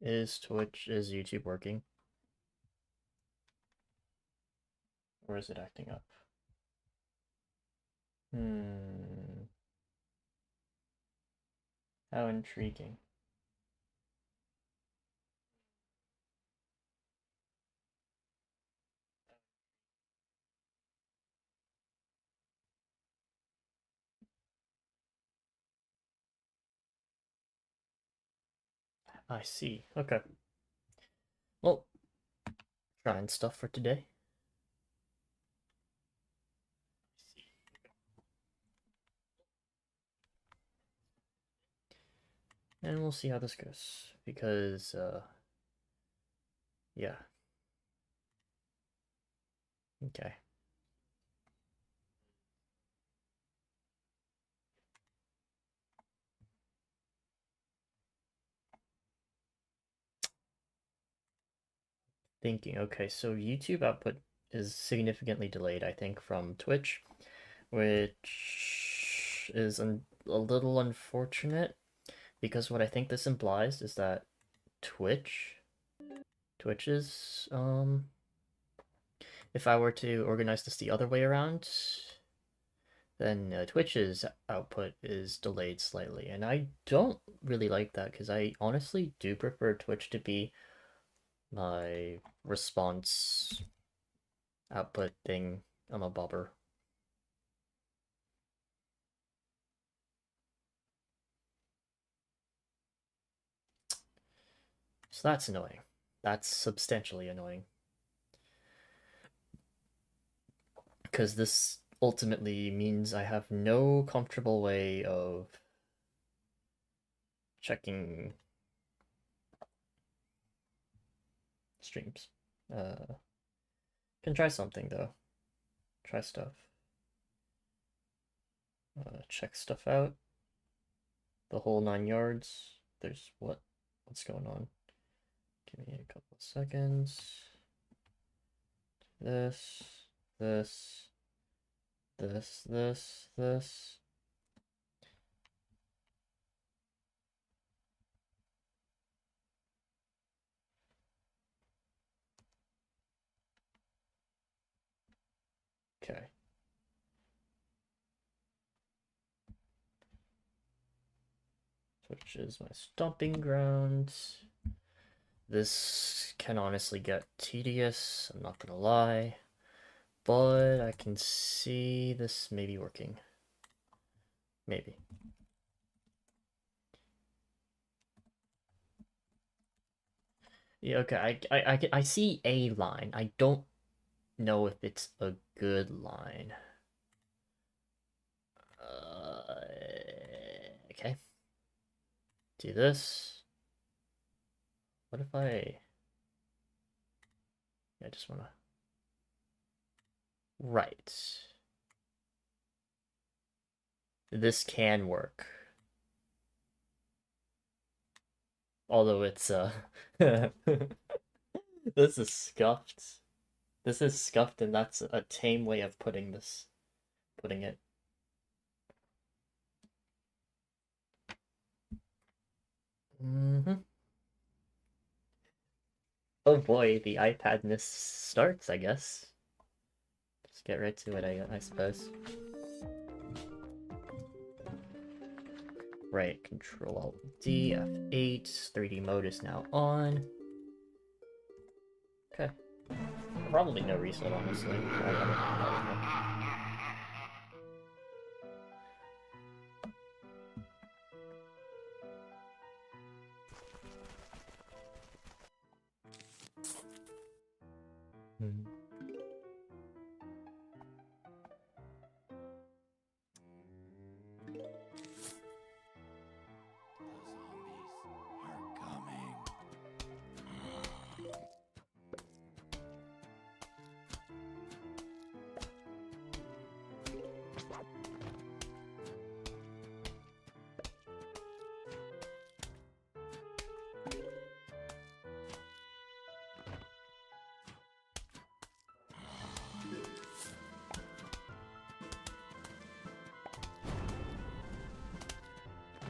Is YouTube working? Or is it acting up? How intriguing. I see. Okay. Well, trying stuff for today. And we'll see how this goes. Because, yeah. Okay. Thinking. Okay, so YouTube output is significantly delayed, I think, from Twitch, which is a little unfortunate because what I think this implies is that Twitch is, if I were to organize this the other way around, then Twitch's output is delayed slightly, and I don't really like that because I honestly do prefer Twitch to be my response output thing. I'm a bobber. So that's annoying. That's substantially annoying. Because this ultimately means I have no comfortable way of checking streams. Can try something though. Try stuff. Check stuff out. The whole 9 yards. There's what? What's going on? Give me a couple of seconds. This, this, this. Okay. Which is my stomping grounds. This can honestly get tedious, I'm not gonna lie. But I can see this maybe working. Maybe. Yeah, okay, I see a line. I don't know if it's a good line. Okay. Do this. What if I... I just wanna... Right. This can work. Although it's, this is scuffed. This is scuffed, and that's a tame way of putting it. Oh boy, the iPadness starts, I guess. Just get right to it, I suppose. Right, Control Alt D, F8, 3D mode is now on. Okay. Probably no reset, honestly. I don't know.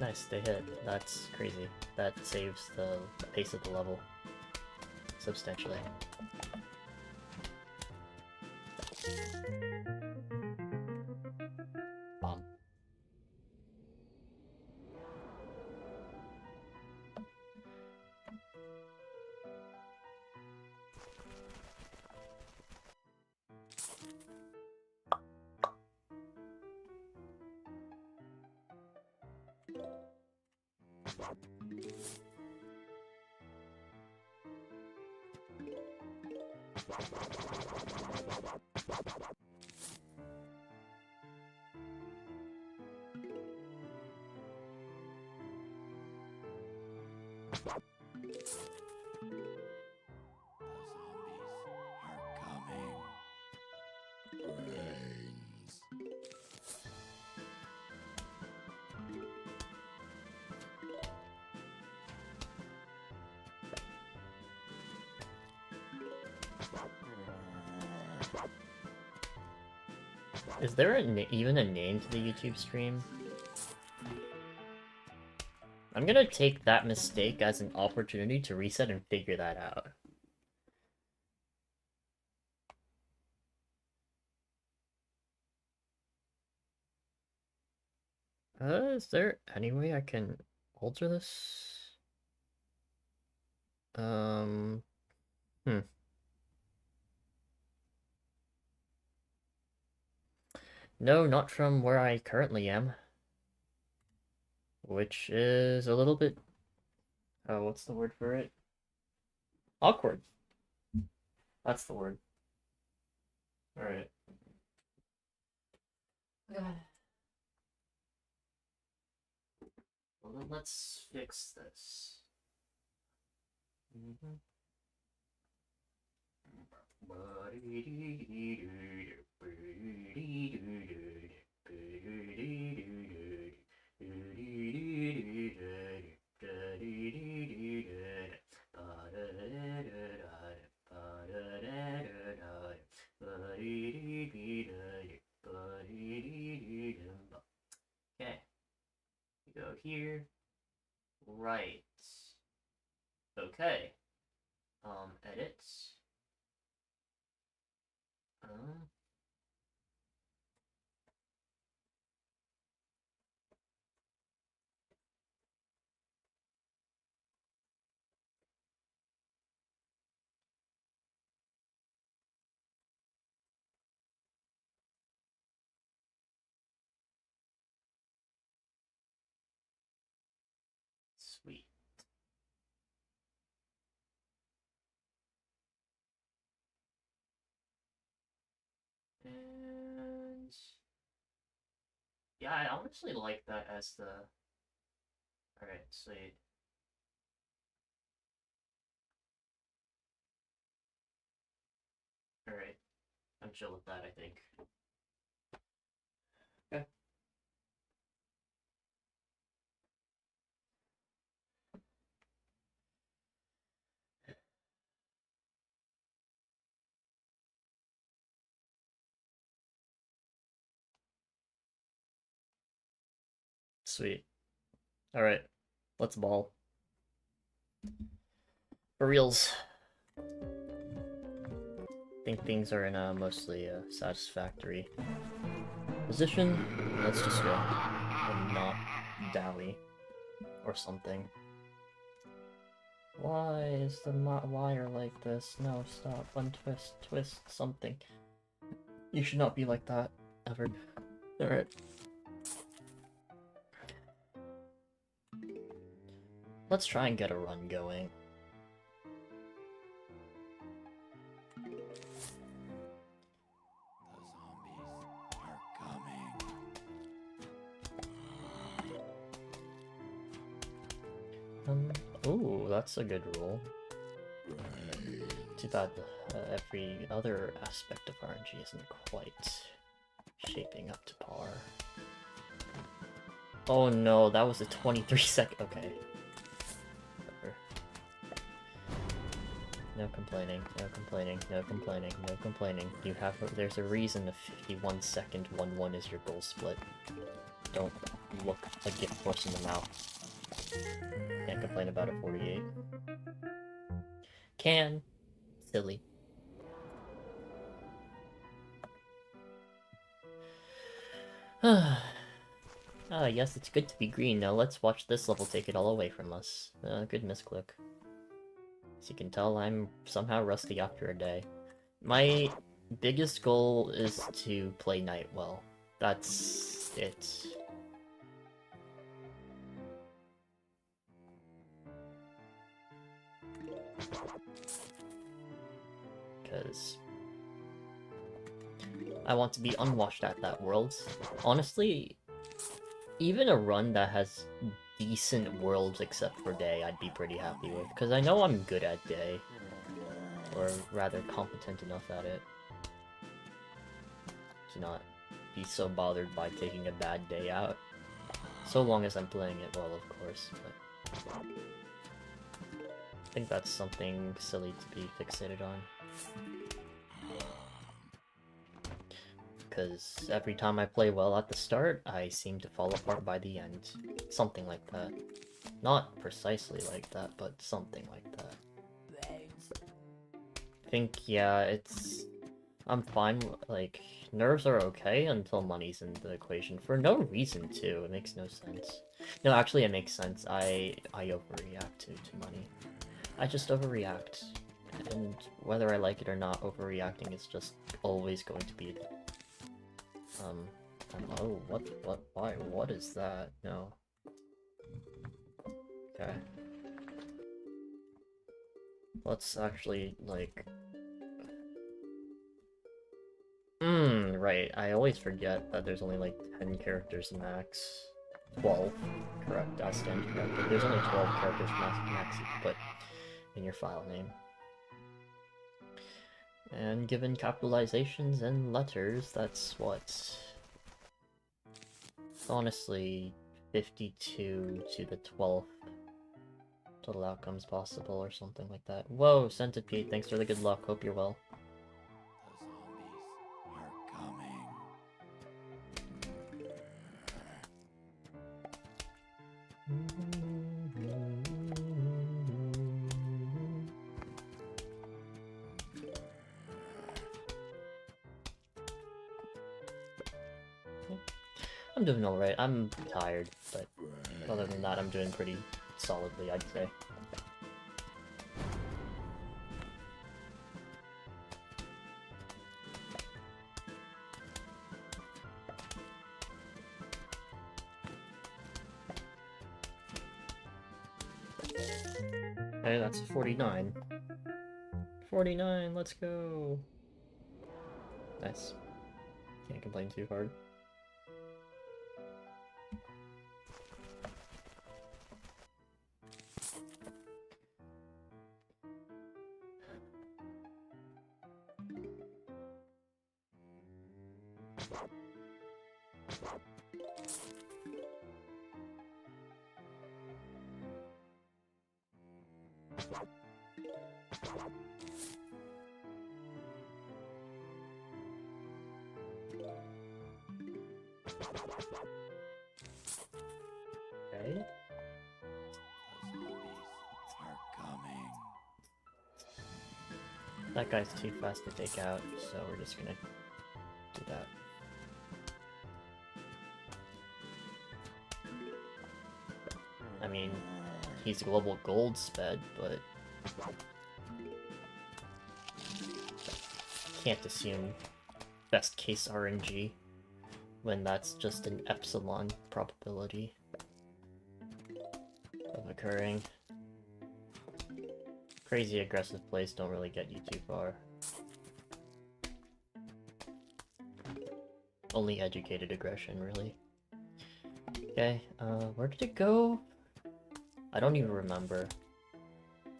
Nice, they hit. That's crazy. That saves the pace of the level substantially. Bomb. Is there even a name to the YouTube stream? I'm gonna take that mistake as an opportunity to reset and figure that out. Is there any way I can alter this? Hmm. No, not from where I currently am. Which is a little bit... Oh, what's the word for it? Awkward. That's the word. Alright. Well, then let's fix this. Okay. Go here. Right. Okay. Edit. Sweet. And yeah, I honestly like that as the... Alright, sweet. Alright. I'm chill with that, I think. Okay. Sweet. Alright. Let's ball. For reals. I think things are in a mostly satisfactory position. Let's just go and not dally or something. Why is the wire like this? No, stop. Untwist, twist something. You should not be like that, ever. Alright. Let's try and get a run going. Ooh, that's a good roll. Too bad every other aspect of RNG isn't quite shaping up to par. Oh no, that was a 23-second... Okay. Whatever. No complaining, no complaining, no complaining, no complaining. You have... There's a reason the 51-second 1-1 is your goal split. Don't look a gift horse in the mouth. Can't complain about a 48. Can. Silly. Ah, yes, it's good to be green. Now let's watch this level take it all away from us. Good misclick. As you can tell, I'm somehow rusty after a day. My biggest goal is to play Night well. That's it. Because I want to be unwashed at that world. Honestly, even a run that has decent worlds except for day, I'd be pretty happy with. Because I know I'm good at day. Or rather, competent enough at it. To not be so bothered by taking a bad day out. So long as I'm playing it well, of course. But I think that's something silly to be fixated on. Because every time I play well at the start, I seem to fall apart by the end. Something like that. Not precisely like that, but something like that. I think, yeah, I'm fine, like, nerves are okay until money's in the equation. For no reason, too. It makes no sense. No, actually, it makes sense. I overreact to money. I just overreact. And whether I like it or not, overreacting is just always going to be... oh, why, what is that? No. Okay. Let's actually, like... right, I always forget that there's only, like, 10 characters max. 12, correct, I stand corrected. There's only 12 characters max you can put in your file name. And given capitalizations and letters, that's what... honestly, 52 to the 12th total outcomes possible or something like that. Whoa, Centipede, thanks for the good luck, hope you're well. I'm doing alright. I'm tired, but other than that, I'm doing pretty solidly, I'd say. Hey, that's 49. 49, let's go! Nice. Can't complain too hard. Okay. That guy's too fast to take out, so we're just gonna do that. I mean, he's global gold sped, but can't assume best case RNG when that's just an epsilon probability of occurring. Crazy aggressive plays don't really get you too far. Only educated aggression, really. Okay, where did it go? I don't even remember.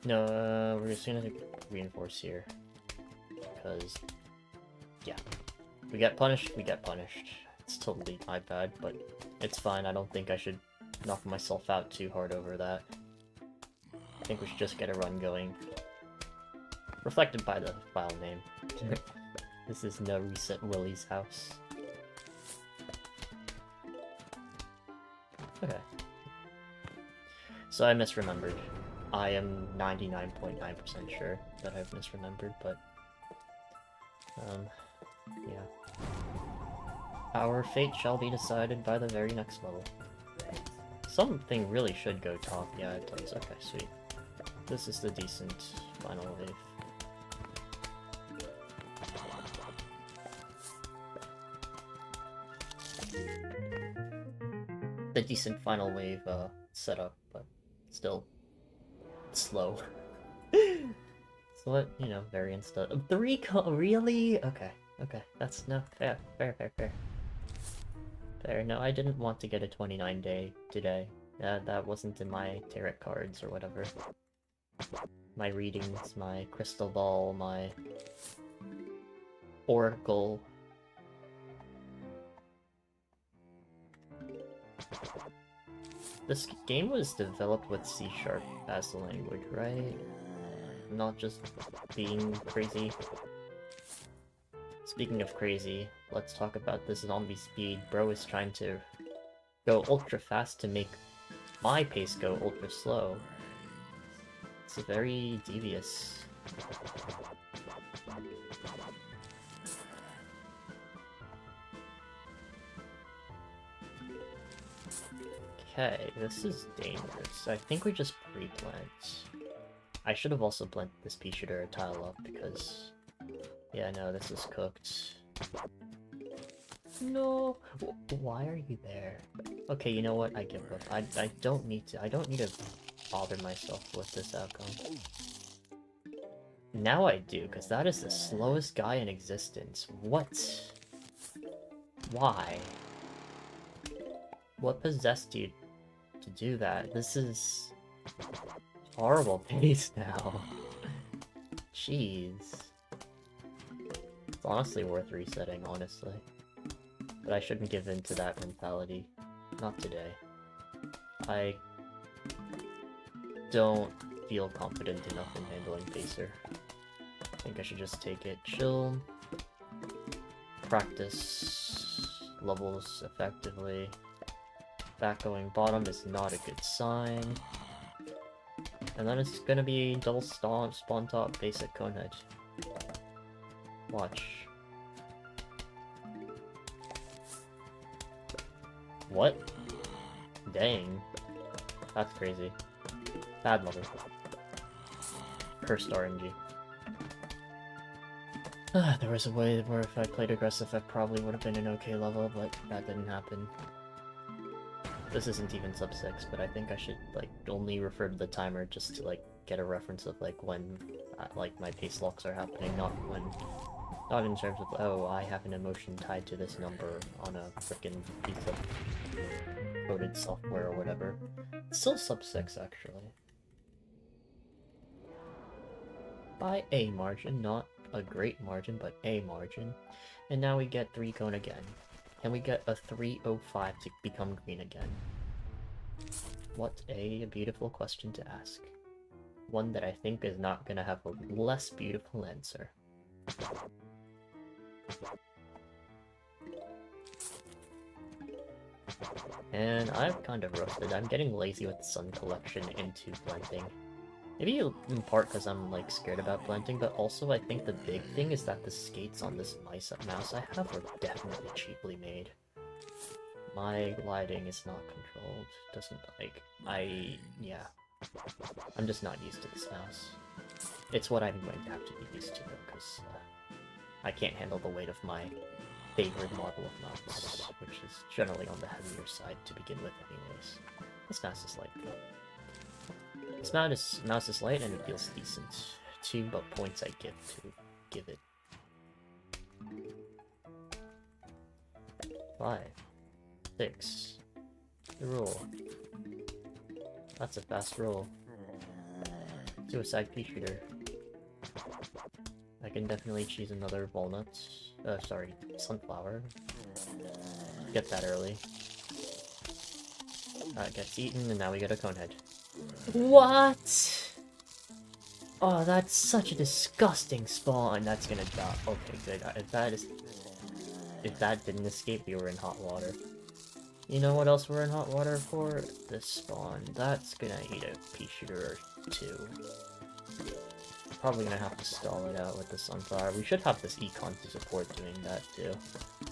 No, we're just gonna reinforce here. Because, yeah. We get punished, we get punished. It's totally my bad, but it's fine. I don't think I should knock myself out too hard over that. I think we should just get a run going. Reflected by the file name. This is no Reset Willie's house. Okay. So I misremembered. I am 99.9% sure that I've misremembered, but... yeah. Our fate shall be decided by the very next level. Something really should go top. Yeah, it does. Okay, sweet. This is the decent final wave. The decent final wave setup, but still slow. So, you know, variance stuff. Really? Okay, okay. That's no fair. Fair. No, I didn't want to get a 29-day today. That wasn't in my tarot cards or whatever. My readings, my crystal ball, my oracle. This game was developed with C# as the language, right? Not just being crazy. Speaking of crazy, let's talk about this zombie speed. Bro is trying to go ultra fast to make my pace go ultra slow. It's very devious. Okay, this is dangerous. I think we just pre-plant. I should have also blent this pea shooter tile up because... yeah, no, this is cooked. No! Why are you there? Okay, you know what? I give up. I don't need to bother myself with this outcome. Now I do, because that is the slowest guy in existence. What? Why? What possessed you to do that? This is horrible pace now. Jeez. It's honestly worth resetting, honestly. But I shouldn't give in to that mentality. Not today. I don't feel confident enough in handling Pacer. I think I should just take it chill. Practice levels effectively. Back going bottom is not a good sign. And then it's gonna be double spawn top basic conehead. Watch. What? Dang. That's crazy. Bad level. Cursed RNG. There was a way where if I played aggressive I probably would have been an okay level, but that didn't happen. This isn't even sub 6, but I think I should, like, only refer to the timer just to, like, get a reference of, like, when, like, my pace locks are happening, not in terms of, oh, I have an emotion tied to this number on a frickin' piece of coded software or whatever. It's still sub 6, actually. By a margin, not a great margin, but a margin. And now we get 3 cone again. And we get a 305 to become green again. What a beautiful question to ask. One that I think is not gonna have a less beautiful answer. And I've kind of roasted. I'm getting lazy with Sun Collection into blending. Maybe in part because I'm like scared about blending, but also I think the big thing is that the skates on this mouse I have are definitely cheaply made. My gliding is not controlled. Doesn't like yeah. I'm just not used to this mouse. It's what I'm going to have to be used to though, because I can't handle the weight of my favorite model of mouse, which is generally on the heavier side to begin with anyways. This mouse is light though. This mouse is light and it feels decent. 2 but points I give it. 5. 6. The roll. That's a fast roll. Suicide pea shooter. I can definitely choose another walnut. Sorry, sunflower. Get that early. That gets eaten, and now we get a conehead. What? Oh, that's such a disgusting spawn. That's gonna die. Okay, good. If that didn't escape, we were in hot water. You know what else we're in hot water for? This spawn. That's gonna eat a pea shooter or two. Probably gonna have to stall it out with the sunflower. We should have this econ to support doing that too.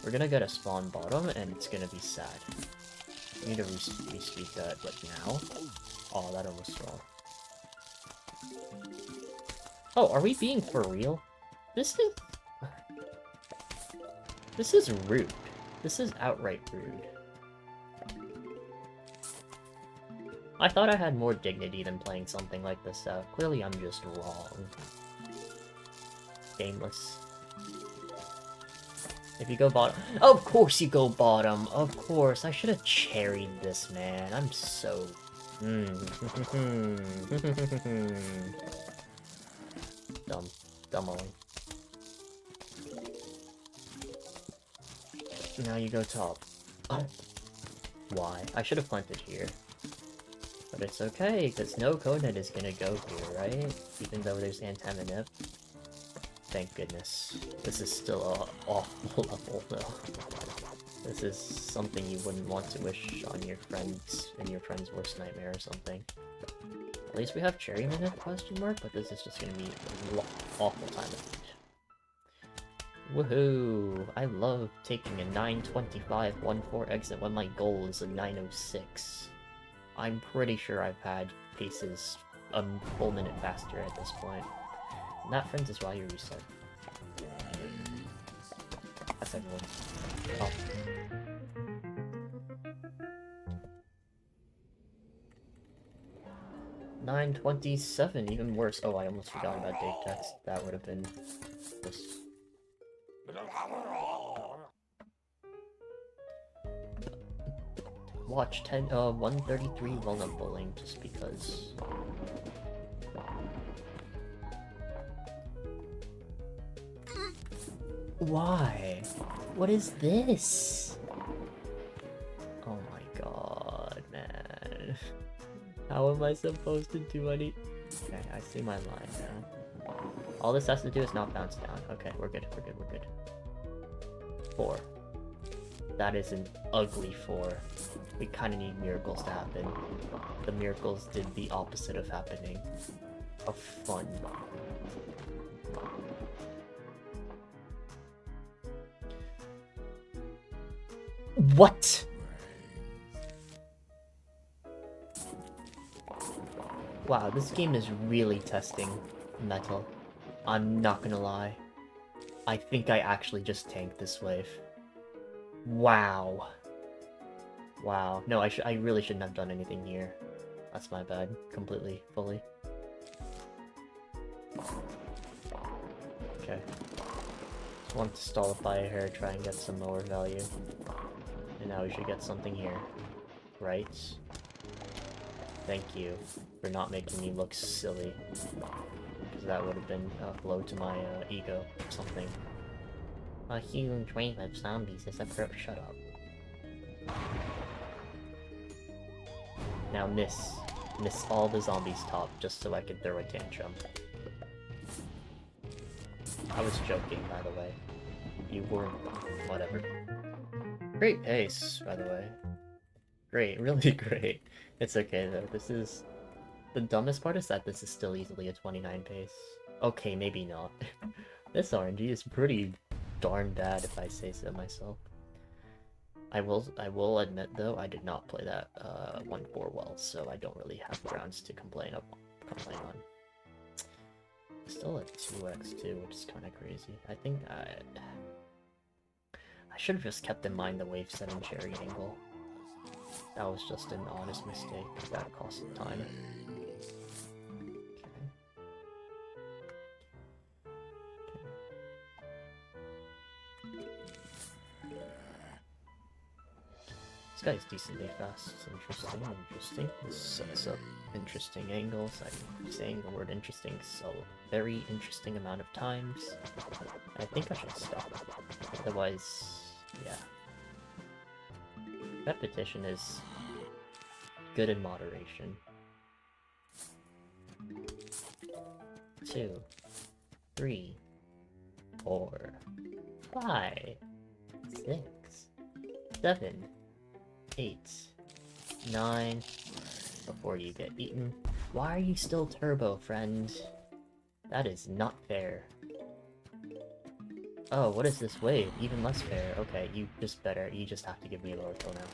We're gonna get a spawn bottom and it's gonna be sad. We need to respeed that like now. Oh, that almost fell. Oh, are we being for real? This is rude. This is outright rude. I thought I had more dignity than playing something like this out. Clearly I'm just wrong. Gameless. If you go bottom... Of course you go bottom! Of course! I should have cherried this, man. I'm so... Dumb. Dumb Ollie. Now you go top. Oh. Why? I should have planted here. But it's okay, because no Conet is gonna go here, right? Even though there's Antaminib. Thank goodness. This is still a awful level, though. This is something you wouldn't want to wish on your friends, in your friend's worst nightmare or something. At least we have Cherry Minute, question mark, but this is just gonna be an awful time of it. Woohoo! I love taking a 9:25 1-4 exit when my goal is a 9:06. I'm pretty sure I've had paces a full minute faster at this point. And that, friends, is why you reset. That's everyone. Oh. $9.27, even worse. Oh, I almost forgot about date text. That would have been this. Watch 133 Walnut Bowling just because. Why? What is this? Oh my god, man. How am I supposed to do any? Okay, I see my line now. All this has to do is not bounce down. Okay, we're good, we're good, we're good. 4. That is an ugly 4. We kind of need miracles to happen. The miracles did the opposite of happening. Of fun. What? Wow, this game is really testing metal. I'm not gonna lie. I think I actually just tanked this wave. Wow. Wow. No, I really shouldn't have done anything here. That's my bad. Completely, fully. Okay. Just want to stallify here, try and get some lower value. And now we should get something here. Right? Thank you for not making me look silly. Because that would have been a blow to my ego or something. A huge wave of zombies is a shut up. Now miss all the zombies top just so I can throw a tantrum. I was joking, by the way. You weren't. Whatever. Great pace, by the way. Great, really great. It's okay though, this is... The dumbest part is that this is still easily a 29 pace. Okay, maybe not. This RNG is pretty darn bad if I say so myself. I will admit though, I did not play that 1-4 well, so I don't really have grounds to complain on. Still at 2x too, which is kind of crazy. I think I should have just kept in mind the wave 7 cherry angle. That was just an honest mistake. That cost time. This guy is decently fast. Interesting. This sets up interesting angles. I'm saying the word interesting so very interesting amount of times. I think I should stop. Otherwise, yeah. Repetition is good in moderation. 2, 3, 4, 5, 6, 7, 8, 9, before you get eaten. Why are you still turbo, friend? That is not fair. Oh, what is this wave? Even less fair. Okay, you just have to give me a lower kill now.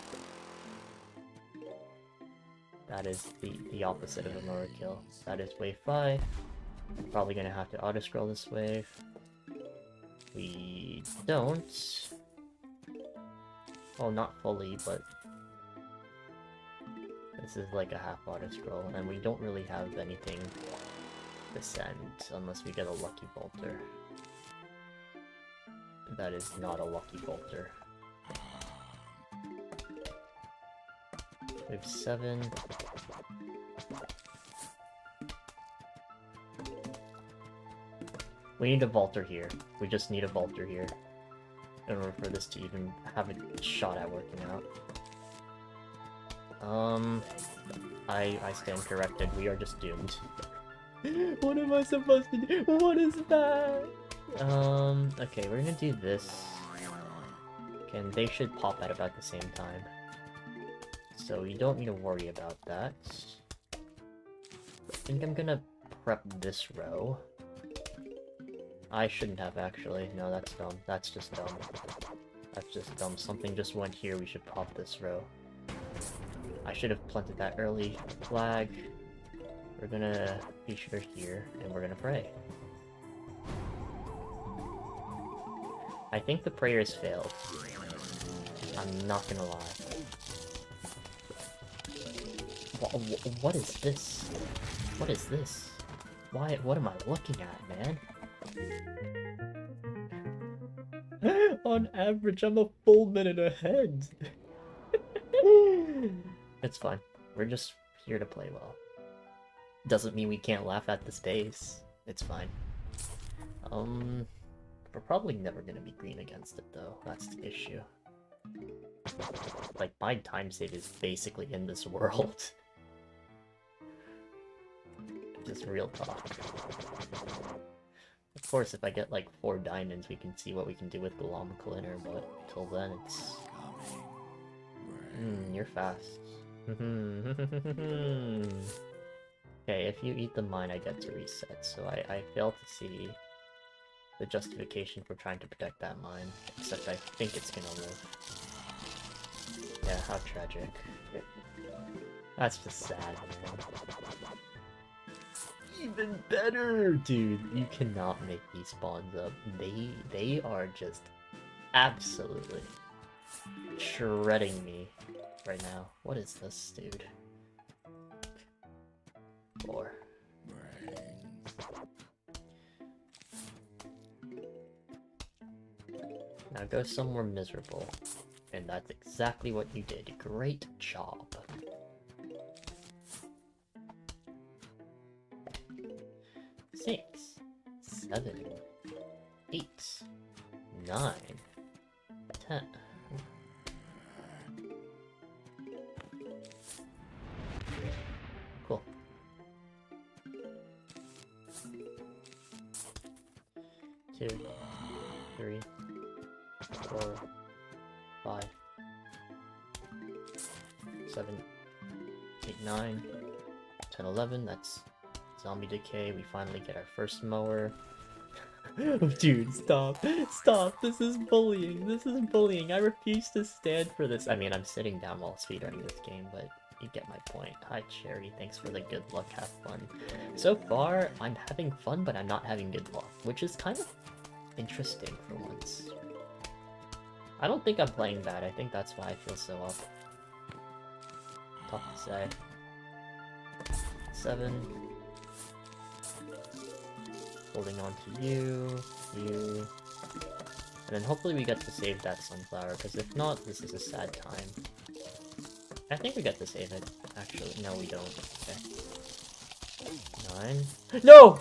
That is the opposite of a lower kill. That is wave 5. I'm probably gonna have to auto-scroll this wave. We don't. Well, not fully, but this is like a half auto-scroll, and we don't really have anything to send unless we get a lucky bolter. That is not a lucky bolter. Wave 7. We need a Vaulter here. We just need a Vaulter here in order for this to even have a shot at working out. I stand corrected. We are just doomed. What am I supposed to do? What is that? Okay, we're gonna do this. Okay, and they should pop at about the same time. So you don't need to worry about that. I think I'm gonna prep this row. I shouldn't have, actually. No, that's dumb. That's just dumb. That's just dumb. Something just went here. We should pop this row. I should have planted that early. Flag. We're gonna feature here, and we're gonna pray. I think the prayers failed. I'm not gonna lie. What is this? What is this? Why? What am I looking at, man? On average, I'm a full minute ahead. It's fine. We're just here to play well. Doesn't mean we can't laugh at the space. It's fine. We're probably never gonna be green against it, though. That's the issue. Like, my time save is basically in this world. Just real talk. Of course, if I get like 4 diamonds, we can see what we can do with Golem Cleaner, but till then, it's... you're fast. Okay, if you eat the mine, I get to reset, so I fail to see the justification for trying to protect that mine, except I think it's gonna live. Yeah, how tragic. That's just sad, man. Even better! Dude, you cannot make these spawns up. They are just absolutely shredding me right now. What is this, dude? 4. Now go somewhere miserable. And that's exactly what you did. Great job. 6, 7, 8, 9, 10. Cool. 2, 3, 4, 5, 7, 8, 9, 10, 11. That's zombie decay. We finally get our first mower. Dude, stop. Stop. This is bullying. This is bullying. I refuse to stand for this. I mean, I'm sitting down while speedrunning this game, but you get my point. Hi, Cherry. Thanks for the good luck. Have fun. So far, I'm having fun, but I'm not having good luck, which is kind of interesting for once. I don't think I'm playing bad. I think that's why I feel so up. Tough to say. 7. Holding on to you, and then hopefully we get to save that sunflower, because if not, this is a sad time. I think we get to save it, actually. No, we don't. Okay. 9. No!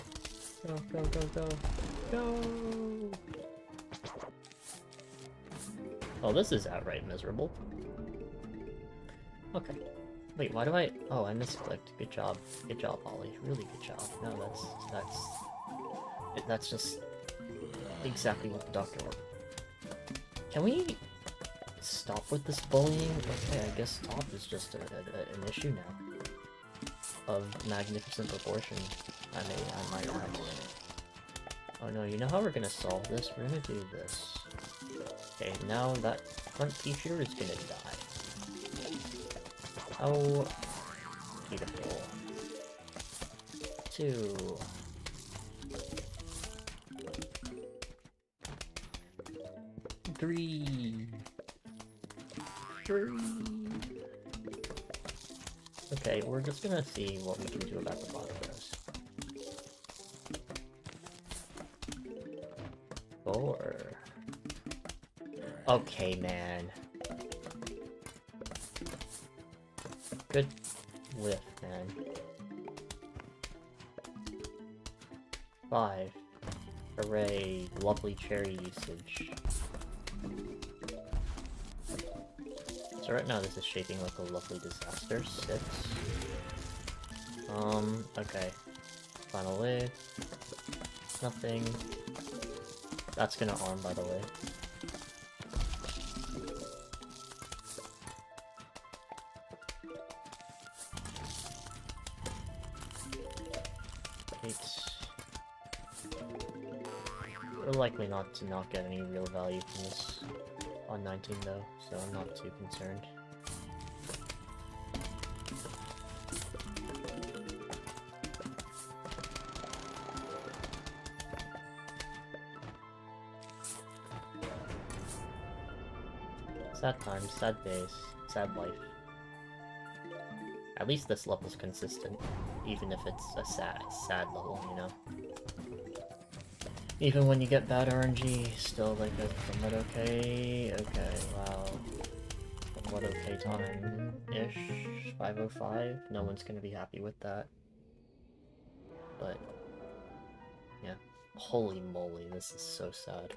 Go, go, go, go. Go! Oh, this is outright miserable. Okay. Wait, why do I... Oh, I misclicked. Good job. Good job, Ollie. Really good job. No, that's just exactly what the doctor wanted. Can we stop with this bullying. Okay, I guess top is just an issue now. Of magnificent proportion, I might add. Oh no, you know how we're gonna solve this? We're gonna do this. Okay, now that front piece here is gonna die. How beautiful. 2. 3. 3. Okay, we're just gonna see what we can do about the boxes. 4. Okay, man. Good whiff, man. 5. Hooray, lovely cherry usage. So right now this is shaping like a lovely disaster. 6. Okay. Final wave. Nothing. That's gonna arm, by the way. We're likely not to not get any real value from this on 19 though, so I'm not too concerned. Sad times, sad days, sad life. At least this level's consistent, even if it's a sad level, you know? Even when you get bad RNG, still like a somewhat okay, wow. Somewhat okay time-ish, 505, no one's gonna be happy with that. But, yeah. Holy moly, this is so sad.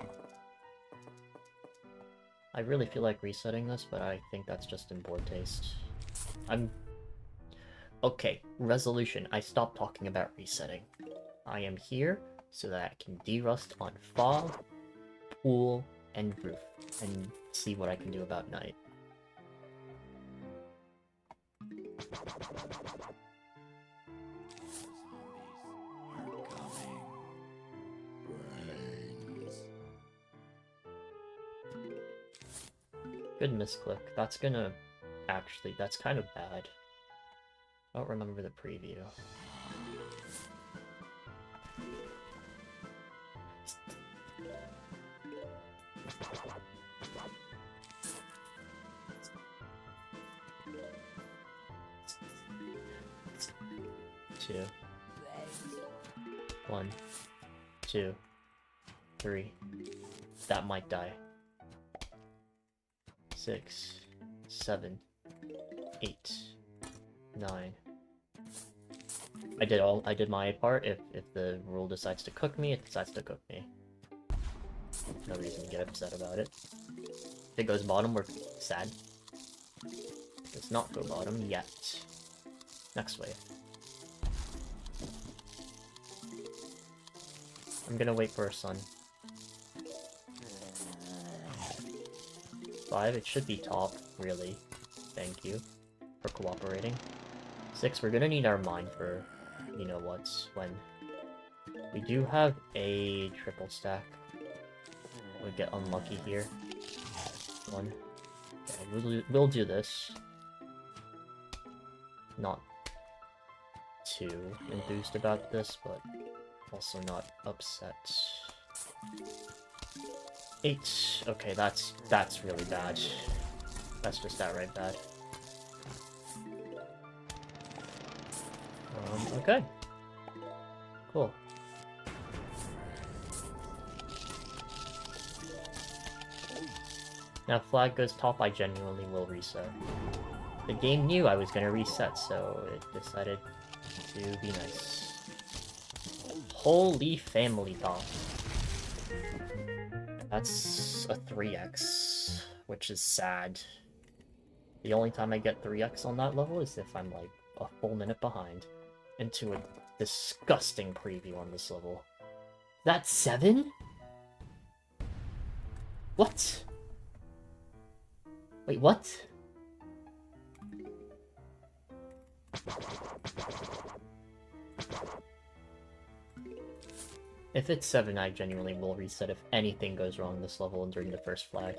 I really feel like resetting this, but I think that's just in poor taste. Okay, resolution. I stopped talking about resetting. I am here so that I can de-rust on fog, pool, and roof, and see what I can do about night. Good misclick. That's gonna... Actually, that's kind of bad. I don't remember the preview. Two. 1, 2, 3. That might die. 6, 7, 8, 9. I did my part. If the rule decides to cook me, it decides to cook me. No reason to get upset about it. If it goes bottom, we're sad. Does not go bottom yet. Next wave. I'm gonna wait for a sun. 5, it should be top, really. Thank you for cooperating. 6, we're gonna need our mine for, you know what's when. We do have a triple stack. We'll get unlucky here. 1. Okay, we'll do this. Not too enthused about this, but also not upset. 8. Okay, that's really bad. That's just outright bad. Okay. Cool. Now, if flag goes top, I genuinely will reset. The game knew I was gonna reset, so it decided to be nice. Holy family top. That's a 3x, which is sad. The only time I get 3x on that level is if I'm like a full minute behind into a disgusting preview on this level. That's 7? What? Wait, what? If it's 7, I genuinely will reset if anything goes wrong this level during the first flag.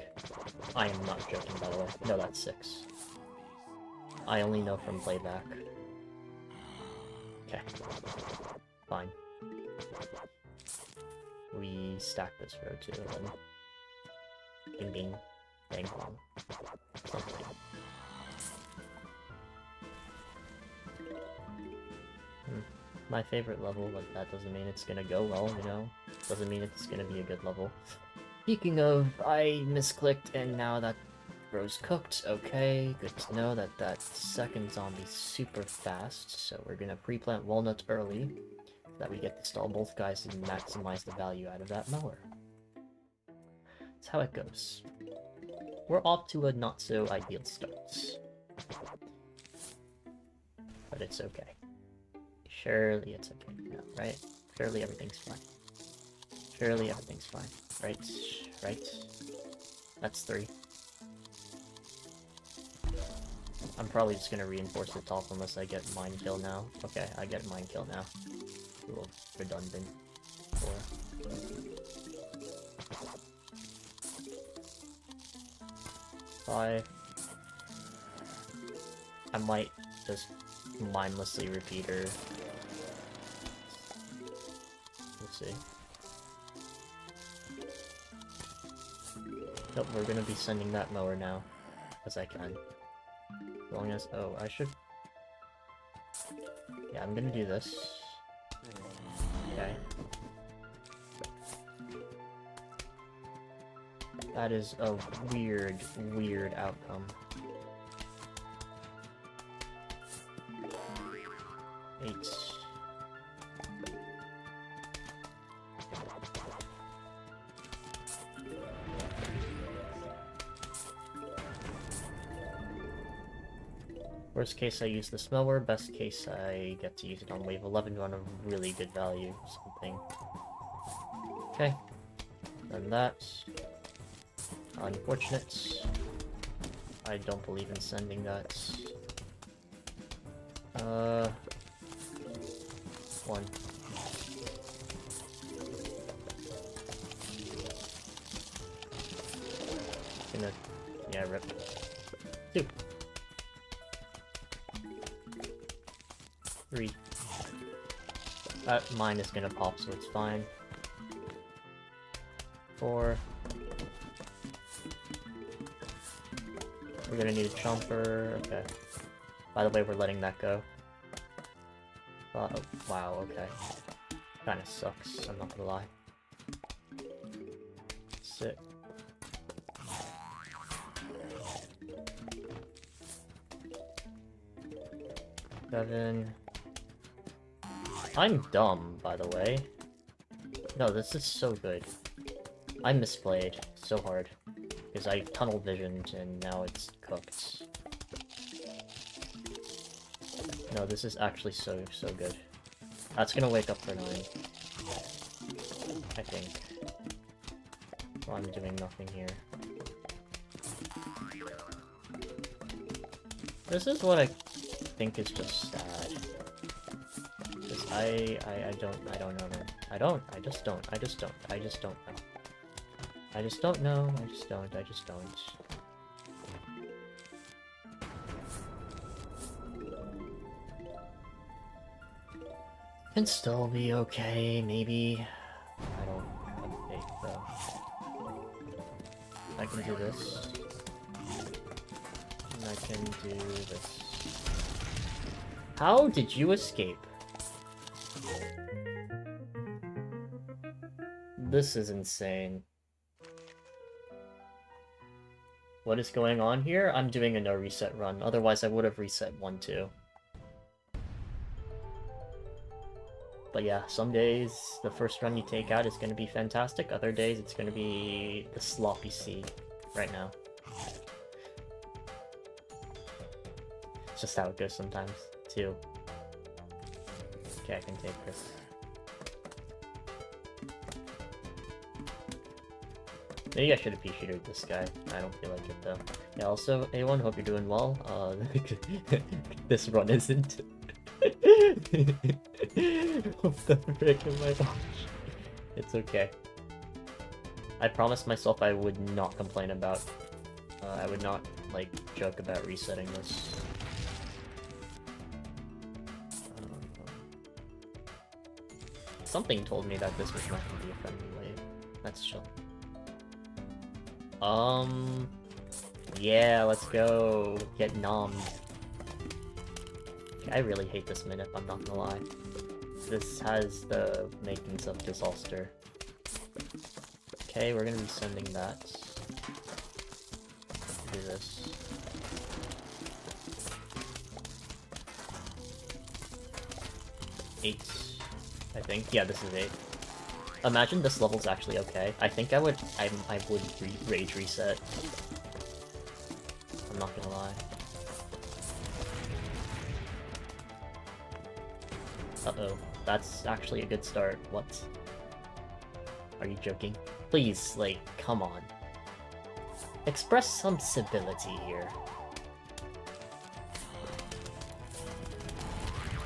I am not joking, by the way. No, that's 6. I only know from playback. Okay. Fine. We stack this row too, then. Bing bing. Bang bong. Something. My favorite level, but that doesn't mean it's gonna go well, you know? Doesn't mean it's gonna be a good level. Speaking of, I misclicked and now that row's cooked. Okay, good to know that that second zombie's super fast, so we're gonna pre-plant walnut early so that we get to stall both guys and maximize the value out of that mower. That's how it goes. We're off to a not-so-ideal start. But it's okay. Surely it's okay, no, right? Surely everything's fine. Surely everything's fine. Right? Right? That's 3. I'm probably just gonna reinforce the top unless I get mine kill now. Okay, I get mine kill now. A little redundant. 4. Five. I might just mindlessly repeat her. We'll see. Nope, we're gonna be sending that mower now. As I can. As long as... oh, I should... yeah, I'm gonna do this. Okay. That is a weird, weird outcome. 8. Worst case, I use the mower. Best case, I get to use it on wave 11 on a really good value or something. Okay. Then that. Unfortunate. I don't believe in sending that. 1. Gonna... yeah, rip. 2. 3. Mine is gonna pop, so it's fine. 4. We're gonna need a chomper. Okay. By the way, we're letting that go. Oh, wow, okay. Kinda sucks, I'm not gonna lie. 6. 7. I'm dumb, by the way. No, this is so good. I misplayed so hard. Because I tunnel visioned and now it's cooked. No, this is actually so good. That's gonna wake up for 9. I think. Well, I'm doing nothing here. This is what I think is just sad. Because I don't know, man. I just don't know. I just don't. I just don't. I just don't. Can still be okay, maybe. I don't have faith, though. I can do this. And I can do this. How did you escape? This is insane. What is going on here? I'm doing a no reset run, otherwise I would have reset 1 too. But yeah, some days the first run you take out is going to be fantastic, other days it's going to be the sloppy sea right now. It's just how it goes sometimes, too. Okay, I can take this. Maybe I should have P-shooted this guy. I don't feel like it though. Yeah, also, A1, hope you're doing well. This run isn't. What the frick am I watching? It's okay. I promised myself I would not complain about... I would not, like, joke about resetting this. Something told me that this was not going to be a friendly wave. That's chill. Yeah, let's go. Get nommed. I really hate this minute, I'm not gonna lie. This has the makings of disaster. Okay, we're gonna be sending that. Do this. Eight, I think. Yeah, this is 8. Imagine this level's actually okay. I think I would rage reset. I'm not gonna lie. Uh-oh. That's actually a good start. What? Are you joking? Please, like, come on. Express some civility here.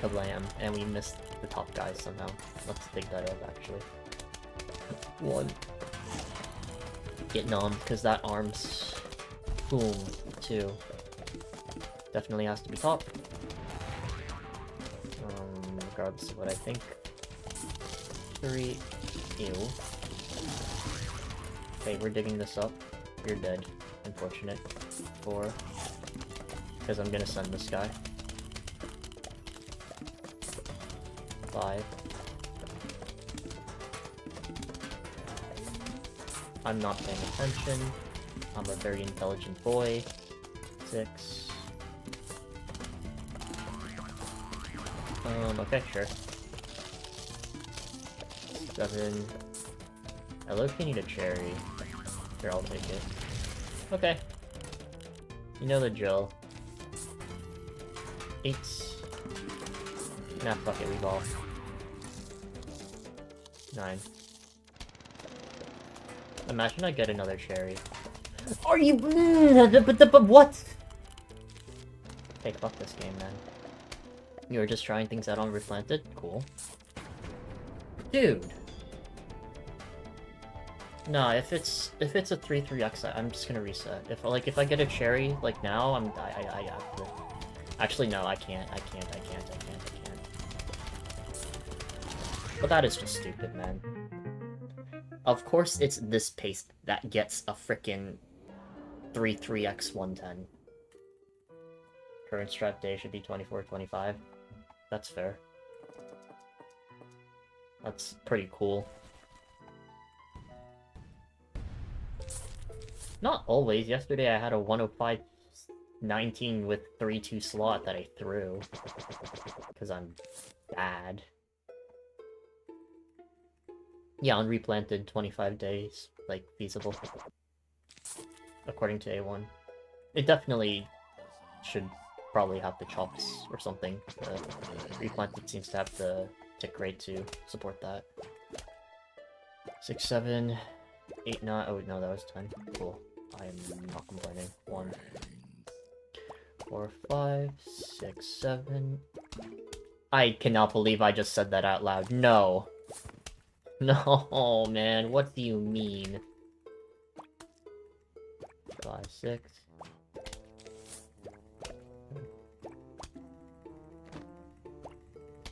Kablam. And we missed the top guys somehow. Let's dig that up, actually. 1. Get nommed, because that arms... Boom. 2. Definitely has to be top. Regardless of what I think. 3. Ew. Okay, we're digging this up. You're dead. Unfortunate. 4. Because I'm gonna send this guy. 5. I'm not paying attention. I'm a very intelligent boy. 6. Okay, sure. 7. I low-key need a cherry. Here, I'll take it. Okay. You know the drill. 8. Nah, fuck it, we ball. 9. Imagine I get another cherry. Are you... But what? Hey, fuck this game, man. You were just trying things out on Replanted? Cool. Dude! Nah, if it's a 3-3x, I'm just gonna reset. If I get a cherry, like now, I have to... Actually, no, I can't. But that is just stupid, man. Of course it's this pace that gets a frickin' 3-3x 110. Current strat day should be 24-25. That's fair. That's pretty cool. Not always. Yesterday I had a 105-19 with 3-2 slot that I threw. Because I'm bad. Yeah, on Replanted, 25 days, like, feasible. According to A1. It definitely should probably have the chops or something. Replanted seems to have the tick rate to support that. 6, 7, 8, 9. Oh no, that was 10. Cool. I am not complaining. 1, 4, 5, 6, 7. I cannot believe I just said that out loud. No. No, man. What do you mean? 5, 6.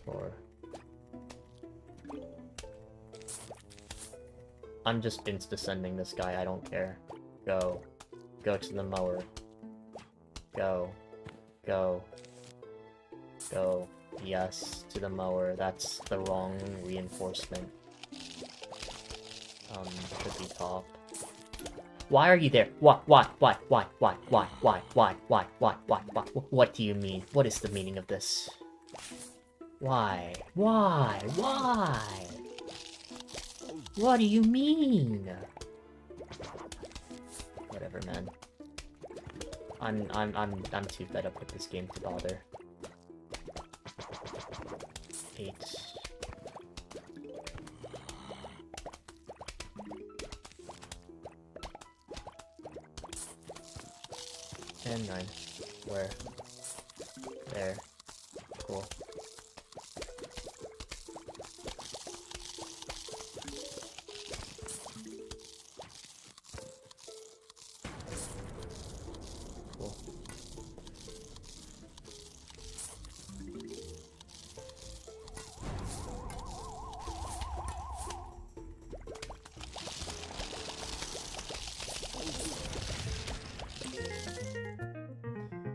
4. I'm just insta-sending this guy, I don't care. Go. Go to the mower. Go. Go. Go. Yes, to the mower. That's the wrong reinforcement. Should be top. Why are you there? Why? What do you mean? What is the meaning of this? Why? Why? What do you mean? Whatever, man. I'm too fed up with this game to bother. 8. And 9. Where? There. Cool. Cool.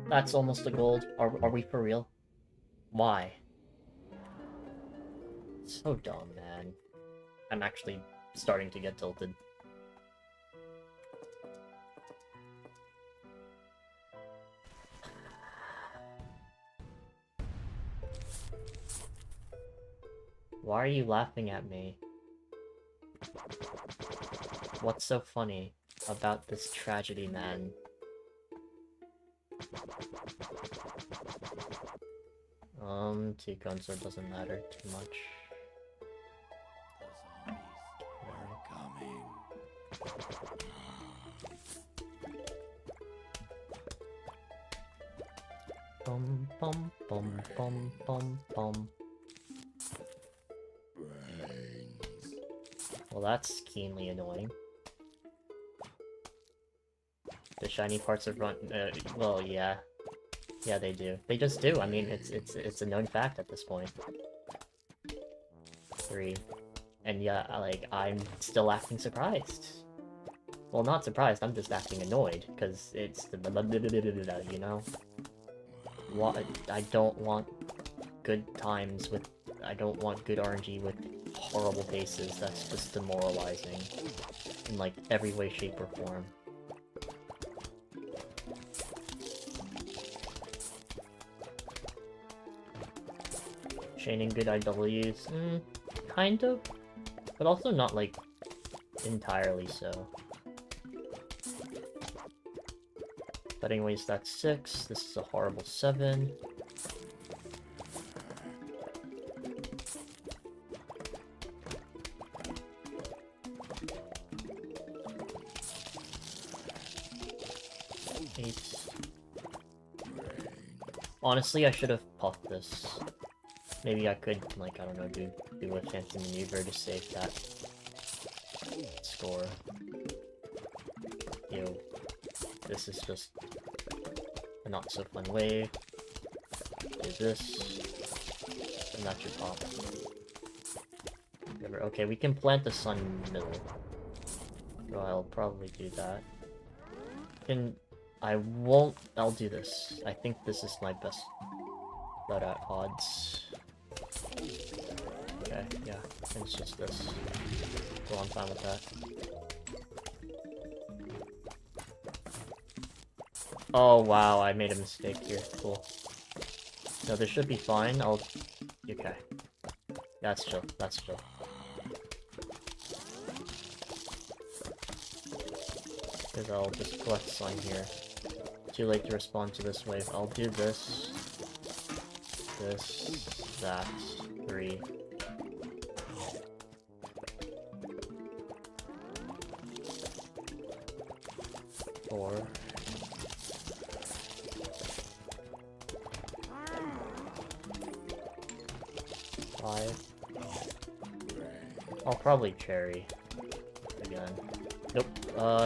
That's almost a gold. Are we for real? Why? So dumb, man. I'm actually starting to get tilted. Why are you laughing at me? What's so funny about this tragedy, man? Two guns, so it doesn't matter too much. The zombies are coming. Bum bum bum bum bum. Brains. Well, that's keenly annoying. The shiny parts of run. Well, yeah. Yeah, they do. They just do. I mean, it's a known fact at this point. 3. And yeah, like, I'm still acting surprised. Well, not surprised, I'm just acting annoyed, because it's the you know? What? I don't want good times with... I don't want good RNG with horrible bases. That's just demoralizing. In, like, every way, shape, or form. Chaining good IWs? Kind of. But also not, like, entirely so. But anyways, that's 6. This is a horrible 7. Honestly, I should have puffed this. Maybe I could, like, I don't know, do a fancy maneuver to save that score. Yo, this is just a not so fun wave. Do this, and that should pop. Whatever. Okay, we can plant the sun in the middle. So I'll probably do that. I'll do this. I think this is my best loadout odds. Okay, yeah, and it's just this. So I'm fine with that. Oh wow, I made a mistake here. Cool. No, this should be fine. Okay. That's chill. That's chill. Because I'll just collect sign here. Too late to respond to this wave. I'll do this. This. That. 3. Four. 5. I'll probably cherry again. Nope.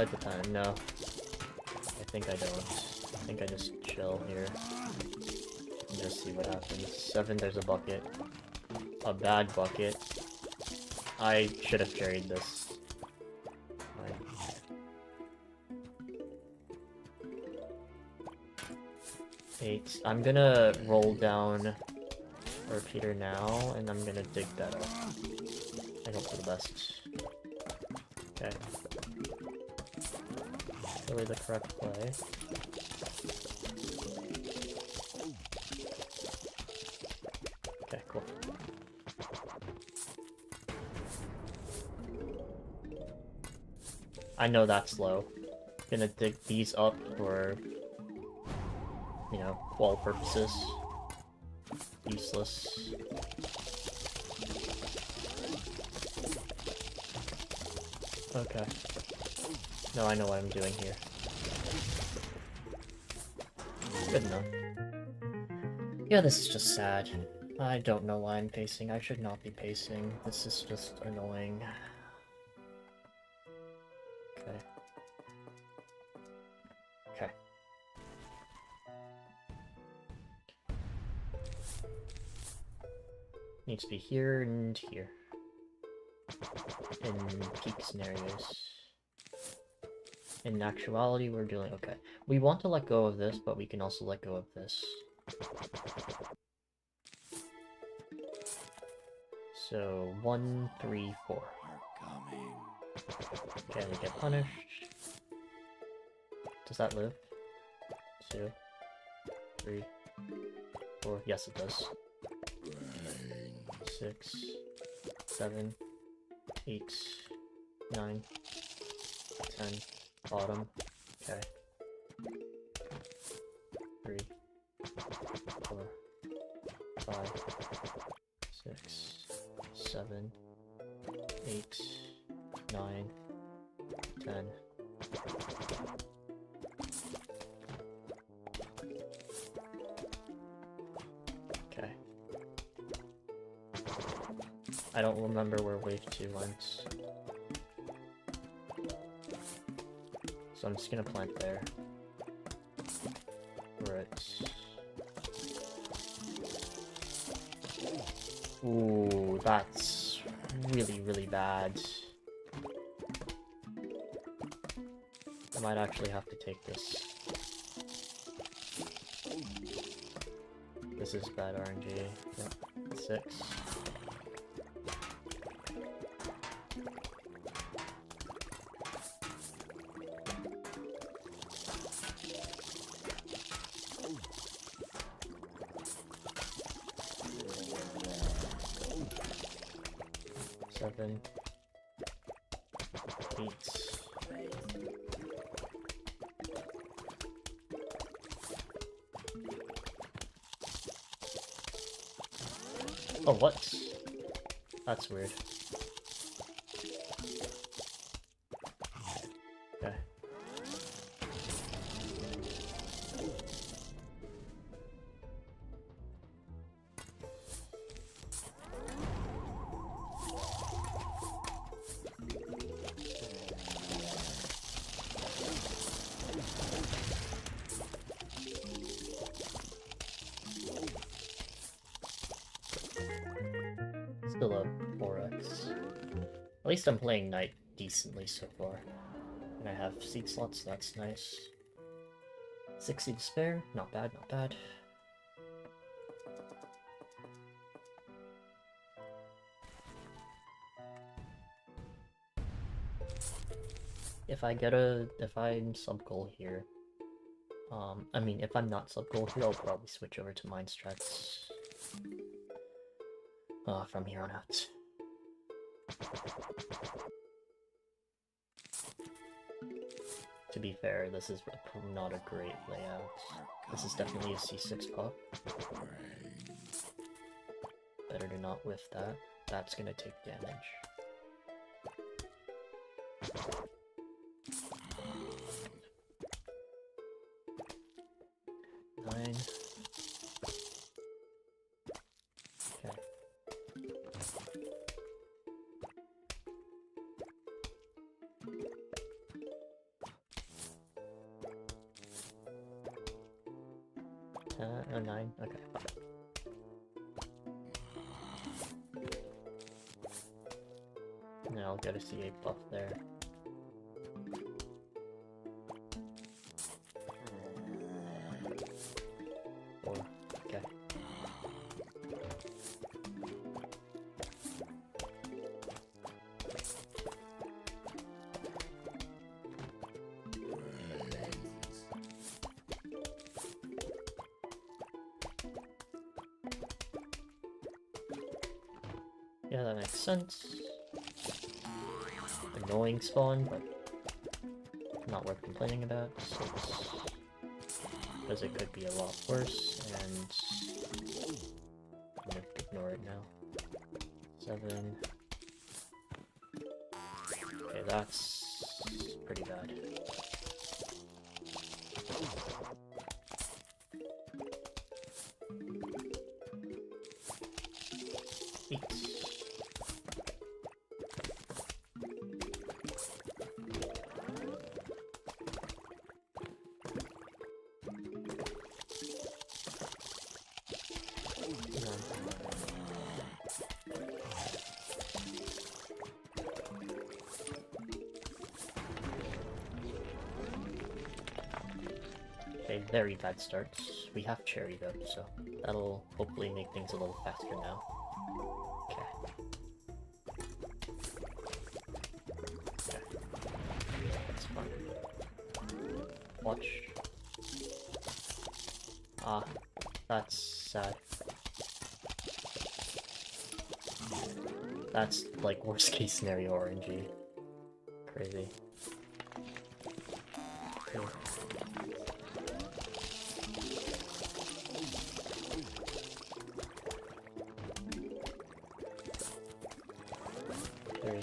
It depends. No. I think I don't. I think I just chill here. And just see what happens. 7, there's a bucket. A bad bucket. I should have carried this. Fine. 8. I'm gonna roll down a repeater now, and I'm gonna dig that up. I hope for the best. Okay. Really the correct play. Okay, cool. I know that's low. Gonna dig these up for, you know, wall purposes. Useless. Okay. No, I know what I'm doing here. Good enough. Yeah, this is just sad. I don't know why I'm pacing. I should not be pacing. This is just annoying. Okay. Okay. Needs to be here and here. In peak scenarios. In actuality, we're doing okay. We want to let go of this, but we can also let go of this. So, 1, 3, 4. Okay, we get punished. Does that live? 2, 3, 4. Yes, it does. 6, 7, 8, 9, 10. Bottom. Okay. 3, 4, 5, 6, 7, 8, 9, 10. Okay. I don't remember where wave 2 went. So I'm just gonna plant there. Right. Ooh, that's really, really bad. I might actually have to take this. This is bad RNG. Yep. 6. Seven, 8. Oh, what? That's weird. Okay. Still a 4x. At least I'm playing Knight decently so far. And I have seed slots, so that's nice. 60 to spare, not bad, not bad. If I'm sub-goal here, I mean, if I'm not sub-goal here, I'll probably switch over to mine strats. From here on out. To be fair, this is not a great layout. This is definitely a C6 pop. Better to not whiff that. That's gonna take damage. Nine. Okay. Oh, 9. Okay. And I'll get a C8 buff there. Okay. Yeah, that makes sense. Annoying spawn, but not worth complaining about, because it could be a lot worse, and I'm gonna ignore it now. 7. Okay, that's pretty bad. a very bad start. We have cherry though, so that'll hopefully make things a little faster now. Okay. That's fun. Watch. Ah, that's sad. That's like worst case scenario RNG. Crazy. Okay. Three.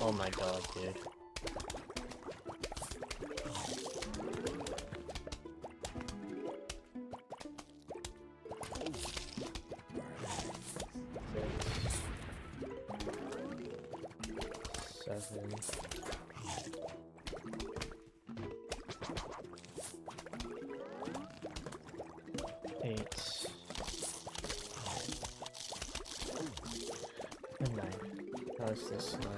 Oh my god, dude. Six, 7, 8, and 9. How is this 9?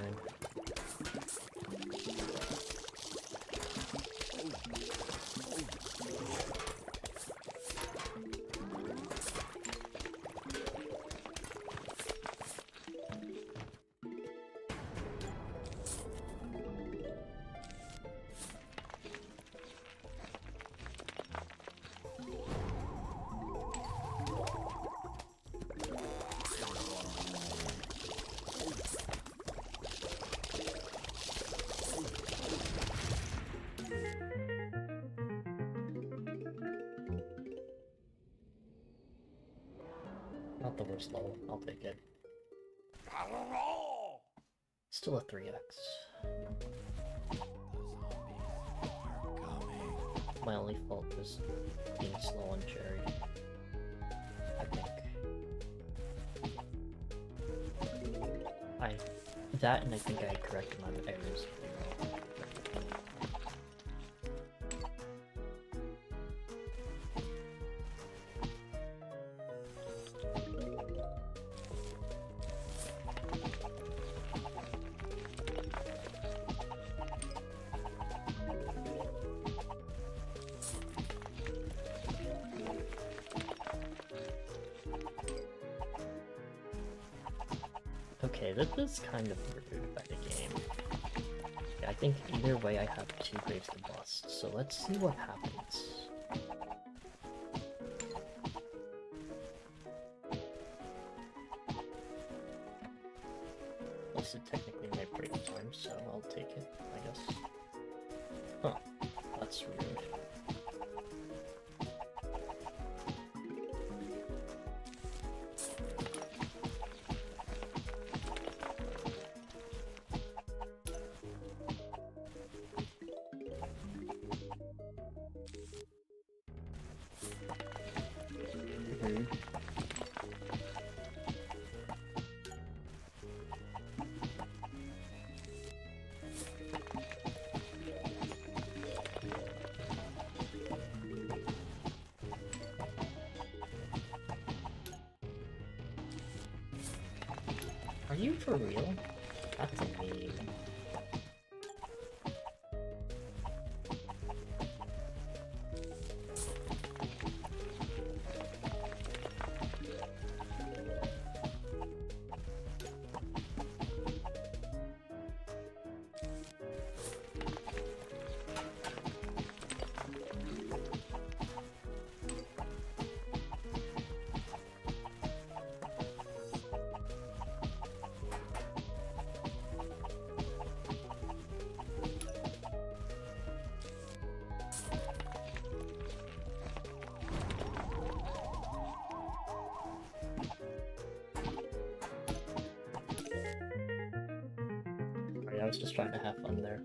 Not the worst level, I'll take it. Still a 3x. My only fault was being slow on cherry. I think. That and I think I corrected my errors pretty well. Okay, this is kind of rude by the game. Yeah, I think either way I have 2 graves to bust, so let's see what happens. This is technically my break time, so I'll take it, I guess. Huh, that's rude. Are you for real? That's a meme. I was just trying to have fun there.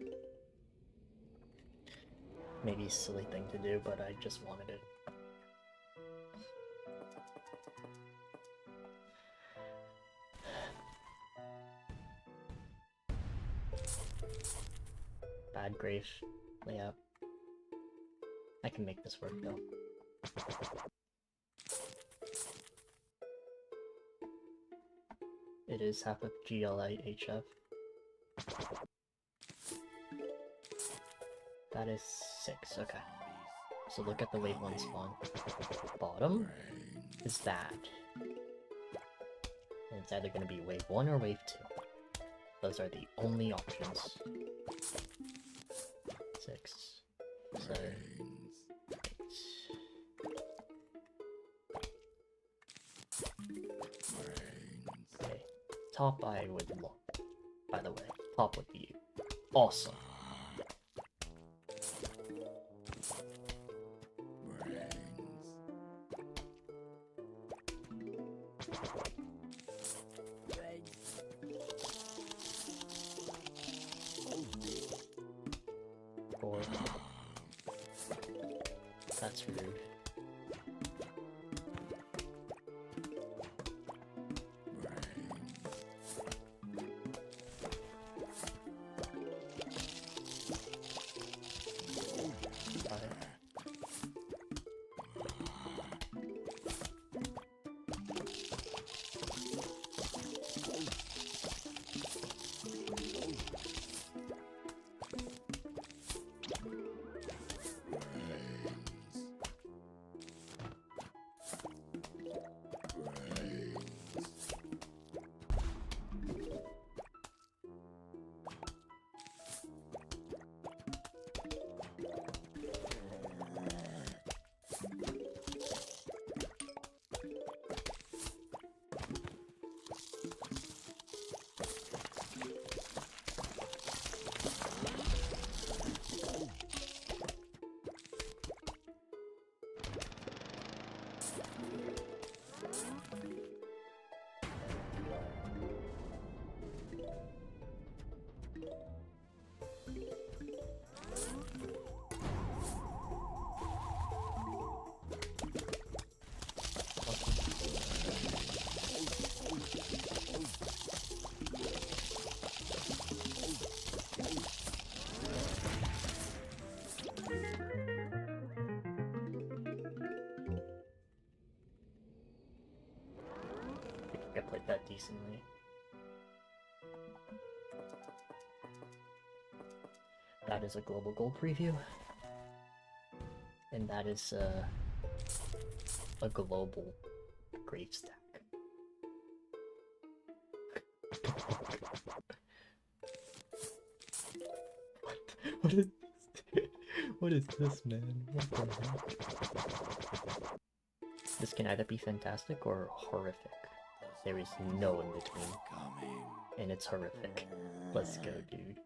Maybe a silly thing to do, but I just wanted it. Bad grave layout. I can make this work though. It is half of GLIHF. That is 6, okay. So look at the wave 1 spawn. Bottom is that. And it's either going to be wave 1 or wave 2. Those are the only options. 6, 7, 8. Okay. Top I would look. By the way, top would be awesome. Four. That's rude. I played that decently. That is a global gold preview. And that is a global grave stack. What is this? What is this, man? What the heck? This can either be fantastic or horrific. There is no in between. And it's horrific. Let's go, dude.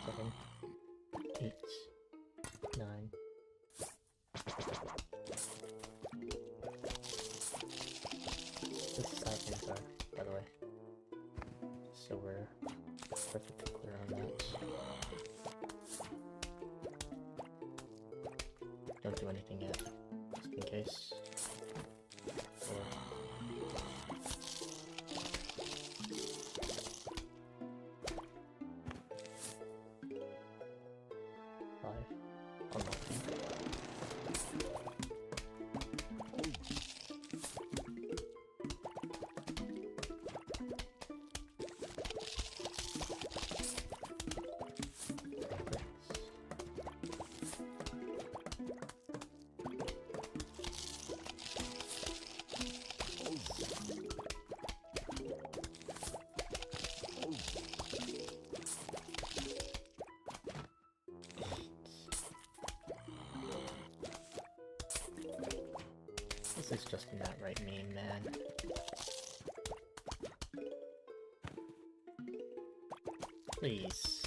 Seven, 8, 9. This is how things are, by the way. So we're perfectly clear on that. Don't do anything yet, just in case. Or... This is just not right meme, man. Please.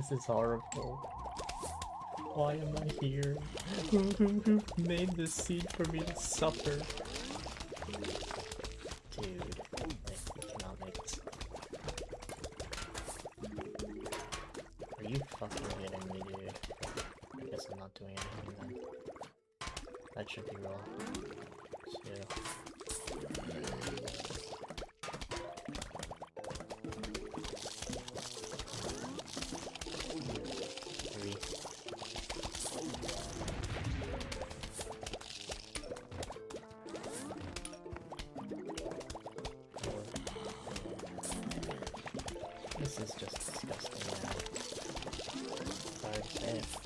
This is horrible. Why am I here? Who made this seed for me to suffer? Dude, like, you cannot make this up. Are you fucking kidding me, dude? I guess I'm not doing anything then. That should be roll. 2. 3. This is just disgusting now. Hard to say it, 5.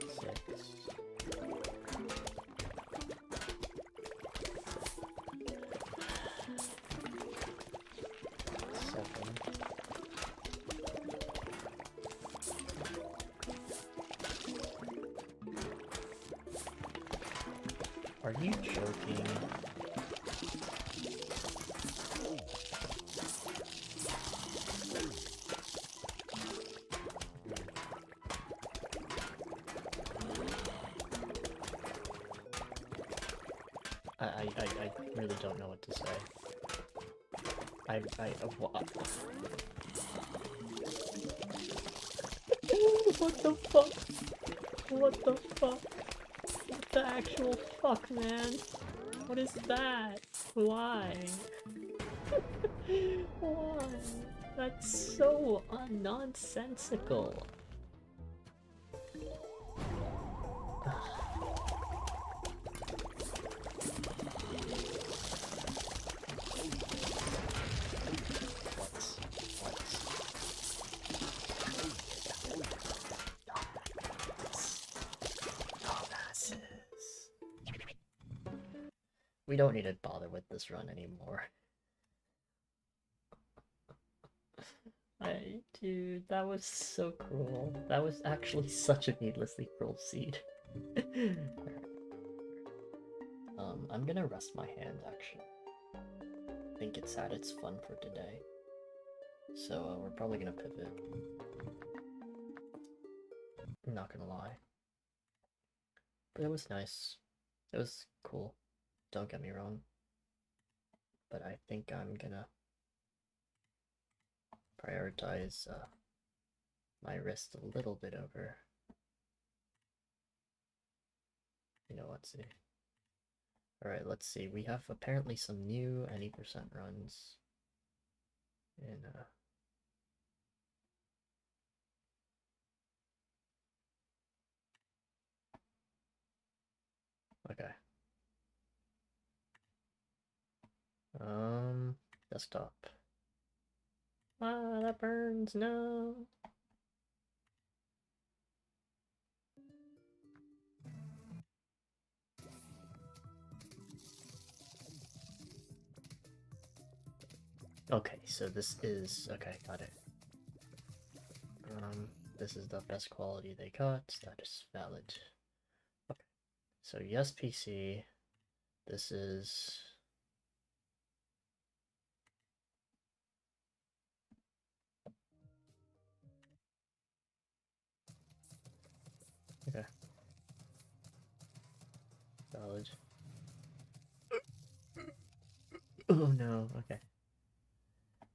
6. 7. Are you joking? I really don't know what to say. What the fuck? What the fuck? What the actual fuck, man? What is that? Why? Why? That's so nonsensical. We don't need to bother with this run anymore. Dude, that was so cruel. That was actually such a needlessly cruel seed. I'm gonna rest my hand, actually. I think it's had its fun for today. So, we're probably gonna pivot. I'm not gonna lie. But it was nice. It was cool. Don't get me wrong. But I think I'm gonna prioritize my wrist a little bit over. You know, let's see. Alright, let's see. We have apparently some new any percent runs in okay. Desktop. Ah, that burns, no. Okay, so this is, okay, got it. This is the best quality they got, that is valid. Okay, so yes, PC, this is... Okay. Valid. Oh no, okay.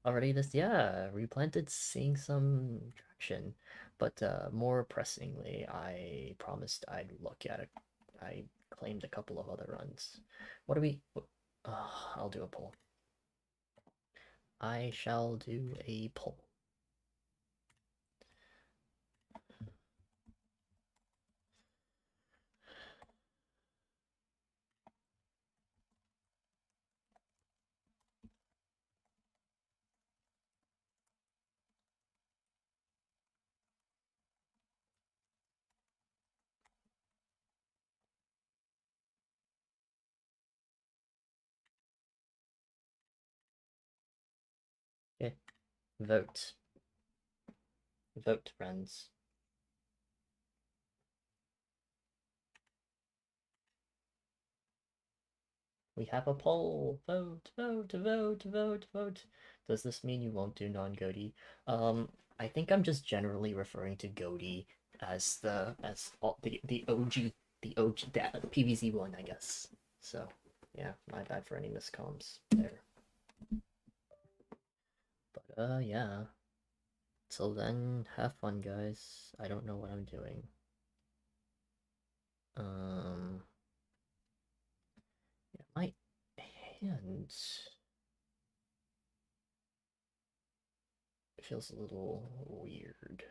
Already this, yeah, replanted seeing some traction, but more pressingly, I promised I'd look at it. I claimed a couple of other runs. What do we... I'll do a poll. I shall do a poll. Okay, vote. Vote, friends. We have a poll. Vote, vote, vote, vote, vote. Does this mean you won't do non-goatee? I think I'm just generally referring to goatee as the OG the PVZ one, I guess. So yeah, my bad for any miscoms there. But yeah. Till then, have fun, guys. I don't know what I'm doing. Um, yeah, my hands. It feels a little weird.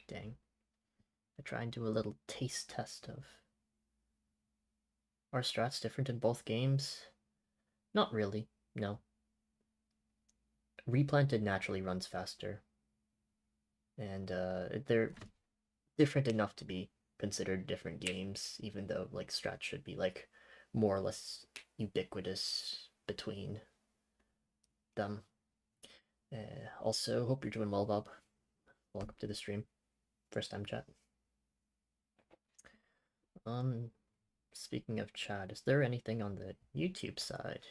Dang. I try and do a little taste test of are strats different in both games? Not really, no. Replanted naturally runs faster, and they're different enough to be considered different games, even though like strats should be like more or less ubiquitous between them. Also, hope you're doing well, Bob. Welcome to the stream. First time chat. Um, Speaking of chat, is there anything on the YouTube side?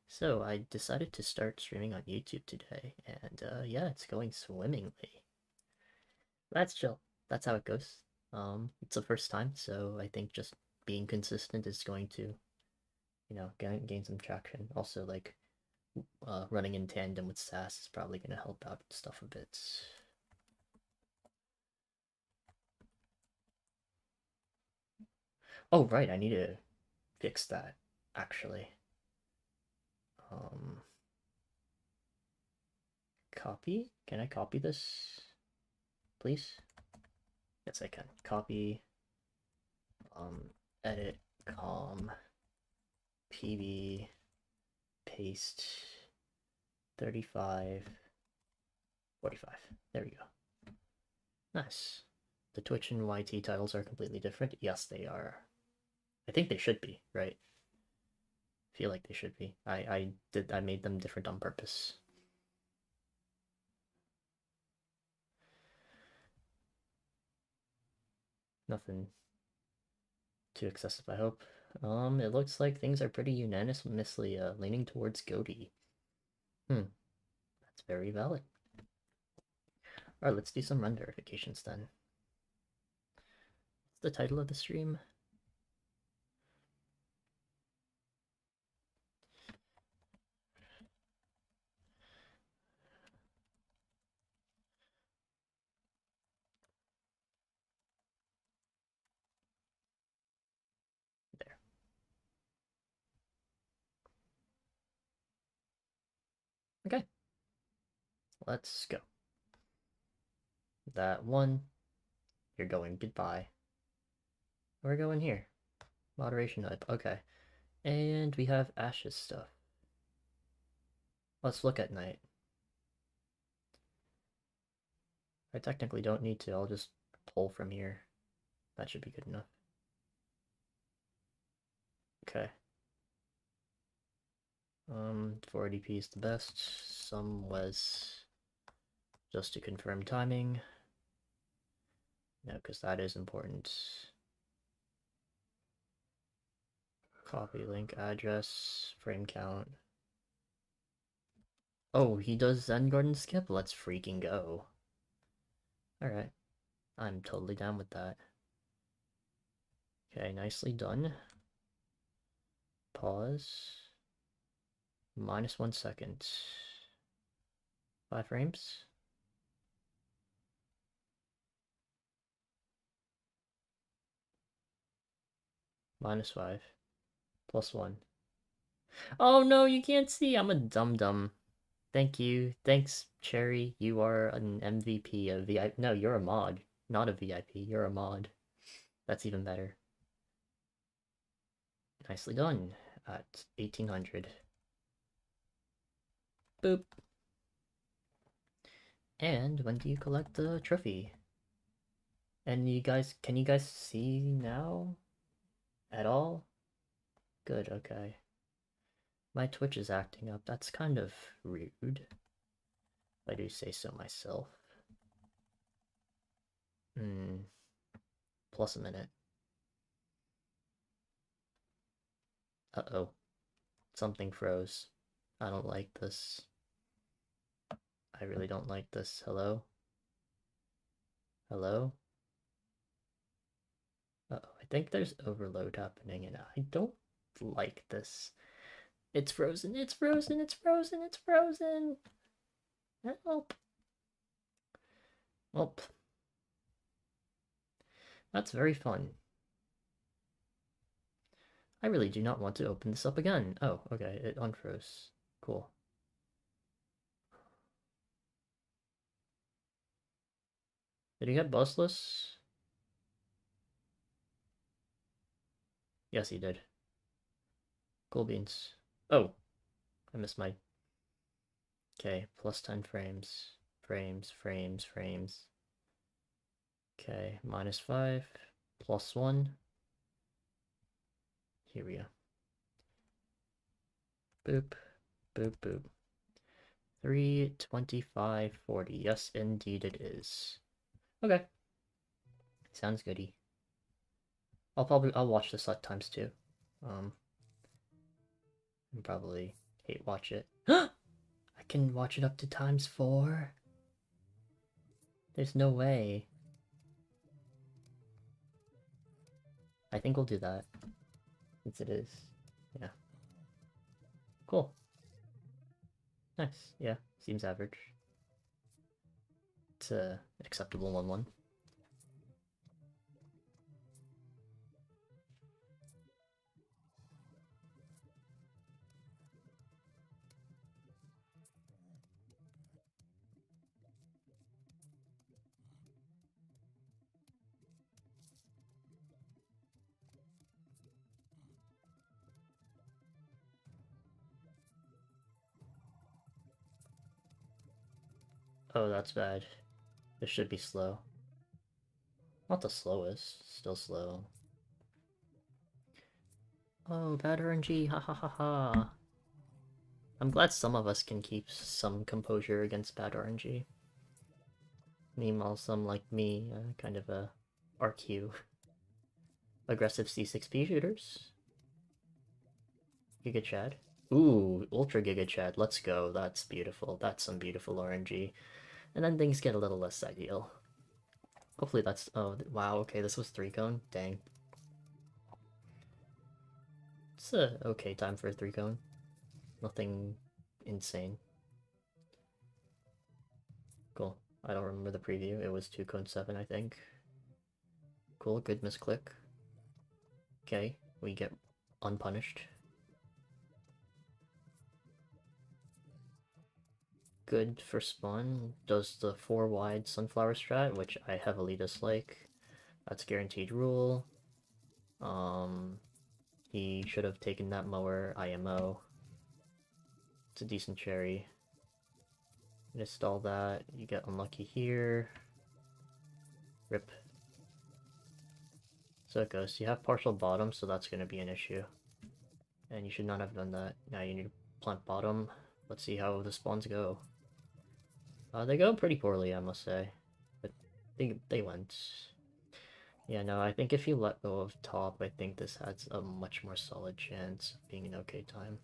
So I decided to start streaming on YouTube today, and yeah, it's going swimmingly. That's chill. That's how it goes. It's the first time, so I think just being consistent is going to, gain some traction. Also, like, running in tandem with SAS is probably going to help out stuff a bit. Oh, right, I need to fix that, actually. Um, Copy? Can I copy this, please? Yes, I can. Copy, edit, pb, paste, 35, 45. There we go. Nice. The Twitch and YT titles are completely different. Yes, they are. I think they should be, right? Feel like they should be. I made them different on purpose. Nothing too excessive, I hope. It looks like things are pretty unanimously leaning towards goatee. That's very valid. Alright, let's do some run verifications then. What's the title of the stream? There. Okay. Let's go. That one. You're going goodbye. We're going here. Moderation hype. Okay. And we have Ash's stuff. Let's look at night. I technically don't need to, I'll just pull from here. That should be good enough. Okay. 480p is the best. Some was just to confirm timing. No, because that is important. Copy link address, frame count. Oh, he does Zen Garden skip? Let's freaking go. Alright. I'm totally down with that. Okay, nicely done. Pause. -1 second. 5 frames. -5. +1. Oh no, you can't see! I'm a dum-dum. Thank you. Thanks, Cherry. You are an MVP, a VIP. No, you're a mod. Not a VIP. You're a mod. That's even better. Nicely done. At 1800. Boop. And when do you collect the trophy? And can you guys see now? At all? Good, okay. My Twitch is acting up. That's kind of rude. If I do say so myself. plus a minute. Uh-oh. Something froze. I don't like this. I really don't like this. Hello? Hello? Uh-oh. I think there's overload happening and I don't like this. It's frozen, it's frozen, it's frozen, it's frozen! Help! Well, that's very fun. I really do not want to open this up again. Oh, okay, it unfroze. Cool. Did he get bustless? Yes, he did. Cool beans. Oh, I missed my... Okay, plus 10 frames. Frames. Okay, minus 5. Plus 1. Here we go. Boop. Boop, boop. 325.40. Yes, indeed it is. Okay. Sounds goody. I'll watch this at times too. And probably hate watch it. I can watch it up to times 4. There's no way. I think we'll do that. Since it is. Yeah. Cool. Nice. Yeah. Seems average. It's an acceptable 1-1. Oh, that's bad. This should be slow. Not the slowest. Still slow. Oh, bad RNG. Ha ha ha ha. I'm glad some of us can keep some composure against bad RNG. Meanwhile, some like me, kind of a RQ. Aggressive C6P shooters. Giga Chad. Ooh, Ultra Giga Chad. Let's go. That's beautiful. That's some beautiful RNG. And then things get a little less ideal. Hopefully that's... Oh, wow, okay, this was 3-cone? Dang. It's a okay time for a 3-cone. Nothing insane. Cool. I don't remember the preview. It was 2-cone 7, I think. Cool, good misclick. Okay, we get unpunished. Good for spawn. Does the 4 wide sunflower strat, which I heavily dislike. That's guaranteed rule. He should have taken that mower, IMO. It's a decent cherry. Missed all that. You get unlucky here. Rip. So it goes. You have partial bottom, so that's going to be an issue. And you should not have done that. Now you need to plant bottom. Let's see how the spawns go. They go pretty poorly, I must say. But they went. Yeah, no, I think if you let go of top, I think this has a much more solid chance of being an okay time.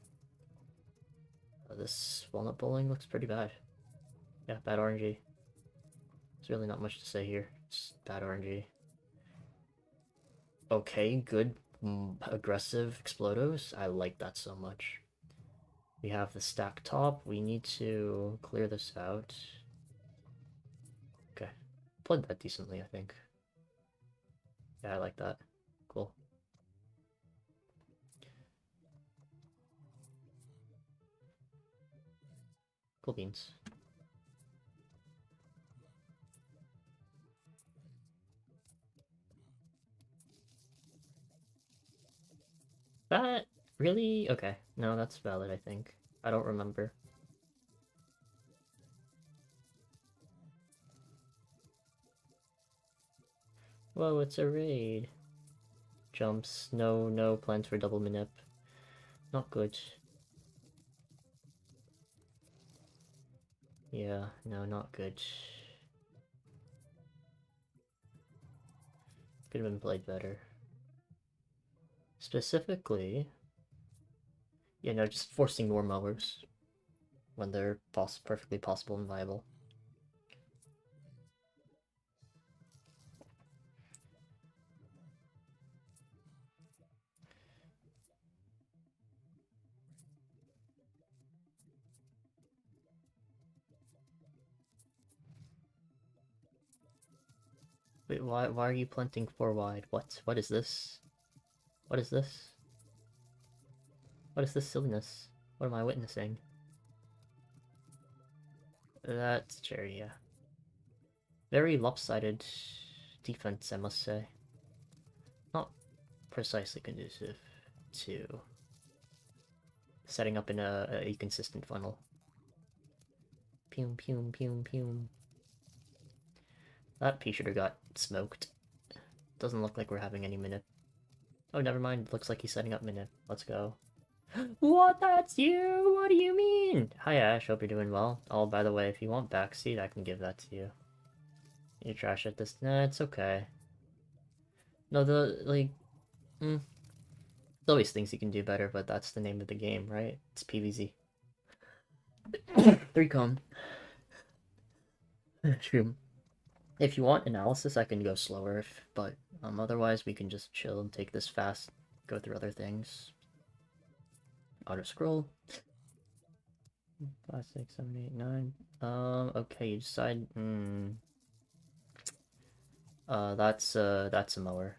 This walnut bowling looks pretty bad. Yeah, bad RNG. There's really not much to say here. It's bad RNG. Okay, good aggressive explodos. I like that so much. We have the stack top. We need to clear this out. Okay. Played that decently, I think. Yeah, I like that. Cool. Cool beans. That really? Okay. No, that's valid, I think. I don't remember. Whoa, it's a raid. Jumps. No plans for double manip. Not good. Yeah, no, not good. Could have been played better. Specifically, you know, just forcing more mowers when they're perfectly possible and viable. Wait, why are you planting 4 wide? What is this? What is this? What is this silliness? What am I witnessing? That's cherry, yeah. Very lopsided defense, I must say. Not precisely conducive to setting up in a consistent funnel. Pew, pew, pew, pew. That pea shooter got smoked. Doesn't look like we're having any minute. Oh, never mind. Looks like he's setting up minute. Let's go. What? That's you? What do you mean? Hi, Ash. Hope you're doing well. Oh, by the way, if you want backseat, I can give that to you. You're trash at this. Nah, it's okay. No, there's always things you can do better, but that's the name of the game, right? It's PVZ. 3 com. True. If you want analysis, I can go slower, but otherwise we can just chill and take this fast, go through other things. Auto scroll. 5, 6, 7, 8, 9. Okay, you decide. That's a mower.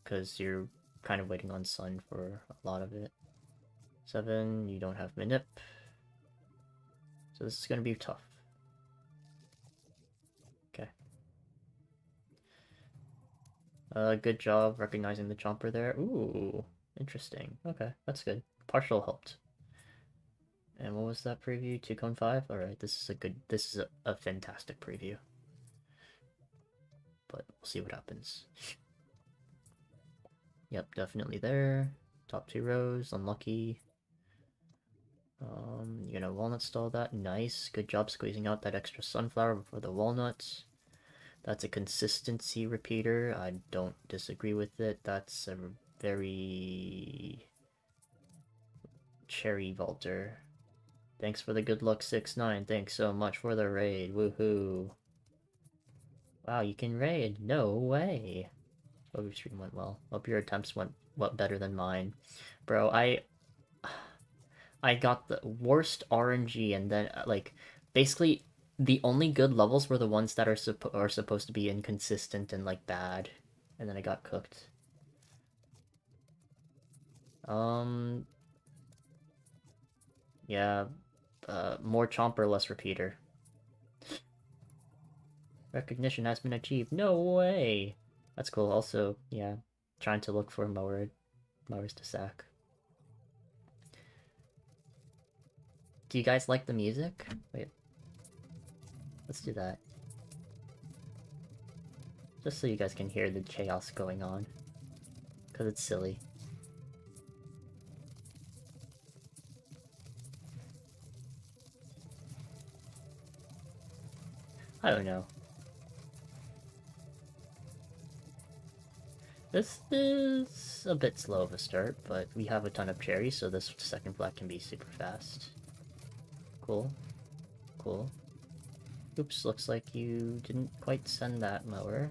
Because you're kind of waiting on sun for a lot of it. 7, you don't have manip. So this is gonna be tough. Okay. Good job recognizing the jumper there. Ooh, interesting. Okay, that's good. Partial helped. And what was that preview? 2.5? Alright, this is a fantastic preview. But we'll see what happens. Yep, definitely there. Top 2 rows, unlucky. You're gonna walnut stall that. Nice. Good job squeezing out that extra sunflower before the walnuts. That's a consistency repeater. I don't disagree with it. That's a very cherry vaulter. Thanks for the good luck 6-9. Thanks so much for the raid. Woohoo. Wow, you can raid. No way. Hope your stream went well. Hope your attempts went better than mine. Bro, I got the worst RNG, and then like basically the only good levels were the ones that are supposed to be inconsistent and like bad, and then I got cooked. Yeah, more chomper, less repeater. Recognition has been achieved. No way. That's cool. Also, yeah, trying to look for mowers to sack. Do you guys like the music? Wait. Let's do that. Just so you guys can hear the chaos going on. Because it's silly. I don't know. This is a bit slow of a start, but we have a ton of cherries, so this second flag can be super fast. Cool. Cool. Oops, looks like you didn't quite send that mower.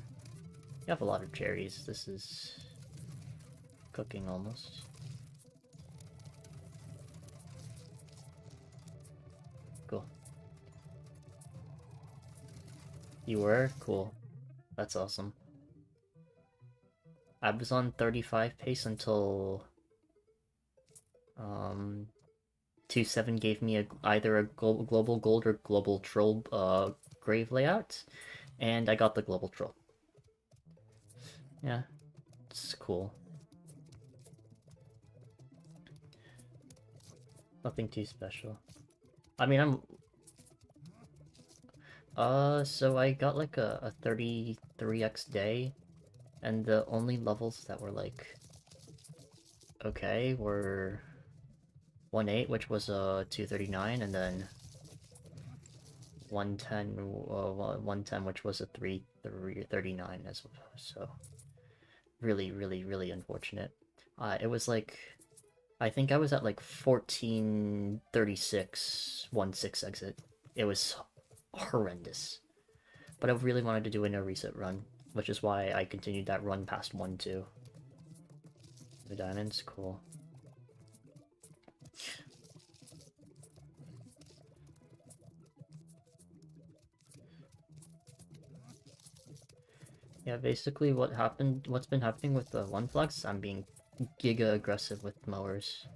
You have a lot of cherries. This is cooking almost. Cool. You were? Cool. That's awesome. I was on 35 pace until 2.7 gave me either a global gold or global troll grave layout, and I got the global troll. Yeah, it's cool. Nothing too special. I mean, so I got like a 33x day, and the only levels that were like okay were 1.8, which was 239, and then 110, 110, which was a 3 39 as well. So really, really, really unfortunate. It was like, I think I was at like 1436, 1-6 exit. It was horrendous. But I really wanted to do a no reset run, which is why I continued that run past 1-2. The diamonds, cool. Yeah, basically what's been happening with the one flex, I'm being giga aggressive with mowers.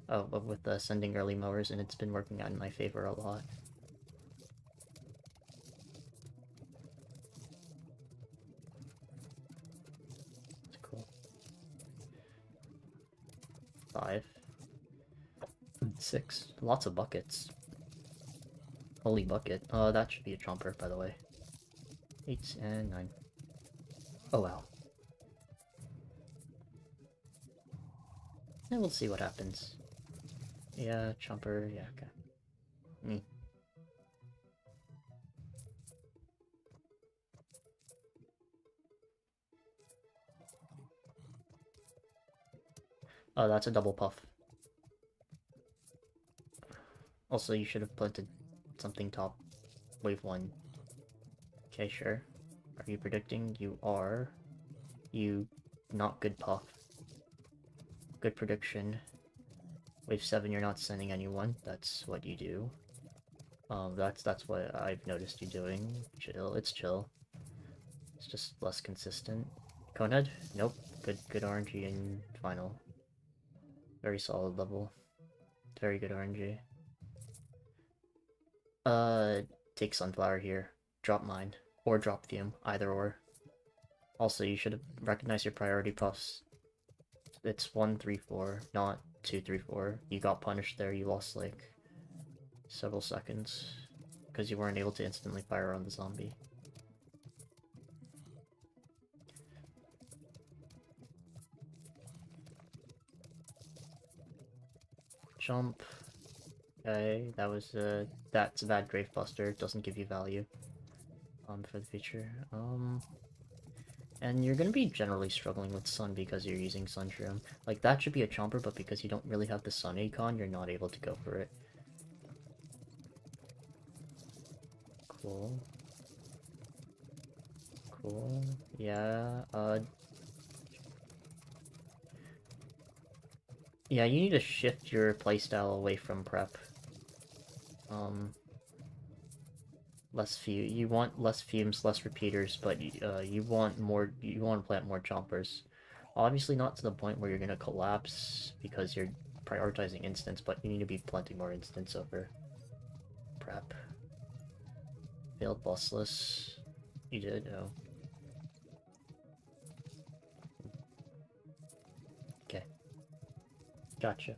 With sending early mowers, and it's been working out in my favor a lot. It's cool. 5. 6. Lots of buckets. Holy bucket. That should be a chomper, by the way. 8 and 9. Oh wow. And we'll see what happens. Yeah, chomper, yeah, okay. Oh, that's a double puff. Also, you should have planted something top. Wave 1. Okay, sure. Are you predicting? You are. You not good puff. Good prediction. Wave 7, you're not sending anyone. That's what you do. That's what I've noticed you doing. Chill, it's chill. It's just less consistent. Conehead? Nope. Good RNG in final. Very solid level. Very good RNG. Take Sunflower here. Drop Mine. Or drop Fume. Either or. Also, you should have recognized your priority puffs. It's 1, 3, 4, not 2, 3, 4. You got punished there, you lost like several seconds. Because you weren't able to instantly fire on the zombie. Jump. Okay, that's a bad Gravebuster. It doesn't give you value. For the future. And you're gonna be generally struggling with Sun because you're using Sunshroom. Like, that should be a chomper, but because you don't really have the Sun icon, you're not able to go for it. Cool. Cool. Yeah, yeah, you need to shift your playstyle away from prep. You want less fumes, less repeaters, but you want to plant more chompers. Obviously not to the point where you're gonna collapse because you're prioritizing instants, but you need to be planting more instants over prep. Failed bossless. You did, oh. Okay. Gotcha.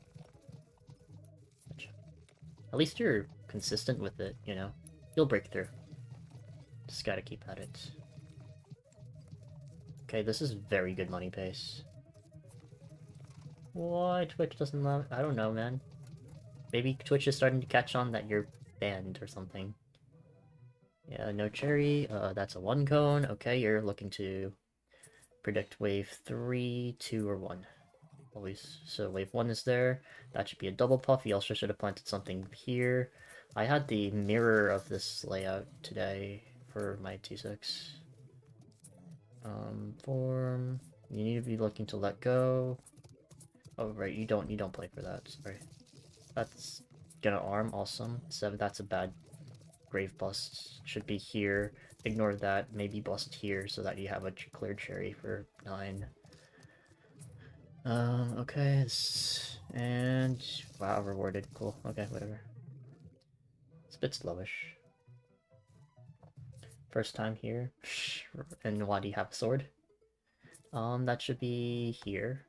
At least you're consistent with it, you know? You'll break through. Just gotta keep at it. Okay, this is very good money pace. Why Twitch doesn't allow... I don't know, man. Maybe Twitch is starting to catch on that you're banned or something. Yeah, no cherry. That's a 1 cone. Okay, you're looking to predict wave 3, 2, or 1. Always. So wave 1 is there. That should be a double puff. You also should have planted something here. I had the mirror of this layout today for my T6. Form. You need to be looking to let go. Oh right, you don't play for that. Sorry. That's gonna arm. Awesome. 7. That's a bad grave bust. Should be here. Ignore that. Maybe bust here so that you have a cleared cherry for 9. Okay, and wow, rewarded. Cool. Okay, whatever. It's a bit slowish. First time here. And why do you have a sword? That should be here.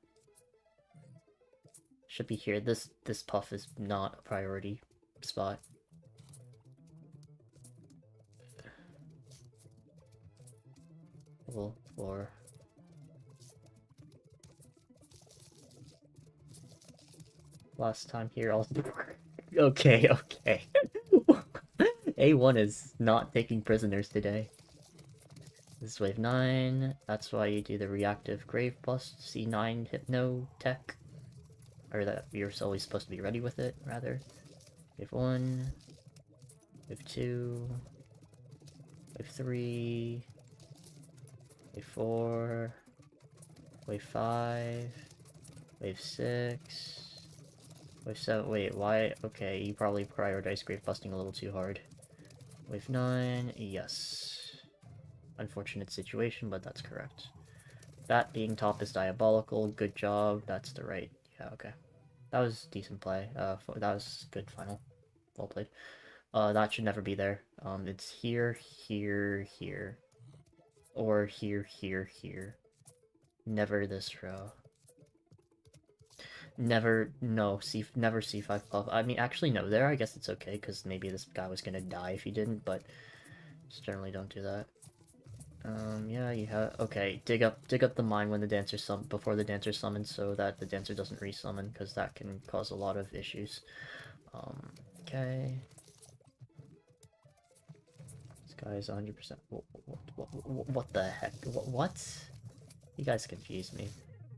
Should be here. This puff is not a priority spot. Level 4. Last time here also. Okay, okay. A1 is not taking prisoners today. This is wave 9. That's why you do the reactive Grave Bust C9 Hypno Tech. Or that you're always supposed to be ready with it, rather. Wave 1. Wave 2. Wave 3. Wave 4. Wave 5. Wave 6. Wave 7. Wait, why? Okay, you probably prioritized Grave Busting a little too hard. Wave 9. Yes. Unfortunate situation, but that's correct. That being top is diabolical. Good job. That's the right. Yeah, okay. That was decent play. That was good final. Well played. That should never be there. It's here, here, here. Or here, here, here. Never this row. Never, no, never C5 bluff. I mean, actually, no, there I guess it's okay, because maybe this guy was gonna die if he didn't, but just generally don't do that. Yeah, you have, okay, dig up the mine when the dancer before the dancer summons, so that the dancer doesn't resummon, because that can cause a lot of issues. Okay. This guy is 100%. What the heck? What? You guys confused me.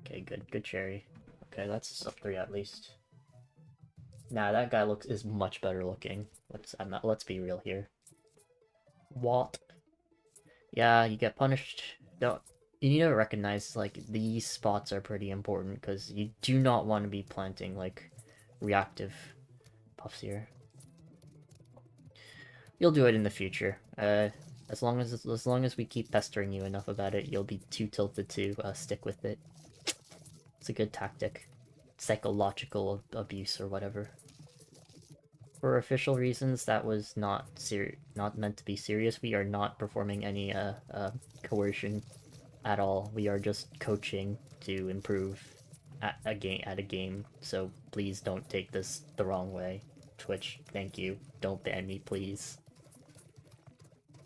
Okay, good cherry. Okay, that's sub 3 at least. Nah, that guy is much better looking. Let's be real here. What? Yeah, you get punished. No, you need to recognize, like, these spots are pretty important, because you do not want to be planting, like, reactive buffs here. You'll do it in the future. As long as we keep pestering you enough about it, you'll be too tilted to stick with it. It's a good tactic. Psychological abuse or whatever. For official reasons, that was not meant to be serious. We are not performing any coercion at all. We are just coaching to improve at a game. So please don't take this the wrong way. Twitch, thank you. Don't ban me, please.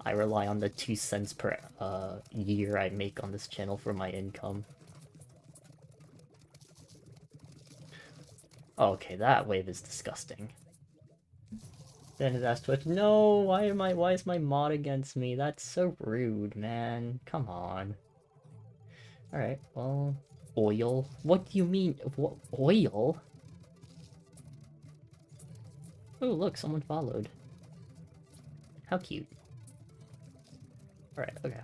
I rely on the 2 cents per year I make on this channel for my income. Okay, that wave is disgusting. Then his ass Twitch, no, why is my mod against me? That's so rude, man. Come on. Alright, well, oil? What do you mean, what, oil? Oh, look, someone followed. How cute. Alright, okay.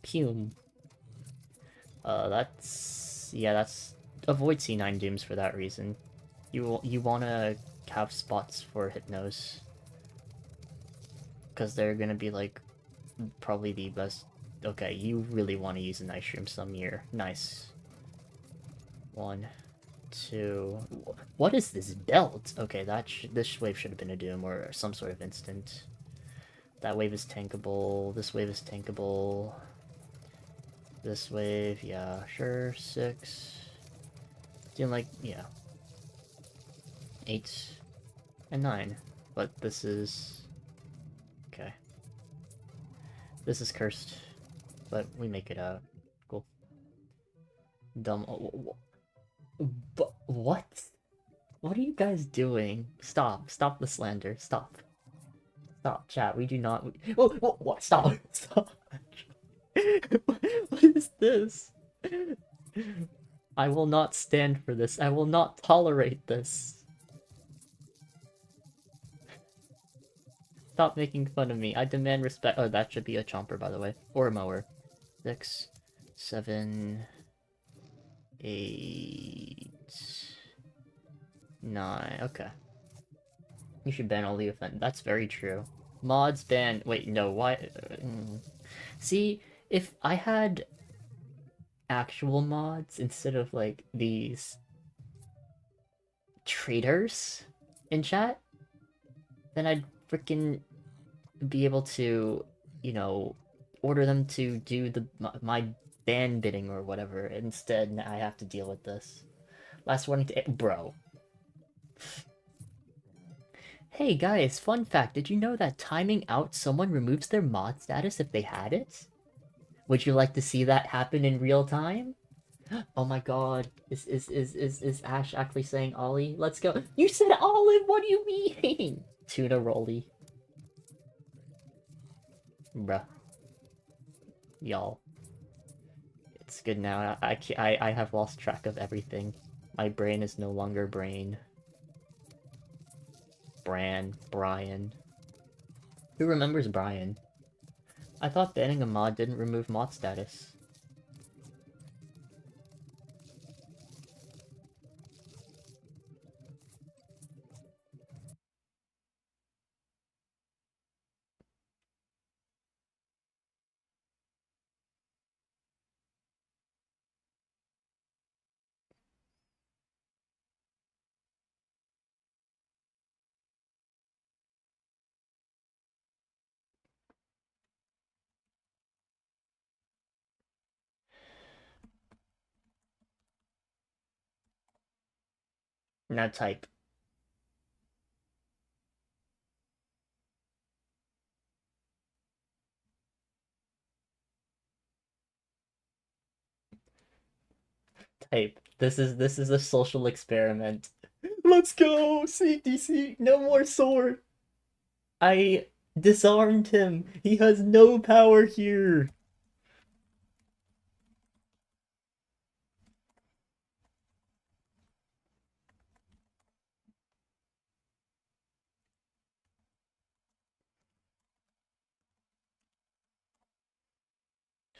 Pume. That's... Avoid C9 dooms for that reason. You wanna have spots for Hypnos. Because they're gonna be, like, probably the best... Okay, you really want to use a Nice Shroom some year. Nice. 1, 2... What is this belt? Okay, this wave should have been a doom or some sort of instant. That wave is tankable. This wave is tankable. This wave, yeah, sure. 6. Doing like, yeah. 8 and 9. But this is... Okay. This is cursed. But we make it out. Cool. Dumb. But what? What are you guys doing? Stop. Stop the slander. Stop. Stop, chat. We do not... What? Stop. Stop. What is this? I will not stand for this. I will not tolerate this. Stop making fun of me. I demand respect. Oh, that should be a chomper, by the way. Or a mower. 6, 7, 8, 9. Okay. You should ban all the offend. That's very true. Mods ban. Wait, no. Why? See, if I had actual mods instead of like these traitors in chat, then I'd freaking be able to, you know, order them to do my ban bidding or whatever. Instead, I have to deal with this. Last warning to bro. Hey guys, fun fact, did you know that timing out someone removes their mod status if they had it? Would you like to see that happen in real time? Oh my god, is Ash actually saying Ollie? Let's go. You said Olive, what do you mean? Tuna Rolly. Bruh. Y'all. It's good now. I have lost track of everything. My brain is no longer brain. Brian. Who remembers Brian? I thought banning a mod didn't remove mod status. Now type. Type. This is a social experiment. Let's go! CDC! No more sword! I disarmed him! He has no power here!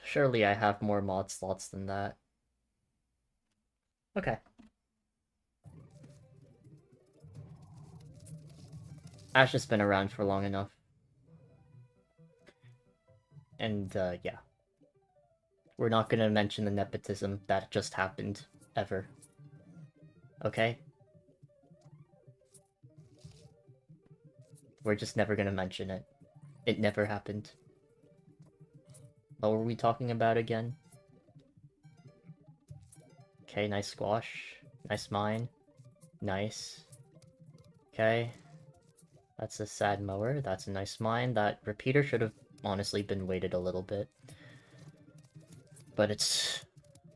Surely I have more mod slots than that. Okay. Ash has been around for long enough. And, yeah. We're not gonna mention the nepotism that just happened, ever. Okay? We're just never gonna mention it. It never happened. What were we talking about again? Okay, nice squash. Nice mine. Nice. Okay. That's a sad mower. That's a nice mine. That repeater should have honestly been weighted a little bit. But it's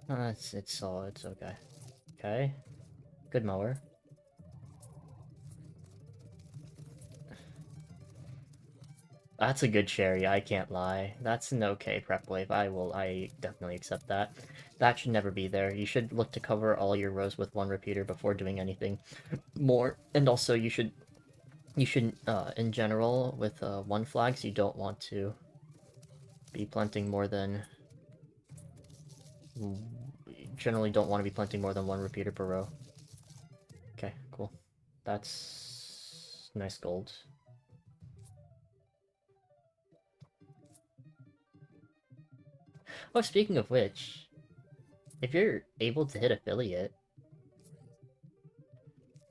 okay. Okay. Good mower. That's a good cherry, I can't lie. That's an okay prep wave. I definitely accept that. That should never be there. You should look to cover all your rows with one repeater before doing anything more. And also, you should, in general, with one flags, you don't want to be planting more than... Generally don't want to be planting more than one repeater per row. Okay, cool. That's nice gold. Oh, speaking of which, if you're able to hit affiliate,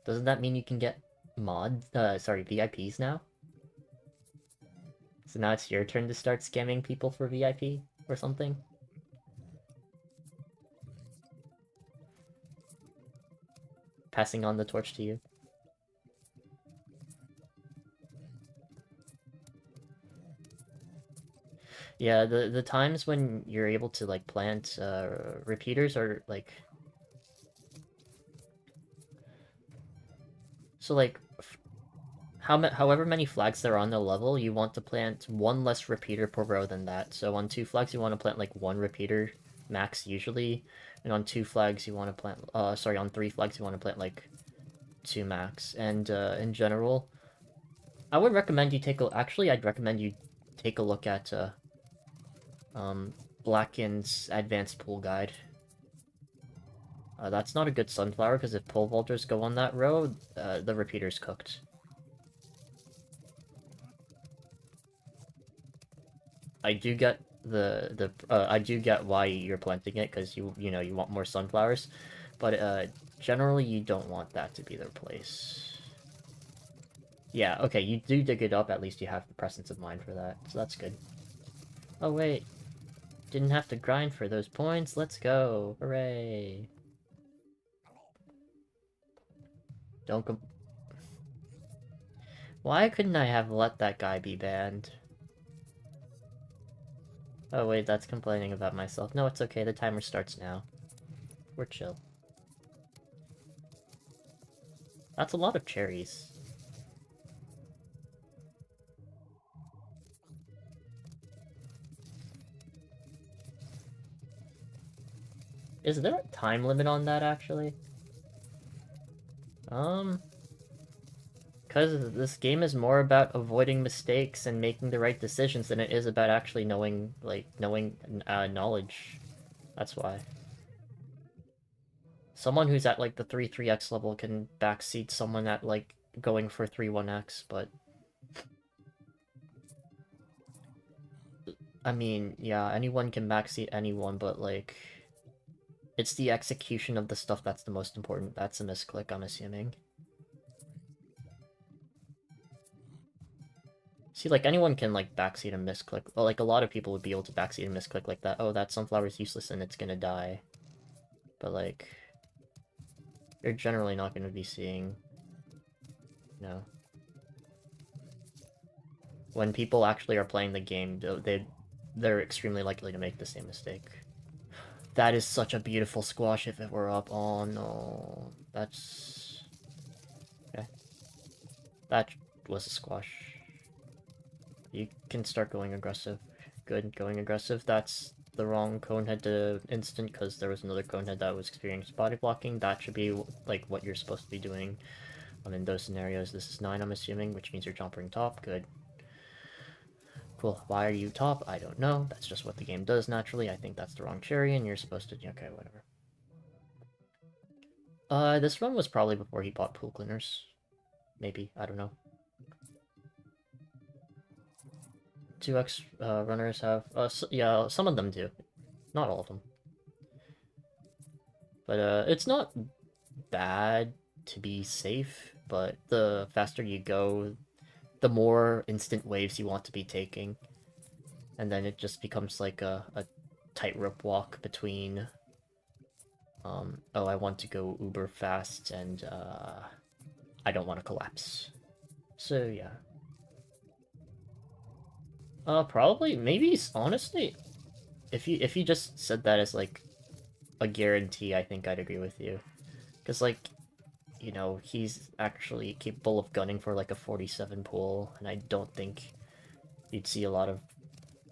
doesn't that mean you can get VIPs now? So now it's your turn to start scamming people for VIP or something? Passing on the torch to you. Yeah, the times when you're able to like plant repeaters are like... So like, however many flags there are on the level, you want to plant one less repeater per row than that. So on 2 flags you want to plant like 1 repeater max usually, and on 2 flags you want to plant, on 3 flags you want to plant like 2 max. And in general, I would recommend you I'd recommend you take a look at Blacken's Advanced Pool Guide. That's not a good sunflower, because if pole vaulters go on that row, the repeater's cooked. I do get I do get why you're planting it, because you want more sunflowers, but generally you don't want that to be their place. Yeah, okay, you do dig it up, at least you have the presence of mind for that, so that's good. Oh wait, didn't have to grind for those points, let's go, hooray! Don't go. Why couldn't I have let that guy be banned? Oh wait, that's complaining about myself. No, it's okay, the timer starts now. We're chill. That's a lot of cherries. Is there a time limit on that, actually? Because this game is more about avoiding mistakes and making the right decisions than it is about actually knowing, knowledge. That's why. Someone who's at, like, the 3-3x level can backseat someone at, like, going for 3-1x, but... I mean, yeah, anyone can backseat anyone, but, like... It's the execution of the stuff that's the most important. That's a misclick, I'm assuming. See, like, anyone can, like, backseat and misclick. Well, like, a lot of people would be able to backseat and misclick like that. Oh, that sunflower's useless and it's gonna die. But, like... You're generally not gonna be seeing... No. When people actually are playing the game, they're extremely likely to make the same mistake. That is such a beautiful squash if it were up. Oh, no. That's... Okay. That was a squash. You can start going aggressive. Good, going aggressive. That's the wrong conehead to instant because there was another conehead that was experiencing body blocking. That should be like what you're supposed to be doing in those scenarios. This is 9, I'm assuming, which means you're jumping top. Good. Cool. Why are you top? I don't know. That's just what the game does naturally. I think that's the wrong cherry and you're supposed to... Okay, whatever. This run was probably before he bought pool cleaners. Maybe. I don't know. 2x runners have... yeah, some of them do. Not all of them. But, it's not bad to be safe, but the faster you go, the more instant waves you want to be taking. And then it just becomes like a tightrope walk between... oh, I want to go uber fast, and, I don't want to collapse. So, yeah. Probably, maybe, honestly, if you just said that as, like, a guarantee, I think I'd agree with you. Because, like, you know, he's actually capable of gunning for, like, a 47 pool, and I don't think you'd see a lot of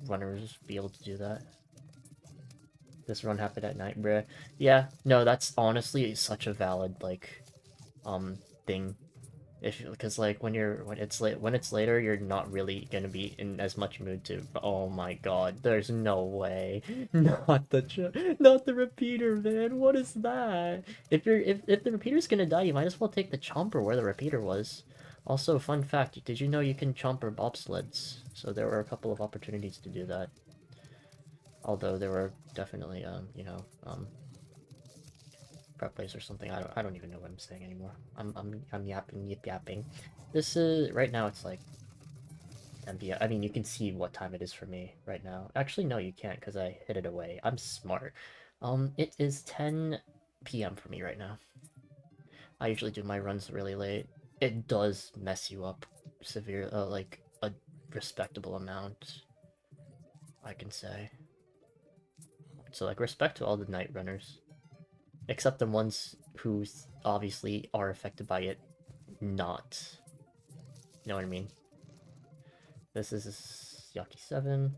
runners be able to do that. This run happened at night, bruh. Yeah, no, that's honestly such a valid, like, thing. Because like when it's later, you're not really gonna be in as much mood to. Oh my god, there's no way, not the repeater, man. What is that? If the repeater's gonna die, you might as well take the chomper where the repeater was. Also, fun fact: did you know you can chomper bobsleds? So there were a couple of opportunities to do that. Although there were definitely prep plays or something. I don't even know what I'm saying anymore. I'm yapping. This is right now. It's like MBA. I mean, you can see what time it is for me right now. Actually, no, you can't because I hid it away. I'm smart. It is 10 p.m. for me right now. I usually do my runs really late. It does mess you up severe, like a respectable amount, I can say. So like respect to all the night runners. Except the ones who obviously are affected by it not. You know what I mean? This is Yaki 7.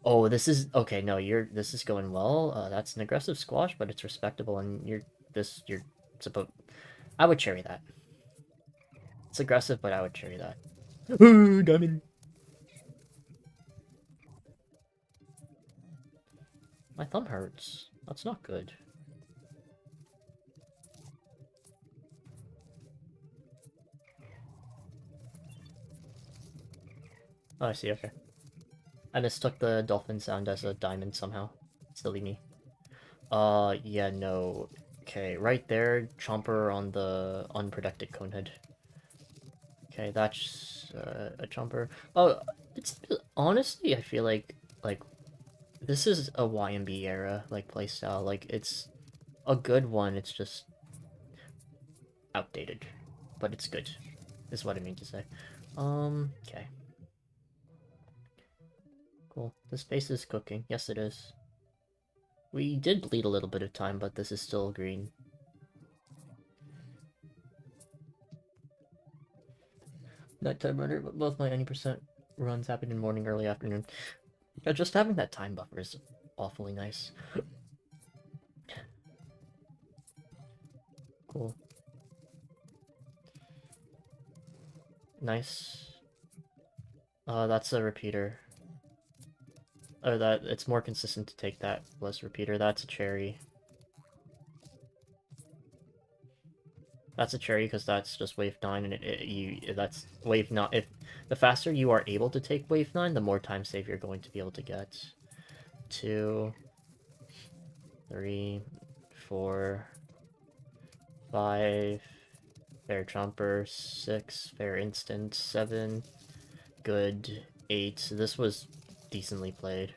Oh, this is... Okay, no, this is going well. That's an aggressive squash, but it's respectable, and you're supposed... I would cherry that. It's aggressive, but I would cherry that. Ooh, diamond! My thumb hurts. That's not good. Oh, I see, okay. I mistook the dolphin sound as a diamond somehow. Silly me. Yeah, no. Okay, right there, chomper on the unprotected conehead. Okay, that's a chomper. Oh, it's honestly, I feel like this is a YMB era like playstyle. Like it's a good one. It's just outdated, but it's good. Is what I mean to say. Okay. Cool. The space is cooking. Yes, it is. We did bleed a little bit of time, but this is still green. Nighttime runner, but both my 90% runs happen in morning, early afternoon. Yeah, just having that time buffer is awfully nice. Cool. Nice. That's a repeater. Oh, that it's more consistent to take that less repeater. That's a cherry. That's a cherry because that's just wave 9, and that's wave 9. If the faster you are able to take wave 9, the more time save you're going to be able to get. 2, 3, 4, 5, fair jumper, 6, fair instant, 7, good, 8. So this was decently played.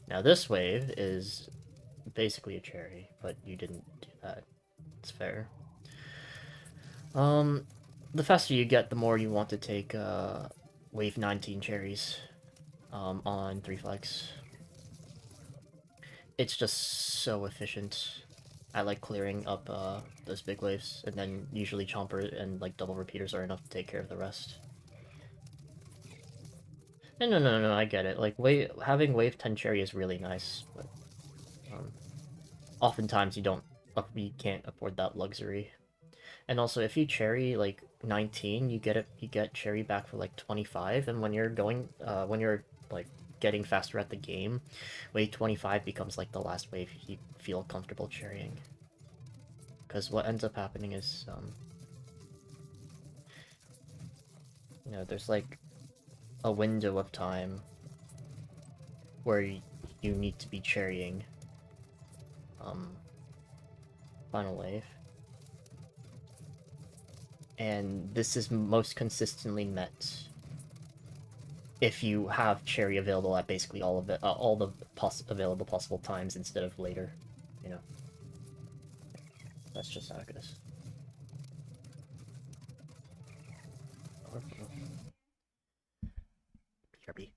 Now this wave is basically a cherry, but you didn't do that. It's fair. The faster you get, the more you want to take wave 19 cherries on 3 flex. It's just so efficient. I like clearing up those big waves, and then usually chomper and like double repeaters are enough to take care of the rest. And no, I get it. Like having wave 10 cherry is really nice, but oftentimes you can't afford that luxury. And also, if you cherry like 19, you get cherry back for like 25, and when you're like getting faster at the game, wave 25 becomes like the last wave you feel comfortable cherrying. Because what ends up happening is, there's like a window of time where you need to be cherrying final wave. And this is most consistently met if you have cherry available at basically all of it, all the available possible times instead of later, you know. That's just how it goes. BRB.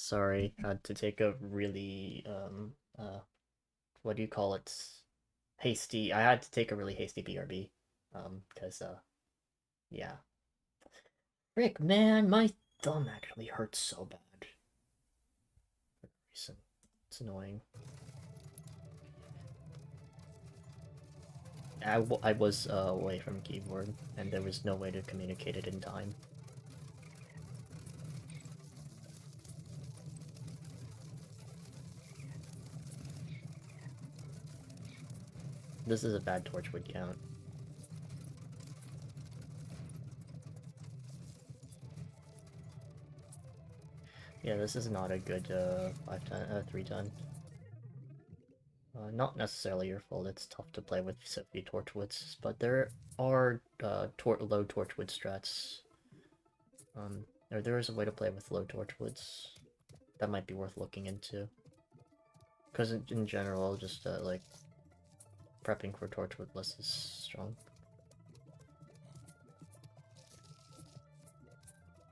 Sorry, had to take a really what do you call it? Hasty. I had to take a really hasty BRB. Because yeah. Frick, man, my thumb actually hurts so bad. For no reason. It's annoying. I was away from keyboard, and there was no way to communicate it in time. This is a bad Torchwood count. Yeah, this is not a good 3-ton. Not necessarily your fault, it's tough to play with so few Torchwoods, but there are low Torchwood strats. Or there is a way to play with low torchwoods. That might be worth looking into. Because in general, just like prepping for torchwood less is strong.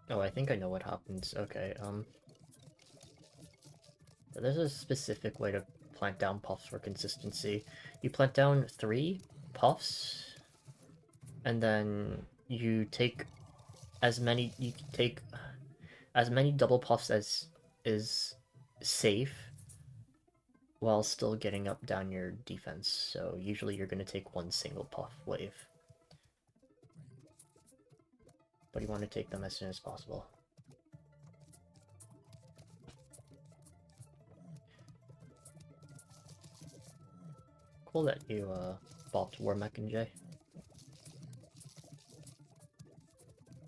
Oh, I think I know what happens. Okay, there's a specific way to plant down puffs for consistency. You plant down 3 puffs, and then you take as many double puffs as is safe while still getting up down your defense. So usually you're going to take 1 single puff wave. But you want to take them as soon as possible. Cool that you bopped War Mech and Jay.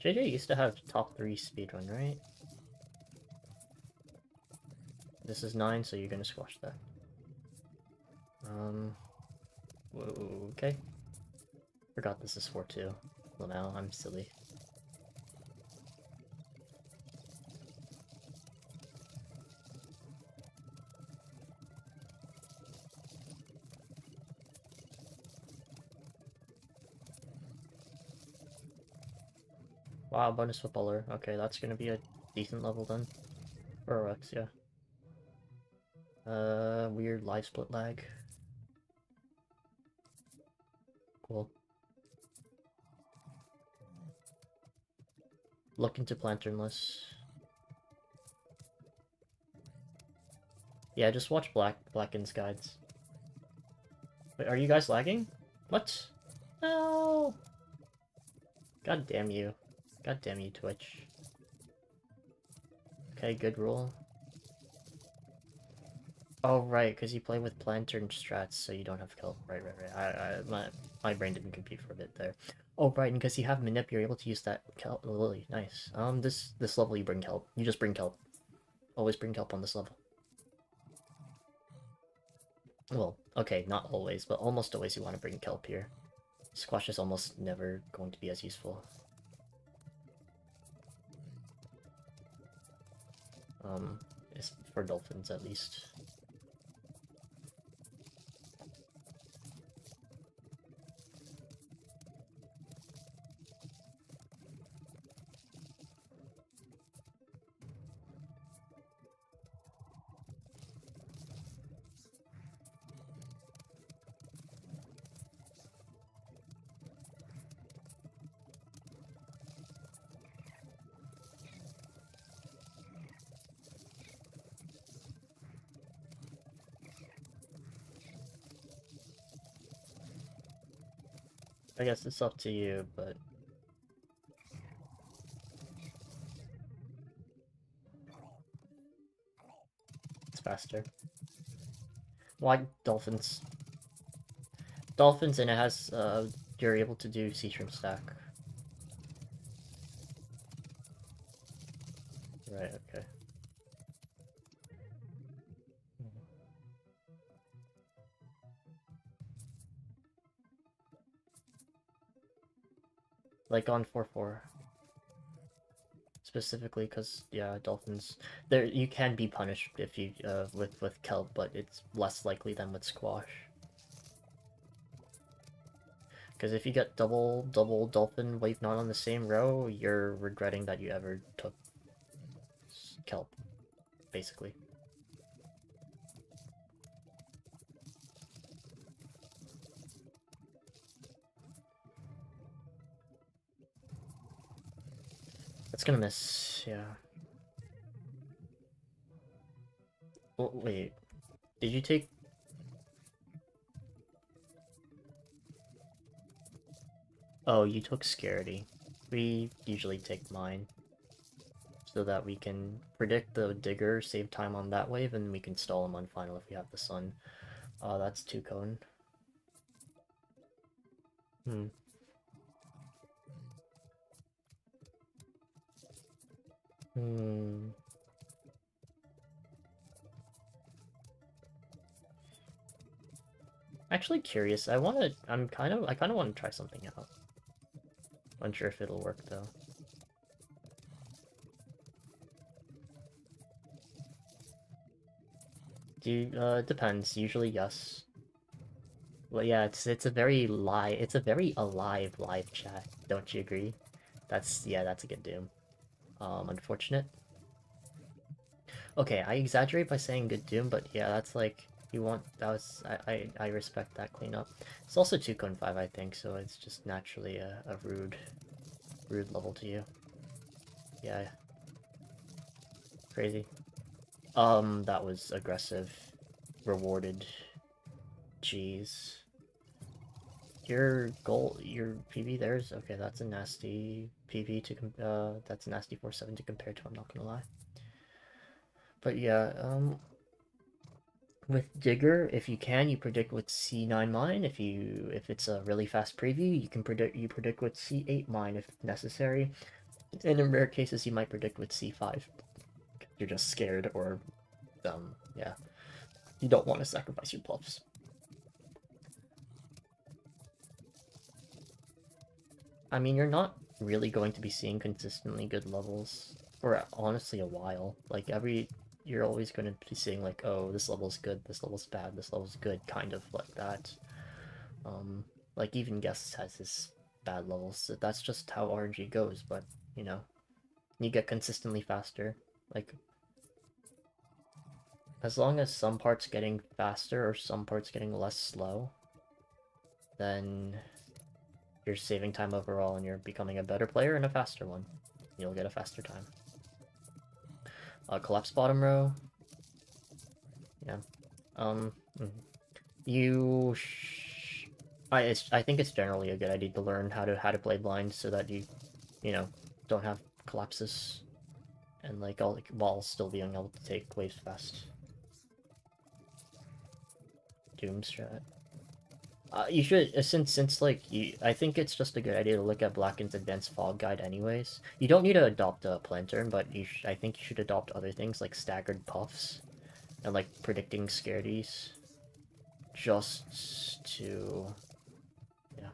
JJ used to have top 3 speedrun, right? This is 9, so you're gonna squash that. Whoa, okay. Forgot this is 4-2. Well, now I'm silly. Wow, bonus footballer. Okay, that's gonna be a decent level then. For OX, yeah. Weird live split lag. Cool. Look into Planternless. Yeah, just watch Blacken's guides. Wait, are you guys lagging? What? No! God damn you. God damn you, Twitch. Okay, good rule. Oh, right, because you play with Plantern strats, so you don't have kelp. Right. My brain didn't compute for a bit there. Oh, right, and because you have Manip, you're able to use that kelp lily. Nice. This level you bring kelp. You just bring kelp. Always bring kelp on this level. Well, okay, not always, but almost always you want to bring kelp here. Squash is almost never going to be as useful. It's for dolphins at least. I guess it's up to you, but... it's faster. Why dolphins? Dolphins, and it has, you're able to do sea shrimp stack. Right, okay. Like on 4-4. Specifically because, yeah, dolphins... there, you can be punished if you, with kelp, but it's less likely than with squash. Because if you get double dolphin wave not on the same row, you're regretting that you ever took kelp, basically. That's gonna miss, yeah. Well, wait, did you take... oh, you took Scaredy. We usually take mine. So that we can predict the digger, save time on that wave, and we can stall him on final if we have the sun. That's 2 cone. Actually curious. I kind of want to try something out. Unsure if it'll work though. Depends. Usually, yes. Well, yeah, it's a very alive chat. Don't you agree? That's a good Doom. Unfortunate. Okay, I exaggerate by saying good Doom, but yeah, that's like you want. That was I respect that cleanup. It's also 2.5, I think, so it's just naturally a rude level to you. Yeah, crazy. That was aggressive. Rewarded. Jeez. Your PV there's okay. That's a nasty PV that's a nasty 4-7 to compare to. I'm not gonna lie. But yeah, with Digger, if you can, you predict with C9 mine. If it's a really fast preview, you predict with C8 mine if necessary. And in rare cases, you might predict with C5. You're just scared or yeah, you don't want to sacrifice your bluffs. I mean, you're not really going to be seeing consistently good levels for honestly a while. Like you're always going to be seeing like, oh, this level's good, this level's bad, this level's good, kind of like that. Um, like even Guests has his bad levels. So that's just how RNG goes. But you know, you get consistently faster. Like as long as some parts getting faster or some parts getting less slow, then you're saving time overall and you're becoming a better player and a faster one. You'll get a faster time. Collapse bottom row. Yeah. Um. You. I think it's generally a good idea to learn how to play blind so that you know don't have collapses and like all while still being able to take waves fast. Doom strat. You should since like I think it's just a good idea to look at Blacken's advanced fog guide anyways. You don't need to adopt a Planturn, but I think you should adopt other things like staggered puffs and like predicting scaredies. Just to yeah.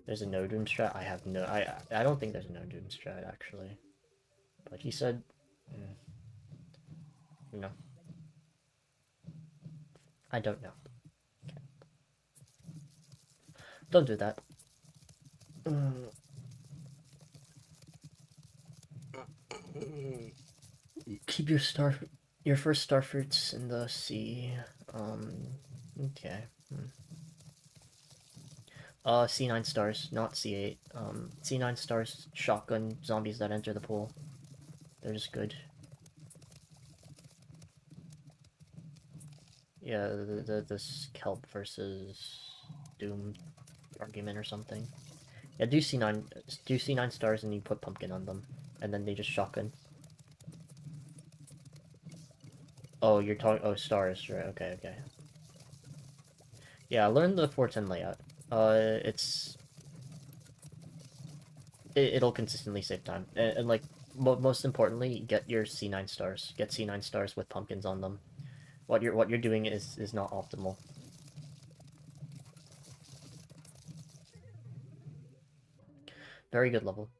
There's a no doom strat. I have no I don't think there's a no doom strat actually. But he said you know. I don't know. Okay. Don't do that. Keep your first star fruits in the sea. Okay. C9 stars, not C8. C9 stars, shotgun zombies that enter the pool. They're just good. Yeah, this kelp versus Doom argument or something. Yeah, do C9 stars and you put pumpkin on them, and then they just shotgun. Oh, you're talking. Oh, stars, right? Okay, okay. Yeah, learn the 410 layout. It'll consistently save time, and like most importantly, get your C9 stars. Get C9 stars with pumpkins on them. What you're doing is not optimal. Very good level.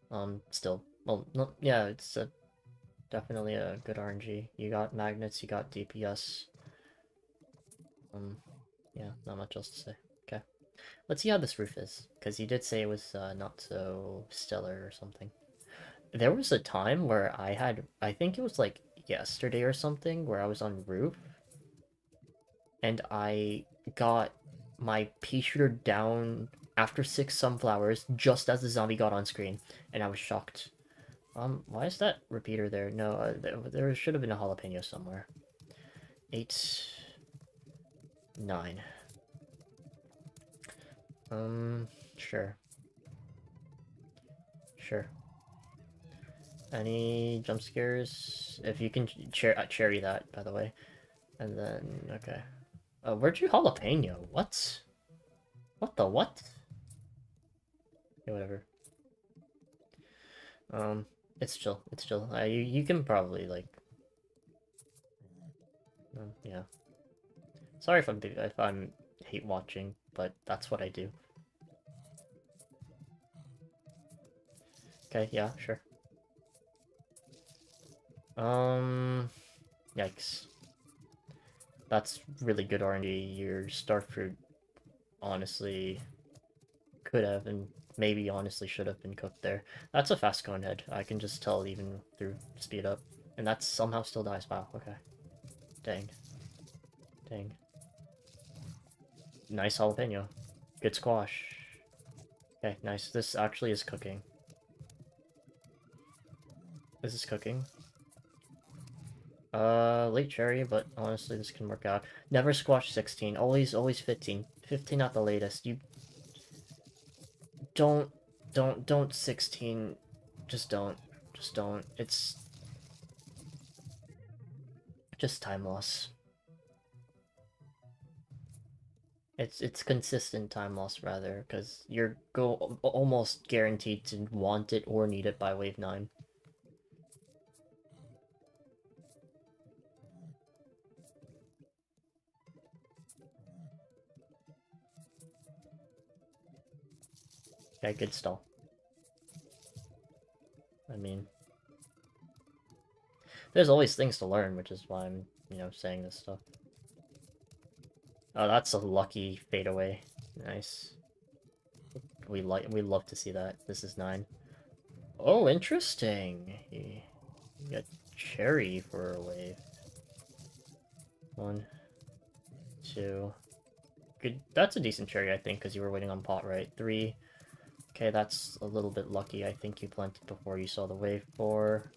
Still, well, no, yeah, it's definitely a good RNG. You got magnets, you got DPS. Yeah, not much else to say. Okay, let's see how this roof is, because you did say it was not so stellar or something. There was a time where I think it was like yesterday or something, where I was on roof, and I got my pea shooter down after 6 sunflowers just as the zombie got on screen, and I was shocked. Why is that repeater there? No, there should have been a jalapeno somewhere. 8, 9. Sure. Sure. Any jump scares? If you can cherry that, by the way. And then, okay. Where'd you jalapeno? What? What the what? Okay, whatever. It's chill. It's chill. You can probably like. Yeah. Sorry if I'm hate watching, but that's what I do. Okay. Yeah. Sure. Yikes. That's really good R&D. Your Starfruit honestly could have and maybe honestly should have been cooked there. That's a fast cone head. I can just tell even through speed up. And that somehow still dies. Wow, okay. Dang. Dang. Nice jalapeno. Good squash. Okay, nice. This actually is cooking. This is cooking. Late cherry, but honestly this can work out. Never squash 16. Always 15. 15 at the latest. You don't 16. Just don't. Just don't. It's just time loss. It's consistent time loss rather, because you're almost guaranteed to want it or need it by wave 9. Okay, good stall. I mean, there's always things to learn, which is why I'm, saying this stuff. Oh, that's a lucky fadeaway. Nice. We love to see that. This is 9. Oh, interesting. You got cherry for a wave. 1, 2. Good. That's a decent cherry, I think, because you were waiting on pot, right? 3. Okay, that's a little bit lucky. I think you planted before you saw the wave. 4,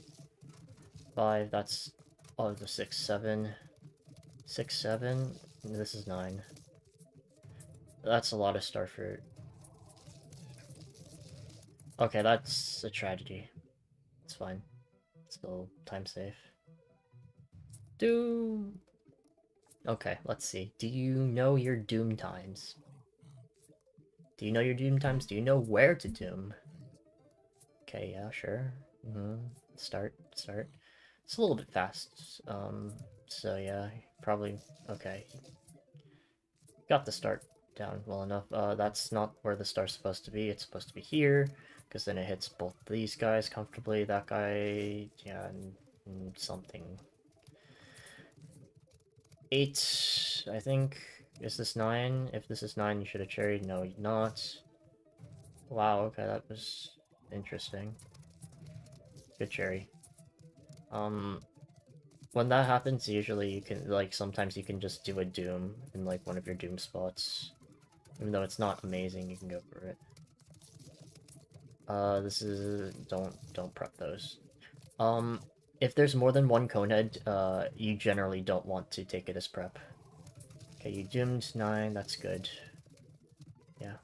5. That's the 6, 7. 6, 7. This is 9. That's a lot of starfruit. Okay, that's a tragedy. It's fine. Still time safe. Doom! Okay, let's see. Do you know your doom times? Do you know your doom times? Do you know where to doom? Okay, yeah, sure. Start. It's a little bit fast. So yeah, probably... Okay. Got the start down well enough. That's not where the star's supposed to be. It's supposed to be here, because then it hits both these guys comfortably. That guy... Yeah, and something. 8, I think. Is this 9? If this is 9, you should have cherried. No, you're not. Wow, okay, that was interesting. Good cherry. When that happens, usually you can, like, sometimes you can just do a doom in, like, one of your doom spots. Even though it's not amazing, you can go for it. This is... Don't prep those. If there's more than one conehead, you generally don't want to take it as prep. Okay, you doomed 9, that's good. Yeah.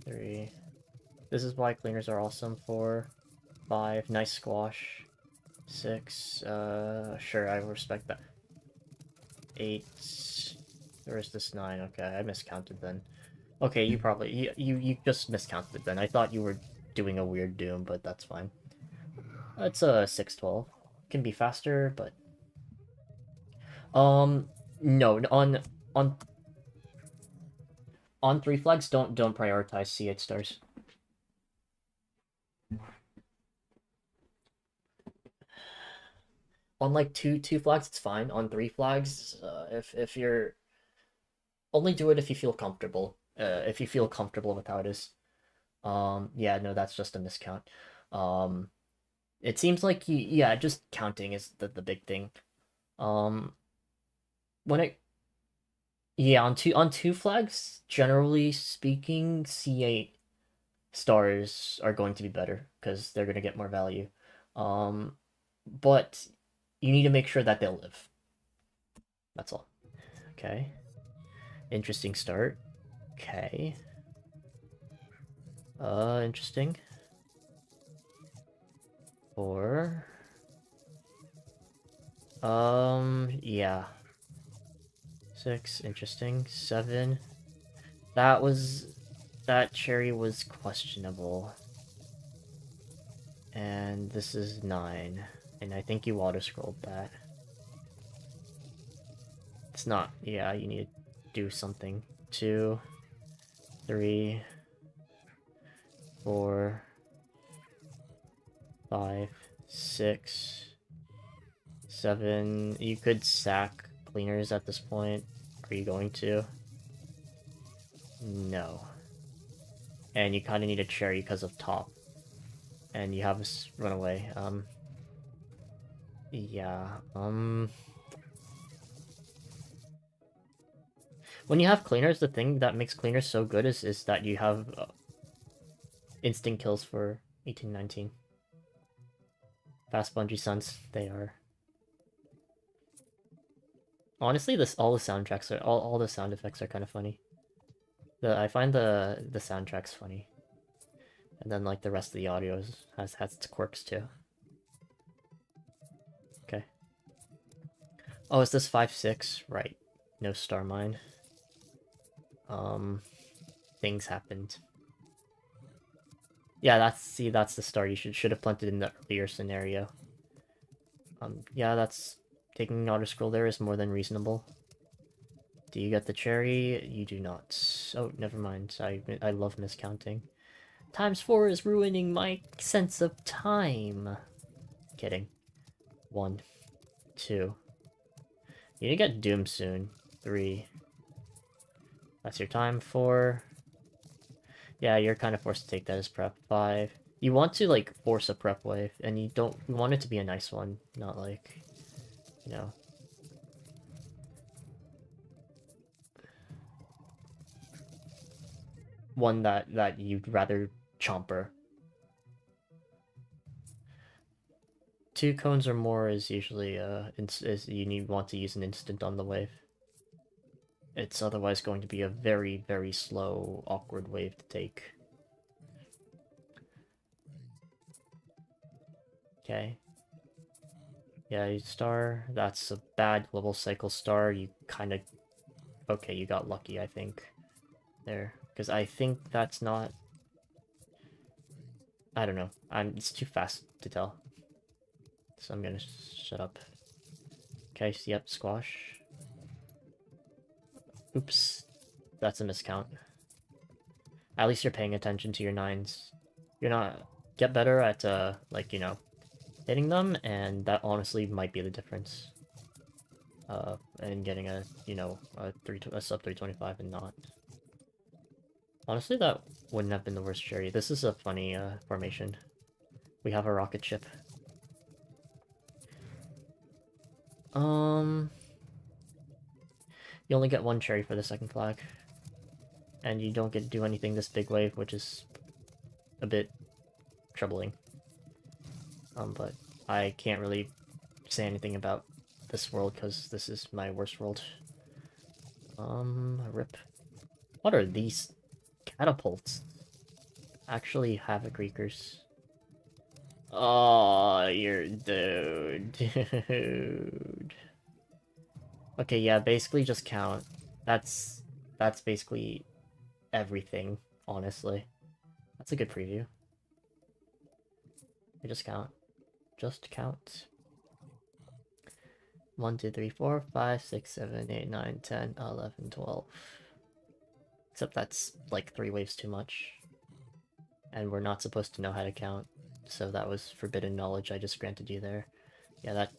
Three. This is why cleaners are awesome. 4, 5, nice squash. 6, sure, I respect that. 8, where's this 9? Okay, I miscounted then. Okay, you probably, you just miscounted then. I thought you were doing a weird doom, but that's fine. It's a 6-12. Can be faster, but... No, on on 3 flags, don't prioritize C8 stars. On like two flags, it's fine. On 3 flags, if you're... Only do it if you feel comfortable. If you feel comfortable with how it is. Yeah, no, that's just a miscount. It seems like yeah, just counting is the big thing. Um, when it... Yeah, on two flags, generally speaking, C8 stars are going to be better because they're going to get more value. But you need to make sure that they'll live. That's all. Okay. Interesting start. Okay. Interesting. 4. Yeah. 6, interesting. 7. That cherry was questionable. And this is 9. And I think you auto-scrolled that. It's not, yeah, you need to do something. 2, 3, 4, 5, 6, 7. You could sack cleaners at this point. Are you going to? No. And you kind of need a cherry because of top. And you have us run away. Yeah, when you have cleaners, the thing that makes cleaners so good is that you have instant kills for 1819. Fast Bungee Suns, they are. Honestly, all the soundtracks are all the sound effects are kind of funny. I find the soundtracks funny, and then like the rest of the audio has its quirks too. Okay. Oh, is this 5-6? Right. No star mine. Things happened. Yeah, that's the star. You should have planted in the earlier scenario. Yeah, that's taking auto scroll there is more than reasonable. Do you get the cherry? You do not. Oh, never mind. I love miscounting. ×4 is ruining my sense of time. Kidding. 1, 2. You need to get Doom soon. 3. That's your time. 4. Yeah, you're kind of forced to take that as prep. 5. You want to, like, force a prep wave, and you want it to be a nice one, not like, you know. One that you'd rather chomper. 2 cones or more is usually, want to use an instant on the wave. It's otherwise going to be a very, very slow, awkward wave to take. Okay. Yeah, you star. That's a bad global cycle star. You kind of... Okay, you got lucky, I think. There. Because I think that's not... I don't know. It's too fast to tell. So I'm gonna shut up. Okay, so yep, squash. Oops. That's a miscount. At least you're paying attention to your 9s. You're not... Get better at, like, you know, hitting them, and that honestly might be the difference. And getting a, you know, a sub 325 and not. Honestly, that wouldn't have been the worst cherry. This is a funny, formation. We have a rocket ship. You only get 1 cherry for the second flag. And you don't get to do anything this big wave, which is a bit troubling. But I can't really say anything about this world, because this is my worst world. Rip. What are these catapults? Actually, Havoc Reekers. Oh, you're... Dude. Okay, yeah, basically just count. That's basically everything, honestly. That's a good preview. You just count. Just count. 1, 2, 3, 4, 5, 6, 7, 8, 9, 10, 11, 12. Except that's like 3 waves too much. And we're not supposed to know how to count. So that was forbidden knowledge I just granted you there. Yeah, that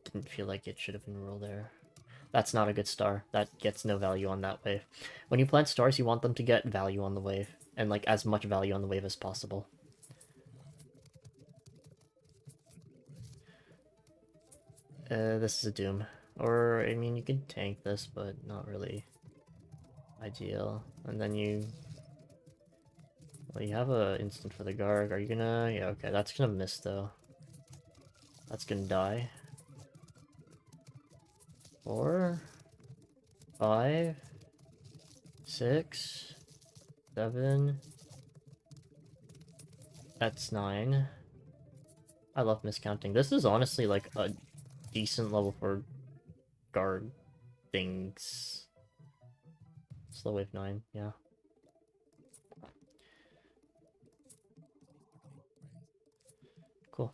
didn't feel like it should have been ruled there. That's not a good star. That gets no value on that wave. When you plant stars, you want them to get value on the wave. And like as much value on the wave as possible. This is a Doom. Or, I mean, you could tank this, but not really ideal. And then you... Well, you have a instant for the Garg. Are you gonna... Yeah, okay, that's gonna miss, though. That's gonna die. 4... 5... 6... 7... That's 9. I love miscounting. This is honestly like a decent level for guard things. Slow wave 9, yeah. Cool.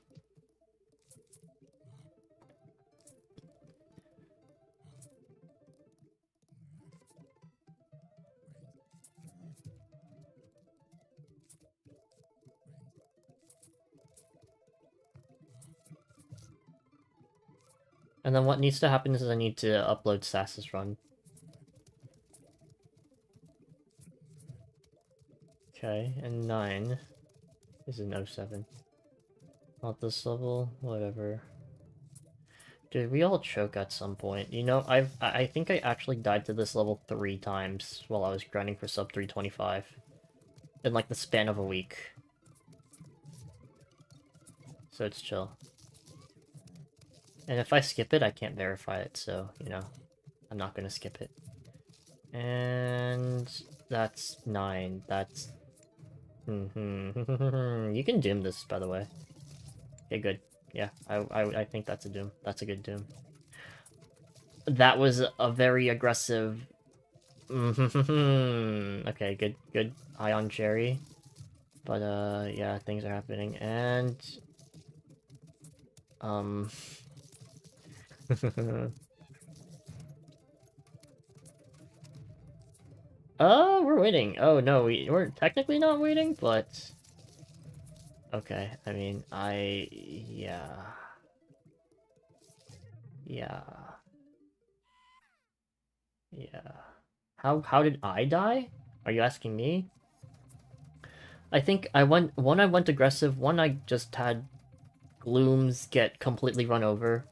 And then what needs to happen is I need to upload Sass's run. Okay, and 9 is an 07. Not this level, whatever. Dude, we all choke at some point. You know, I think I actually died to this level 3 times while I was grinding for sub 325. In like the span of a week. So it's chill. And if I skip it, I can't verify it, so, you know, I'm not gonna skip it. And that's 9. That's... You can doom this, by the way. Okay, good. Yeah, I think that's a doom. That's a good doom. That was a very aggressive... Okay, good, good. Eye on Cherry. But, yeah, things are happening. And... we're waiting. Oh, no, we're technically not waiting, but... Okay, I mean, yeah. Yeah. Yeah. How did I die? Are you asking me? I think one I went aggressive, one I just had Glooms get completely run over.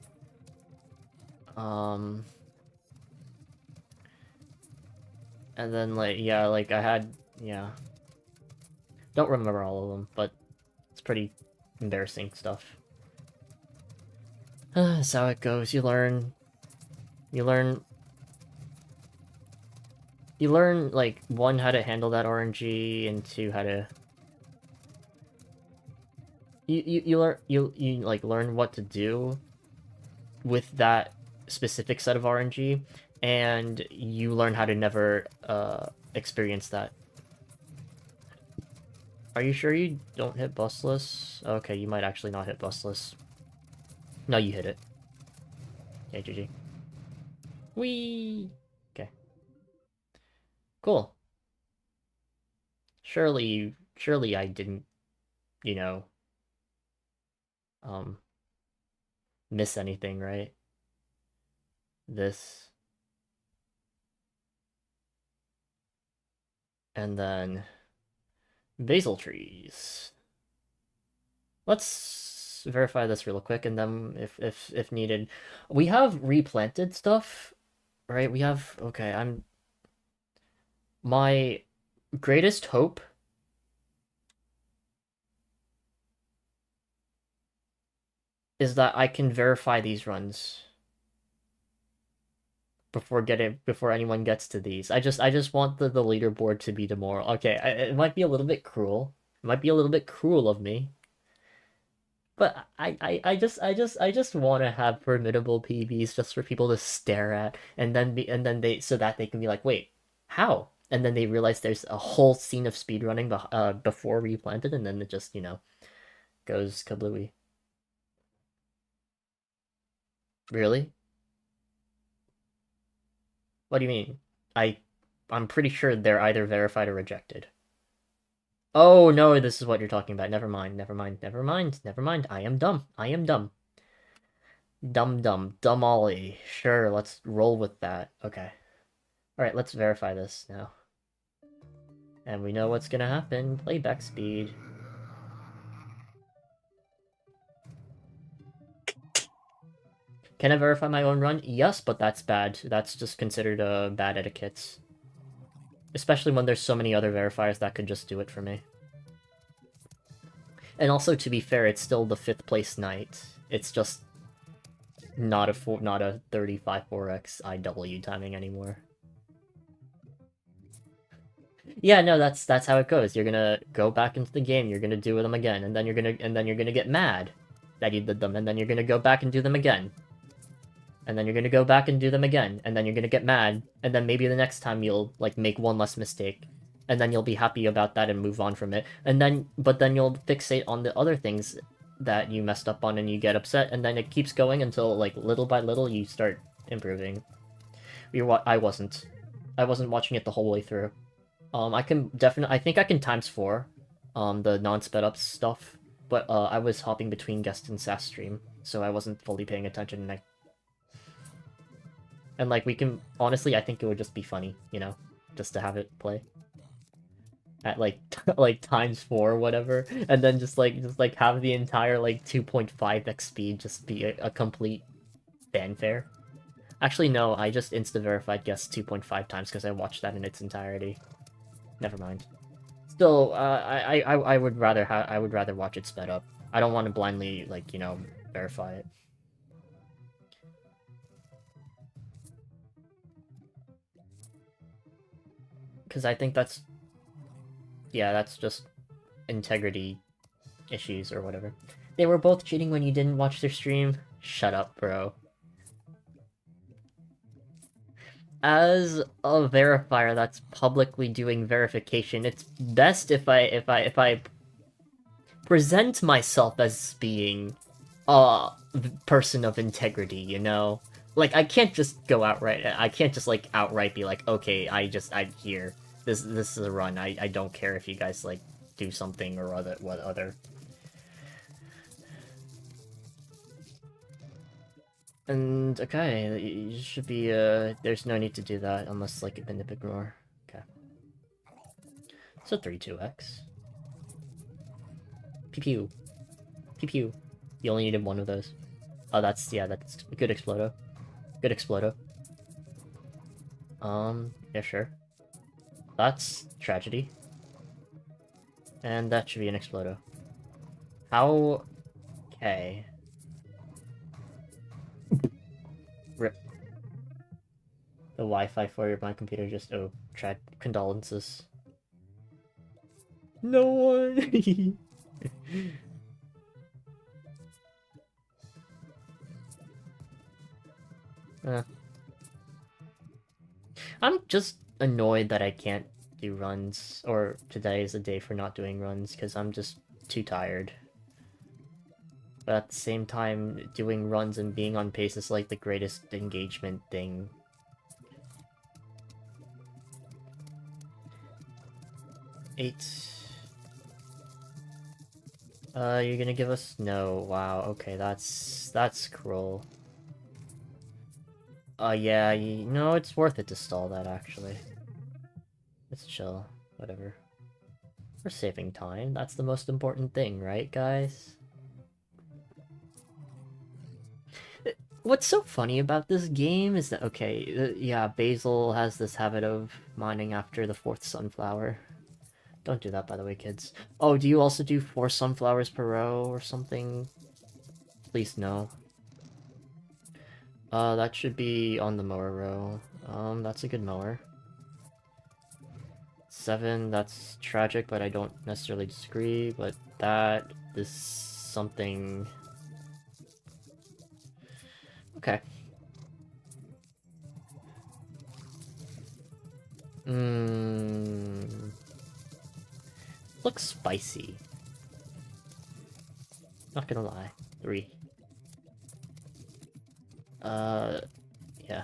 And then, like, yeah, like, I had, yeah. Don't remember all of them, but it's pretty embarrassing stuff. That's how it goes. You learn, like, one, how to handle that RNG, and two, how to... You like, learn what to do with that specific set of RNG, and you learn how to never, experience that. Are you sure you don't hit bustless? Okay, you might actually not hit bustless. No, you hit it. Okay, GG. Whee! Okay. Cool. Surely I didn't, you know, miss anything, right? This. And then... Basil trees. Let's verify this real quick, and then if needed, we have replanted stuff, right? We have, okay. My greatest hope is that I can verify these runs before anyone gets to these. I just want the leaderboard to be tomorrow. Okay, it might be a little bit cruel. It might be a little bit cruel of me. But I just want to have formidable PBs just for people to stare at, and then they so that they can be like, wait, how? And then they realize there's a whole scene of speedrunning before replanted, and then it just, goes kablooey. Really? What do you mean? I'm pretty sure they're either verified or rejected. Oh no, this is what you're talking about. Never mind, never mind, never mind, never mind. I am dumb. I am dumb. Dumb Ollie. Sure, let's roll with that. Okay. Alright, let's verify this now. And we know what's gonna happen. Playback speed. Can I verify my own run? Yes, but that's bad. That's just considered bad etiquette. Especially when there's so many other verifiers that could just do it for me. And also, to be fair, it's still the 5th place knight. It's just not a 35 4x IW timing anymore. Yeah, no, that's how it goes. You're gonna go back into the game, you're gonna do them again, and then you're gonna get mad that you did them, and then you're gonna go back and do them again. And then you're gonna go back and do them again, and then you're gonna get mad, and then maybe the next time you'll, like, make one less mistake, and then you'll be happy about that and move on from it. But then you'll fixate on the other things that you messed up on and you get upset, and then it keeps going until, like, little by little you start improving. I wasn't watching it the whole way through. I think I can ×4, the non-sped up stuff, but I was hopping between guest and SAS stream, so I wasn't fully paying attention, and And like we can honestly, I think it would just be funny, you know, just to have it play at like like ×4 or whatever, and then just like have the entire like 2.5x speed just be a complete fanfare. Actually, no, I just insta-verified guess 2.5 times because I watched that in its entirety. Never mind. Still, I would rather I would rather watch it sped up. I don't want to blindly like, you know, verify it. Because I think that's, yeah, that's just integrity issues or whatever. They were both cheating when you didn't watch their stream. Shut up, bro. As a verifier that's publicly doing verification, it's best if I present myself as being a person of integrity, you know? Like I can't just go outright. I can't just like outright be like, okay, I'm here. This is a run. I don't care if you guys like do something or other. And okay, you should be there's no need to do that unless like you've been to ignore. Okay. So 3-2x. Pew pew. Pew pew. You only needed one of those. Oh, that's, yeah, that's a good Explodo. Good Explodo. Yeah, sure. That's tragedy. And that should be an Explodo. How... Okay. Rip. The Wi-Fi for my computer just... Oh, condolences. No one! I'm just annoyed that I can't do runs, or today is a day for not doing runs, because I'm just too tired. But at the same time, doing runs and being on pace is like the greatest engagement thing. Eight. You're gonna give us... No, wow, okay, that's cruel. Yeah, no, it's worth it to stall that, actually. Let's chill, whatever. We're saving time, that's the most important thing, right, guys? What's so funny about this game is that, okay, yeah, Basil has this habit of mining after the 4th sunflower. Don't do that, by the way, kids. Oh, do you also do 4 sunflowers per row or something? Please no. That should be on the mower row. That's a good mower. 7, that's tragic, but I don't necessarily disagree, but that is something... Okay. Looks spicy. Not gonna lie. 3. Yeah.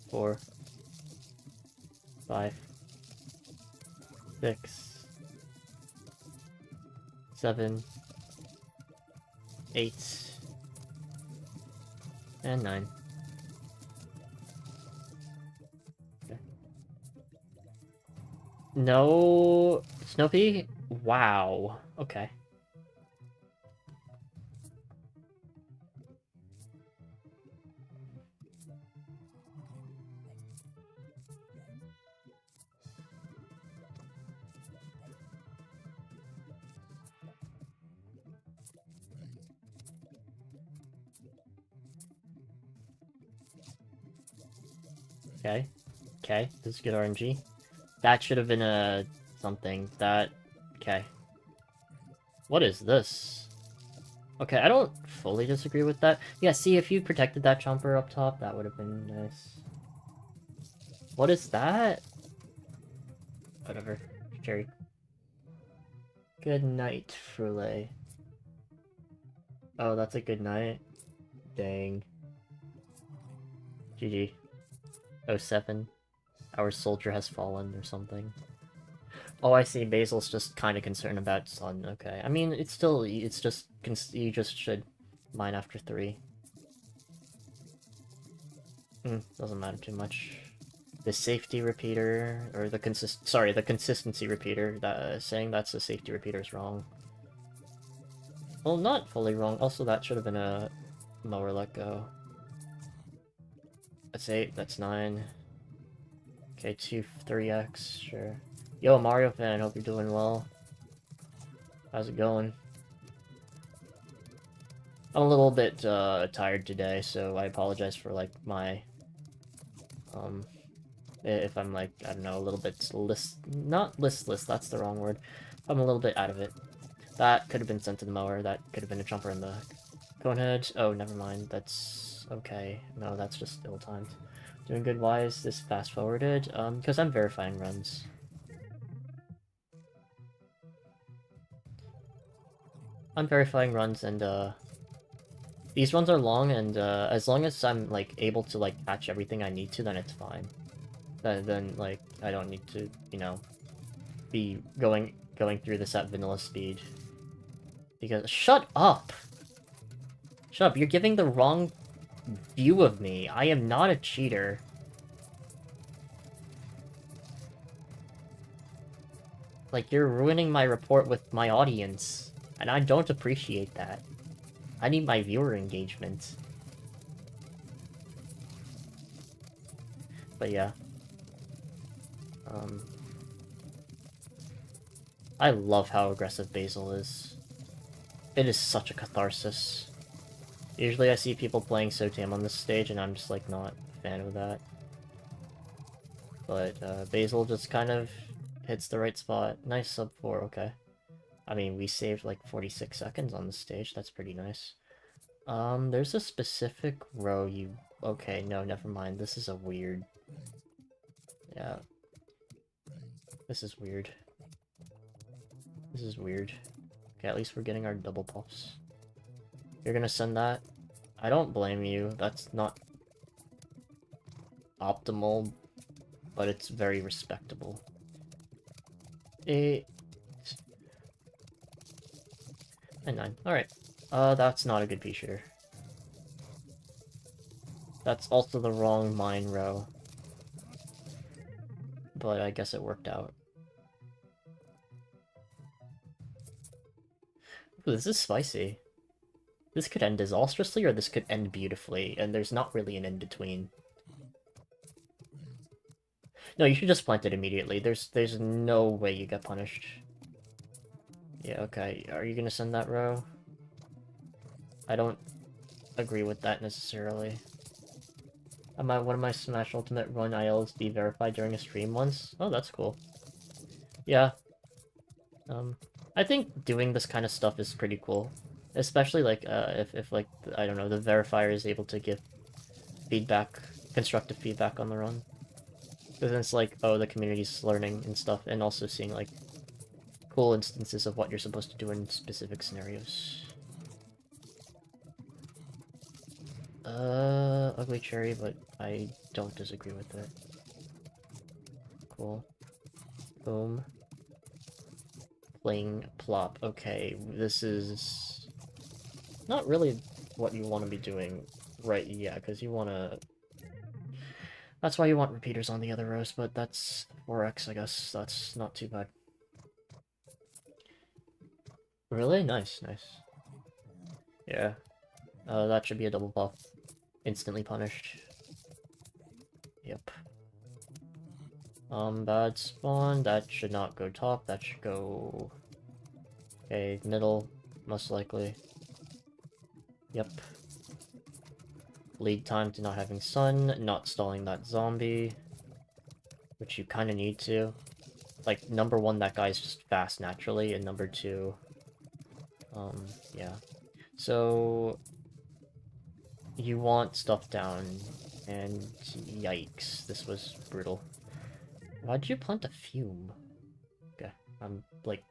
4. 5. 6. 7. 8. And 9. Okay. No... Snoopy? Wow. Okay. Okay. Okay, this is good RNG. That should have been a... something. That... Okay. What is this? Okay, I don't fully disagree with that. Yeah, see, if you protected that chomper up top, that would have been nice. What is that? Whatever. Cherry. Good night, Frule. Oh, that's a good night? Dang. GG. 07. Our soldier has fallen or something. Oh, I see. Basil's just kind of concerned about Sun. Okay. I mean, it's still... It's just... You just should mine after 3. Doesn't matter too much. The safety repeater, or the consistency repeater, that saying that's a safety repeater is wrong. Well, not fully wrong. Also, that should have been a mower let go. That's 8, that's 9. Okay, 3x, sure. Yo, Mario fan, hope you're doing well. How's it going? I'm a little bit tired today, so I apologize for like my if I'm like, I don't know, a little bit not listless, that's the wrong word. I'm a little bit out of it. That could have been sent to the mower, that could have been a jumper in the conehead. Oh, never mind, that's okay. No, that's just ill-timed. Doing good, why is this fast-forwarded? Because I'm verifying runs. I'm verifying runs, and these runs are long, and as long as I'm like able to like catch everything I need to, then it's fine. Then like I don't need to, you know, be going through this at vanilla speed. Because shut up! Shut up, you're giving the wrong view of me. I am not a cheater. Like, you're ruining my report with my audience, and I don't appreciate that. I need my viewer engagement. But yeah. I love how aggressive Basil is. It is such a catharsis. Usually I see people playing so tame on this stage, and I'm just like not a fan of that. But Basil just kind of hits the right spot. Nice sub 4, okay. I mean, we saved like 46 seconds on the stage, that's pretty nice. There's a specific row you... Okay, no, never mind. This is a weird... Yeah. This is weird. This is weird. Okay, at least we're getting our double puffs. You're gonna send that? I don't blame you. That's not optimal, but it's very respectable. 8 and 9. Alright. That's not a good pea shooter. That's also the wrong mine row. But I guess it worked out. Ooh, this is spicy. This could end disastrously, or this could end beautifully, and there's not really an in-between. No, you should just plant it immediately. There's no way you get punished. Yeah, okay. Are you gonna send that row? I don't agree with that necessarily. One of my Smash Ultimate run ILs be verified during a stream once. Oh, that's cool. Yeah. I think doing this kind of stuff is pretty cool. Especially, like, if like, I don't know, the verifier is able to give feedback, constructive feedback on the run. Because it's like, oh, the community's learning and stuff, and also seeing, like, cool instances of what you're supposed to do in specific scenarios. Ugly cherry, but I don't disagree with it. Cool. Boom. Playing plop. Okay, this is not really what you want to be doing, right? Yeah, because you want to... That's why you want repeaters on the other rows, but that's 4x, I guess. That's not too bad. Really? Nice, nice. Yeah. That should be a double buff. Instantly punished. Yep. Bad spawn. That should not go top. That should go... Okay, middle, most likely. Yep. Lead time to not having sun, not stalling that zombie. Which you kind of need to. Like, number 1, that guy's just fast naturally, and number 2... yeah. So... You want stuff down, and yikes, this was brutal. Why'd you plant a fume? Okay, I'm, like...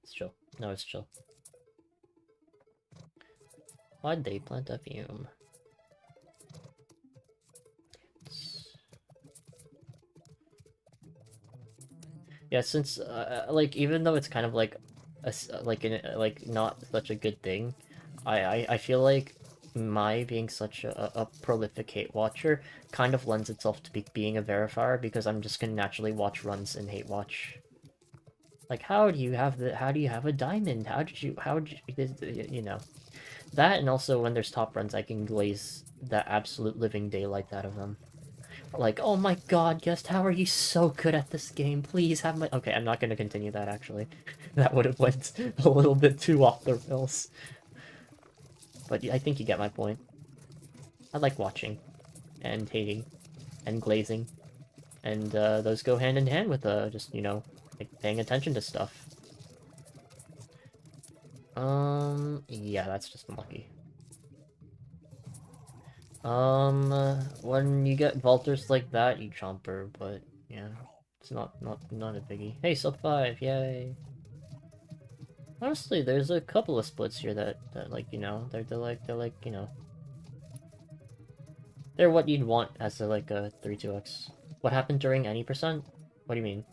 It's chill. No, it's chill. Why'd they plant a fume? Yeah, since, like, even though it's kind of like, not such a good thing, I feel like my being such a prolific hate watcher kind of lends itself to being a verifier, because I'm just gonna naturally watch runs and hate watch. Like, how do you have a diamond? You know. That, and also when there's top runs, I can glaze the absolute living daylight out of them. Like, oh my god, Guest, how are you so good at this game? Please have my... Okay, I'm not gonna continue that, actually. That would have went a little bit too off the rails. But I think you get my point. I like watching, and hating, and glazing. And those go hand in hand with just, you know, like paying attention to stuff. Yeah, that's just unlucky. When you get vaulters like that, you chomper, but yeah, it's not a biggie. Hey, sub 5, yay! Honestly, there's a couple of splits here that like, you know, they're like, you know, they're what you'd want as like a 3-2x. What happened during any percent? What do you mean?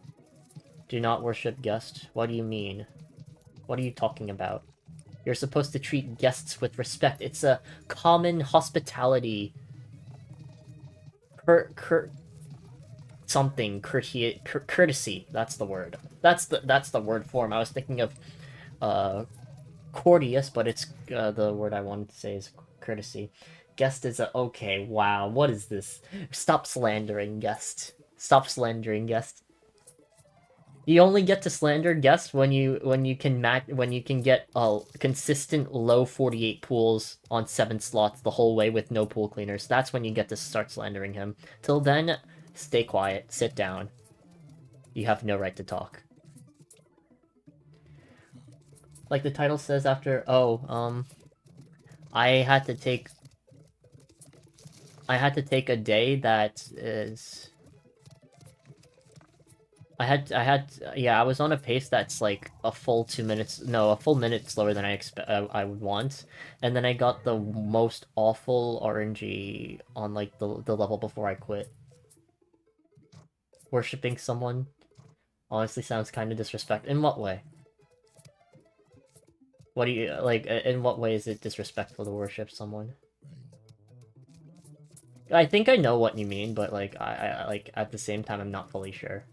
Do not worship guest. What do you mean? What are you talking about? You're supposed to treat guests with respect. It's a common hospitality. Courtesy. That's the word. That's the word form. I was thinking of courteous, but it's the word I wanted to say is courtesy. Guest is a okay. Wow, what is this? Stop slandering guest. Stop slandering guest. You only get to slander guests when you can get consistent low 48 pools on 7 slots the whole way with no pool cleaners. That's when you get to start slandering him. Till then, stay quiet, sit down. You have no right to talk. Like the title says after, I had to take a day that is... I was on a pace that's like a full 2 minutes, no, a full minute slower than I would want, and then I got the most awful RNG on like the level before I quit. Worshipping someone honestly sounds kind of disrespectful. In what way? What do you, like, in what way is it disrespectful to worship someone? I think I know what you mean, but like, I like, at the same time, I'm not fully sure.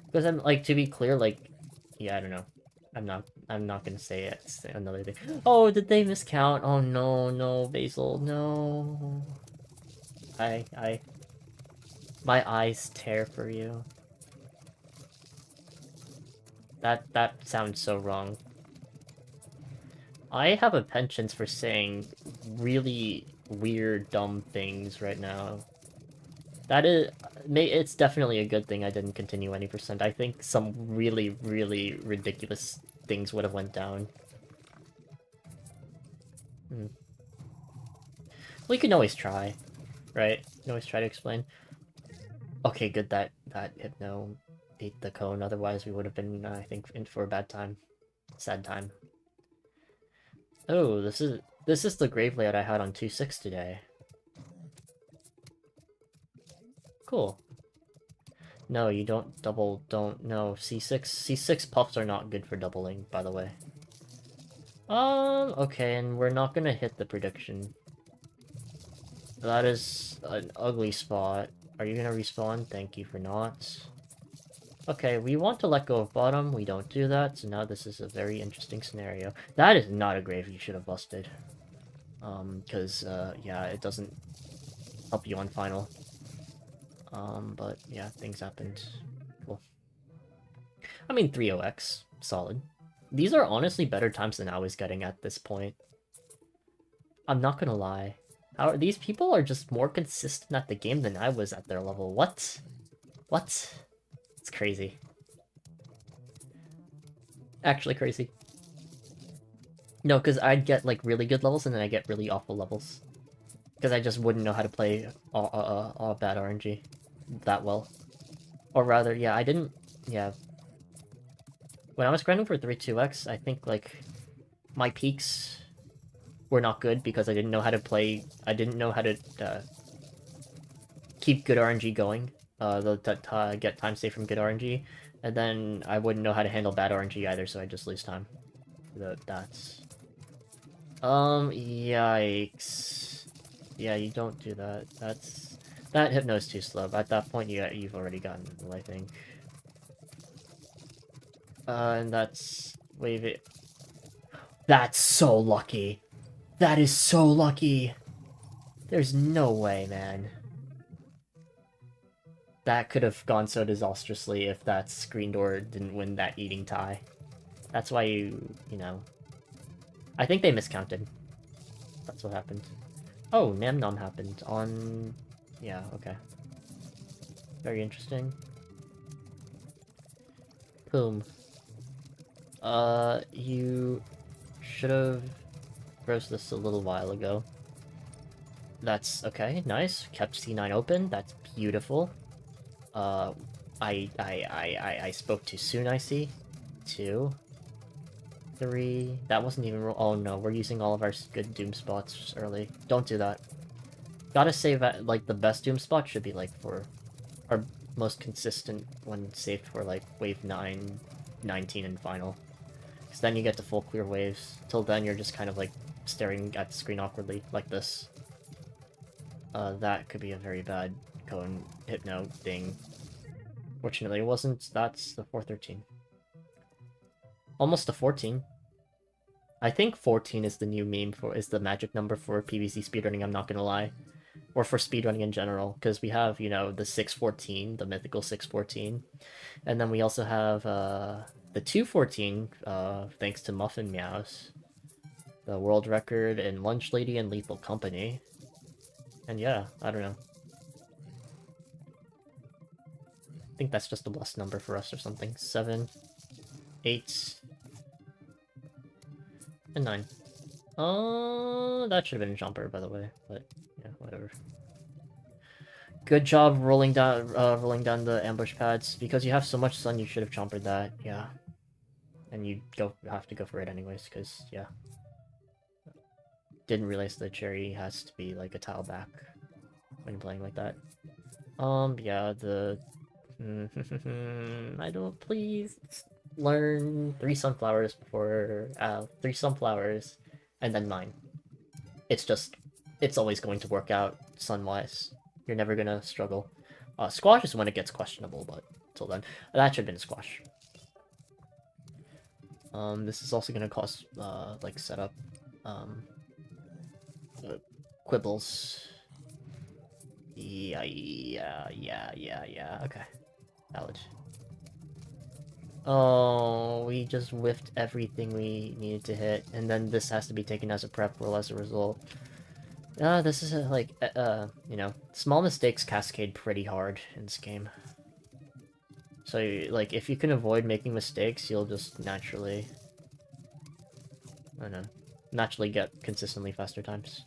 Because I'm, like, to be clear, like, yeah, I don't know. I'm not gonna say it. It's another thing. Oh, did they miscount? Oh no, no, Basil, no. My eyes tear for you. That sounds so wrong. I have a penchant for saying really weird, dumb things right now. That is... It's definitely a good thing I didn't continue any percent. I think some really, really ridiculous things would have went down. We can always try, right? You can always try to explain. Okay, good that Hypno ate the cone, otherwise we would have been, I think, in for a bad time. Sad time. Oh, this is the grave layout I had on 2.6 today. Cool. No, you don't no, C6 puffs are not good for doubling, by the way. Okay, and we're not gonna hit the prediction. That is an ugly spot. Are you gonna respawn? Thank you for not. Okay, we want to let go of bottom, we don't do that, so now this is a very interesting scenario. That is not a grave you should have busted. Because, yeah, it doesn't help you on final. But yeah, things happened. Cool. I mean, 3.0x, solid. These are honestly better times than I was getting at this point. I'm not gonna lie. These people are just more consistent at the game than I was at their level. What? What? It's crazy. Actually crazy. No, because I'd get like really good levels and then I get really awful levels. Because I just wouldn't know how to play all bad RNG that well. Or rather, yeah, I didn't... Yeah. When I was grinding for 3.2x, I think, like, my peaks were not good because I didn't know how to play... I didn't know how to keep good RNG going. get time save from good RNG, and then I wouldn't know how to handle bad RNG either, so I just lose time. That's... yikes. Yeah, you don't do that. That Hypno's too slow. At that point, you've already gotten the I think. And that's... Wave it. That's so lucky. That is so lucky. There's no way, man. That could have gone so disastrously if that screen door didn't win that eating tie. That's why you know... I think they miscounted. That's what happened. Oh, Nam Nom happened on... Yeah, okay. Very interesting. Boom. You should have froze this a little while ago. That's okay, nice. Kept C9 open, that's beautiful. I spoke too soon, I see. 2, 3... That wasn't even... Oh no, we're using all of our good Doom spots early. Don't do that. Gotta save at, like, the best Doom spot should be, like, for... Our most consistent one saved for, like, wave 9, 19, and final. Because then you get to full clear waves. Till then, you're just kind of, like, staring at the screen awkwardly, like this. That could be a very bad cone hypno thing. Fortunately, it wasn't. That's the 413. Almost a 14. I think 14 is the new meme is the magic number for PvZ speedrunning, I'm not gonna lie. Or for speedrunning in general, because we have, you know, the 614, the mythical 614. And then we also have the 214, thanks to Muffin Meows. The world record in Lunch Lady and Lethal Company. And yeah, I don't know. I think that's just a blessed number for us or something. 7, 8, and 9. Oh, that should have been a jumper, by the way. But yeah, whatever. Good job rolling down the ambush pads. Because you have so much sun, you should have jumpered that. Yeah, and you have to go for it anyways. Because yeah, didn't realize the cherry has to be like a tile back when playing like that. Yeah, the I don't please learn 3 sunflowers before 3 sunflowers and then mine. It's always going to work out sun-wise. You're never gonna struggle. Squash is when it gets questionable, but until then, that should have been a squash. This is also gonna cost like setup quibbles. Yeah, okay. Valid. Oh, we just whiffed everything we needed to hit, and then this has to be taken as a prep roll as a result. This is like, you know, small mistakes cascade pretty hard in this game. So, like, if you can avoid making mistakes, you'll just naturally... I don't know. Naturally get consistently faster times.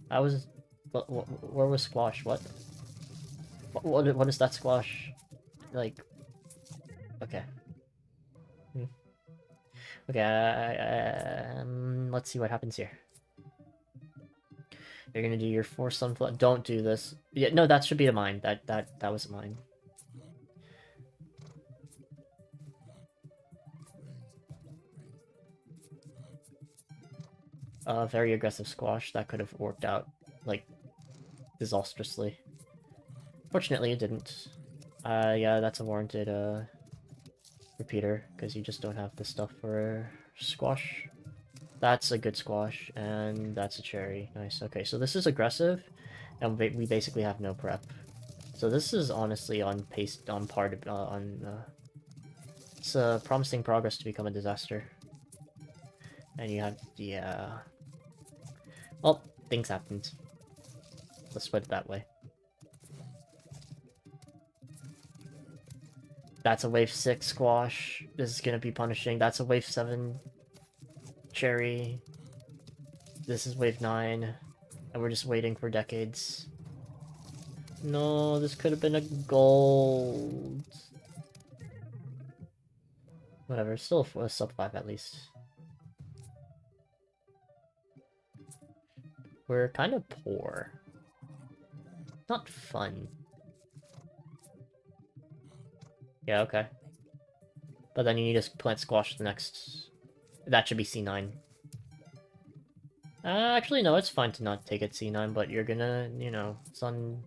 I was... Where was Squash? What is that Squash? Like... Okay. Okay, let's see what happens here. You're gonna do your 4 sunflower. Don't do this. Yeah, no, that should be a mine. That was a mine. Very aggressive squash. That could have worked out, like, disastrously. Fortunately, it didn't. Yeah, that's a warranted, repeater, because you just don't have the stuff for squash. That's a good squash, and that's a cherry. Nice. Okay, so this is aggressive, and we basically have no prep. So this is honestly on pace, on par to, it's a promising progress to become a disaster. And you have, yeah... Well, things happened. Let's put it that way. That's a wave 6 squash. This is gonna be punishing. That's a wave 7 cherry. This is wave 9. And we're just waiting for decades. No, this could have been a gold. Whatever, still a sub 5 at least. We're kind of poor. Not fun. Yeah, okay. But then you need to plant squash the next... That should be C9. Actually, no, it's fine to not take it C9, but you're gonna, you know, sun...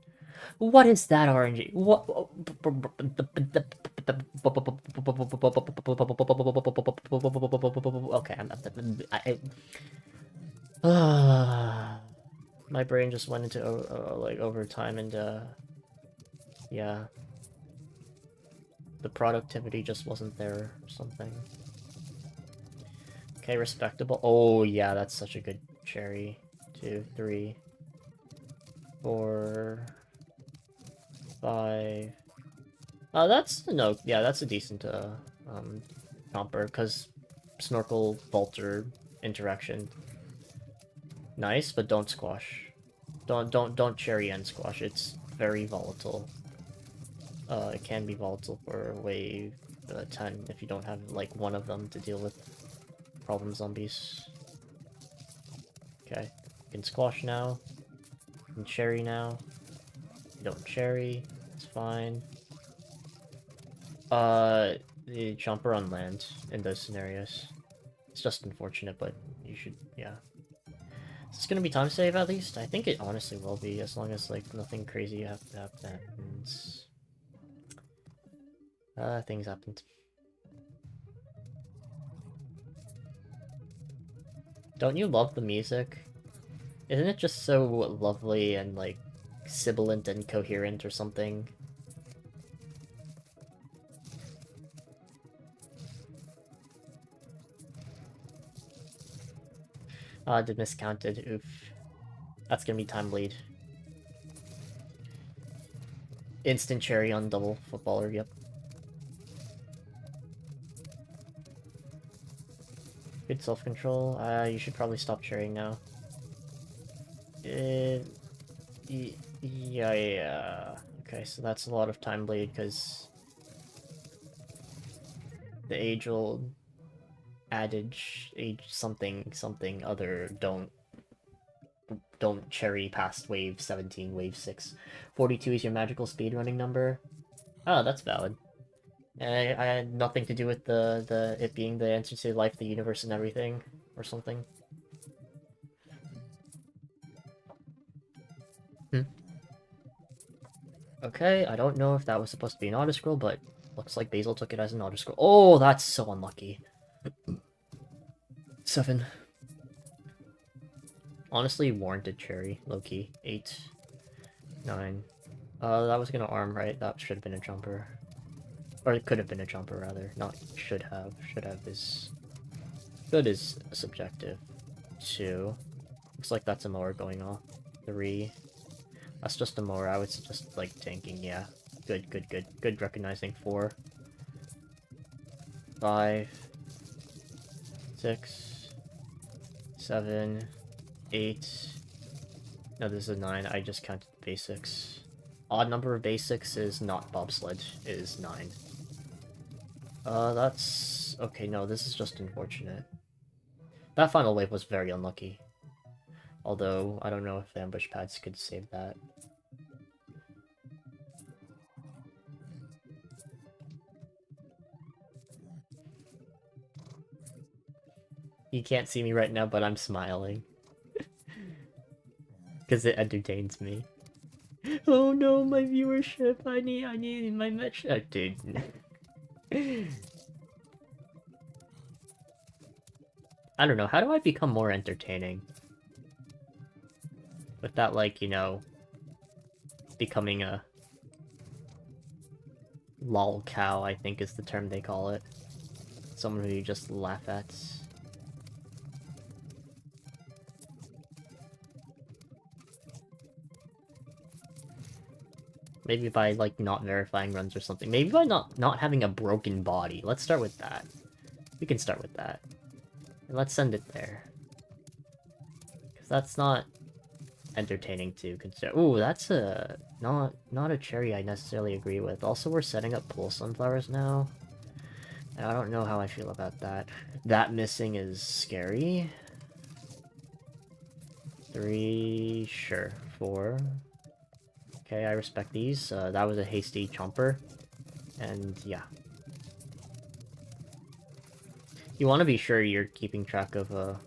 What is that RNG? What? Okay, my brain just went into like overtime and yeah, the productivity just wasn't there or something. Okay, respectable. Oh yeah, that's such a good cherry. 2, 3, 4, 5. That's no, yeah, that's a decent chomper because snorkel Vulture interaction. Nice, but don't squash. Don't cherry and squash. It's very volatile. It can be volatile for wave 10 if you don't have like one of them to deal with problem zombies. Okay, you can squash now. You can cherry now. You don't cherry. It's fine. The jumper on land in those scenarios. It's just unfortunate, but you should, yeah. Is this gonna be time save at least? I think it honestly will be, as long as like nothing crazy happens. Things happened. Don't you love the music? Isn't it just so lovely and like sibilant and coherent or something? Did miscounted. Oof. That's gonna be time bleed. Instant cherry on double footballer, yep. Good self-control. You should probably stop cherrying now. Yeah. Okay, so that's a lot of time bleed, because the age-old adage, age something other, don't cherry past wave 17, wave 6. 42 is your magical speedrunning number. Oh, that's valid. I had nothing to do with it being the answer to life, the universe, and everything, or something. Okay, I don't know if that was supposed to be an auto-scroll, but looks like Basil took it as an auto-scroll. Oh, that's so unlucky. 7. Honestly, warranted cherry, low-key. 8. 9. That was gonna arm, right? That should have been a jumper. Or it could have been a jumper, rather. Not should have. Should have is... Good is subjective. 2. Looks like that's a mower going off. 3. That's just a mower. I was just, like, tanking, yeah. Good. Good recognizing. 4. 5. 6. 7. 8. No, this is a 9. I just counted basics. Odd number of basics is not bobsled, is 9. That's... Okay, no, this is just unfortunate. That final wave was very unlucky. Although, I don't know if the ambush pads could save that. You can't see me right now, but I'm smiling. Because it entertains me. Oh no, my viewership! I need my match. Oh, dude. I don't know, how do I become more entertaining? With that, like, you know, becoming a lol cow, I think is the term they call it. Someone who you just laugh at. Maybe by, like, not verifying runs or something. Maybe by not having a broken body. Let's start with that. We can start with that. And let's send it there. Because that's not entertaining to consider. Ooh, that's a... Not a cherry I necessarily agree with. Also, we're setting up pool sunflowers now. And I don't know how I feel about that. That missing is scary. 3... Sure. 4... Okay, I respect these. That was a hasty chomper. And yeah. You want to be sure you're keeping track of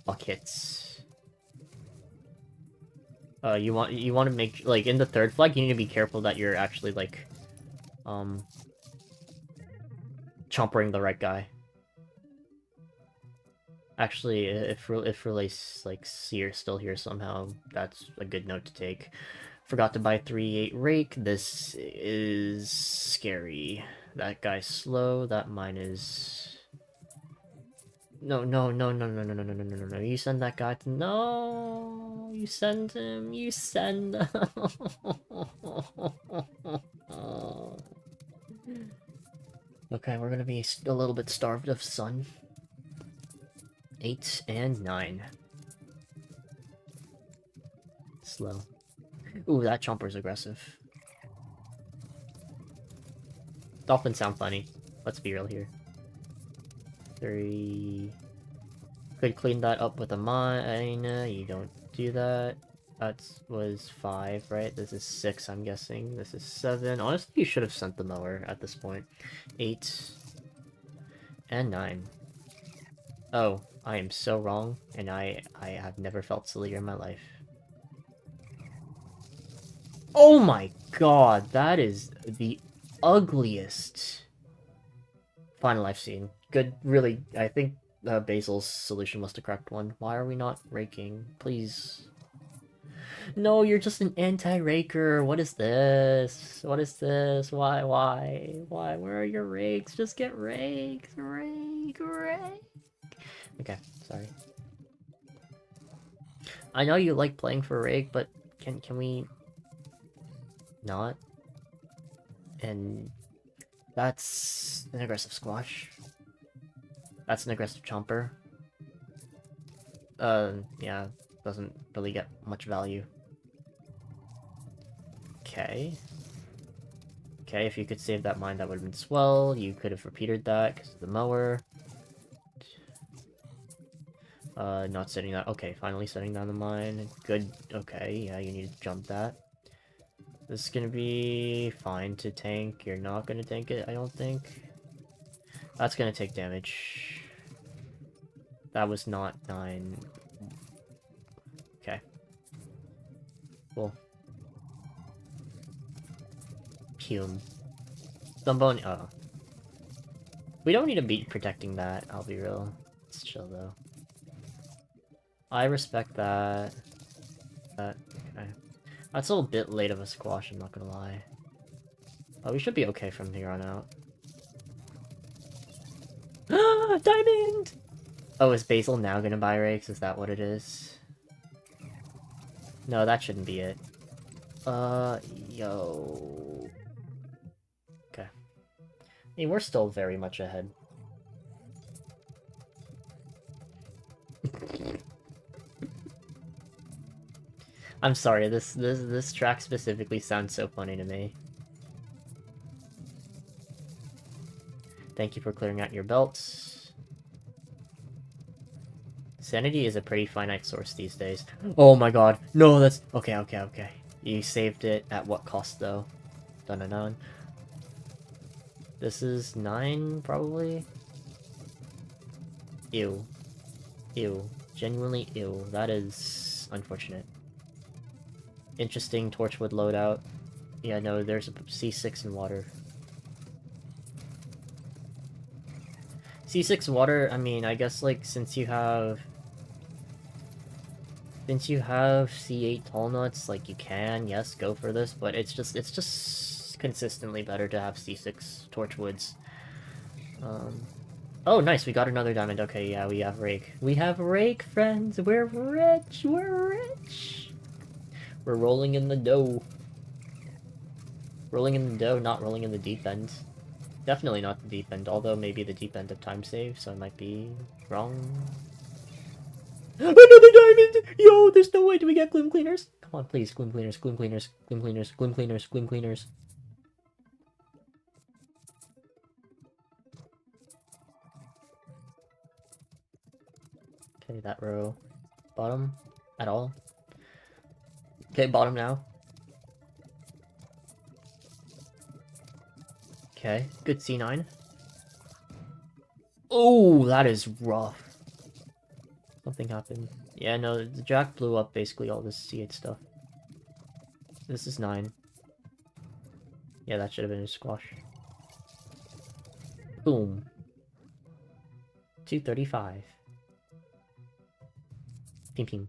buckets. You want to make, like, in the third flag, you need to be careful that you're actually, like, chompering the right guy. Actually, if Relay's, like, still here somehow, that's a good note to take. Forgot to buy 3-8 Rake. This is scary. That guy's slow. That mine is... No, no, no, no, no, no, no, no, no, no, no, no. You send that guy to... No! You send him. You send him. Okay, we're gonna be a little bit starved of sun. 8 and 9. Slow. Ooh, that chomper's aggressive. Dolphins sound funny. Let's be real here. 3... Could clean that up with a mine. You don't do that. That was 5, right? This is 6, I'm guessing. This is 7. Honestly, you should have sent the mower at this point. 8 and 9. Oh, I am so wrong, and I have never felt sillier in my life. Oh my god, that is the ugliest final I've seen. Good, really, I think Basil's solution was the correct one. Why are we not raking? Please. No, you're just an anti-raker. What is this? What is this? Why? Where are your rakes? Just get rakes. Rake. Okay, sorry. I know you like playing for rake, but can we not? And that's an aggressive squash. That's an aggressive chomper. Yeah, doesn't really get much value. Okay. Okay, if you could save that mine, that would have been swell. You could have repeated that because of the mower. Not setting that. Okay, finally setting down the mine. Good. Okay, yeah, you need to jump that. This is gonna be fine to tank. You're not gonna tank it, I don't think. That's gonna take damage. That was not 9. Okay. Cool. Hume. Thumbone. Oh. We don't need to be protecting that, I'll be real. It's chill though. I respect that. Okay. That's a little bit late of a squash, I'm not gonna lie. Oh, we should be okay from here on out. Diamond! Oh, is Basil now gonna buy rakes? Is that what it is? No, that shouldn't be it. Yo. Okay. I mean, we're still very much ahead. I'm sorry, this track specifically sounds so funny to me. Thank you for clearing out your belts. Sanity is a pretty finite source these days. Oh my god. No, that's... Okay. You saved it at what cost, though? Dun-dun-dun. This is 9, probably? Ew. Ew. Genuinely ew. That is unfortunate. Interesting Torchwood loadout. Yeah, no, there's a C6 in water. C6 water, I mean, I guess, like, since you have C8 tall nuts, like, you can, yes, go for this, but it's just consistently better to have C6 Torchwoods. Oh, nice, we got another diamond. Okay, yeah, we have rake. We have rake, friends! We're rich! We're rich! We're rolling in the dough. Rolling in the dough, not rolling in the deep end. Definitely not the deep end, although maybe the deep end of time save, so I might be wrong. Another diamond! Yo, there's no way. Do we get gloom cleaners? Come on, please. Gloom cleaners, gloom cleaners, gloom cleaners, gloom cleaners, gloom cleaners. Okay, that row. Bottom? At all? Okay, bottom now. Okay, good C9. Oh, that is rough. Something happened. Yeah, no, the jack blew up basically all this C8 stuff. This is 9. Yeah, that should have been a squash. Boom. 235. Ping ping.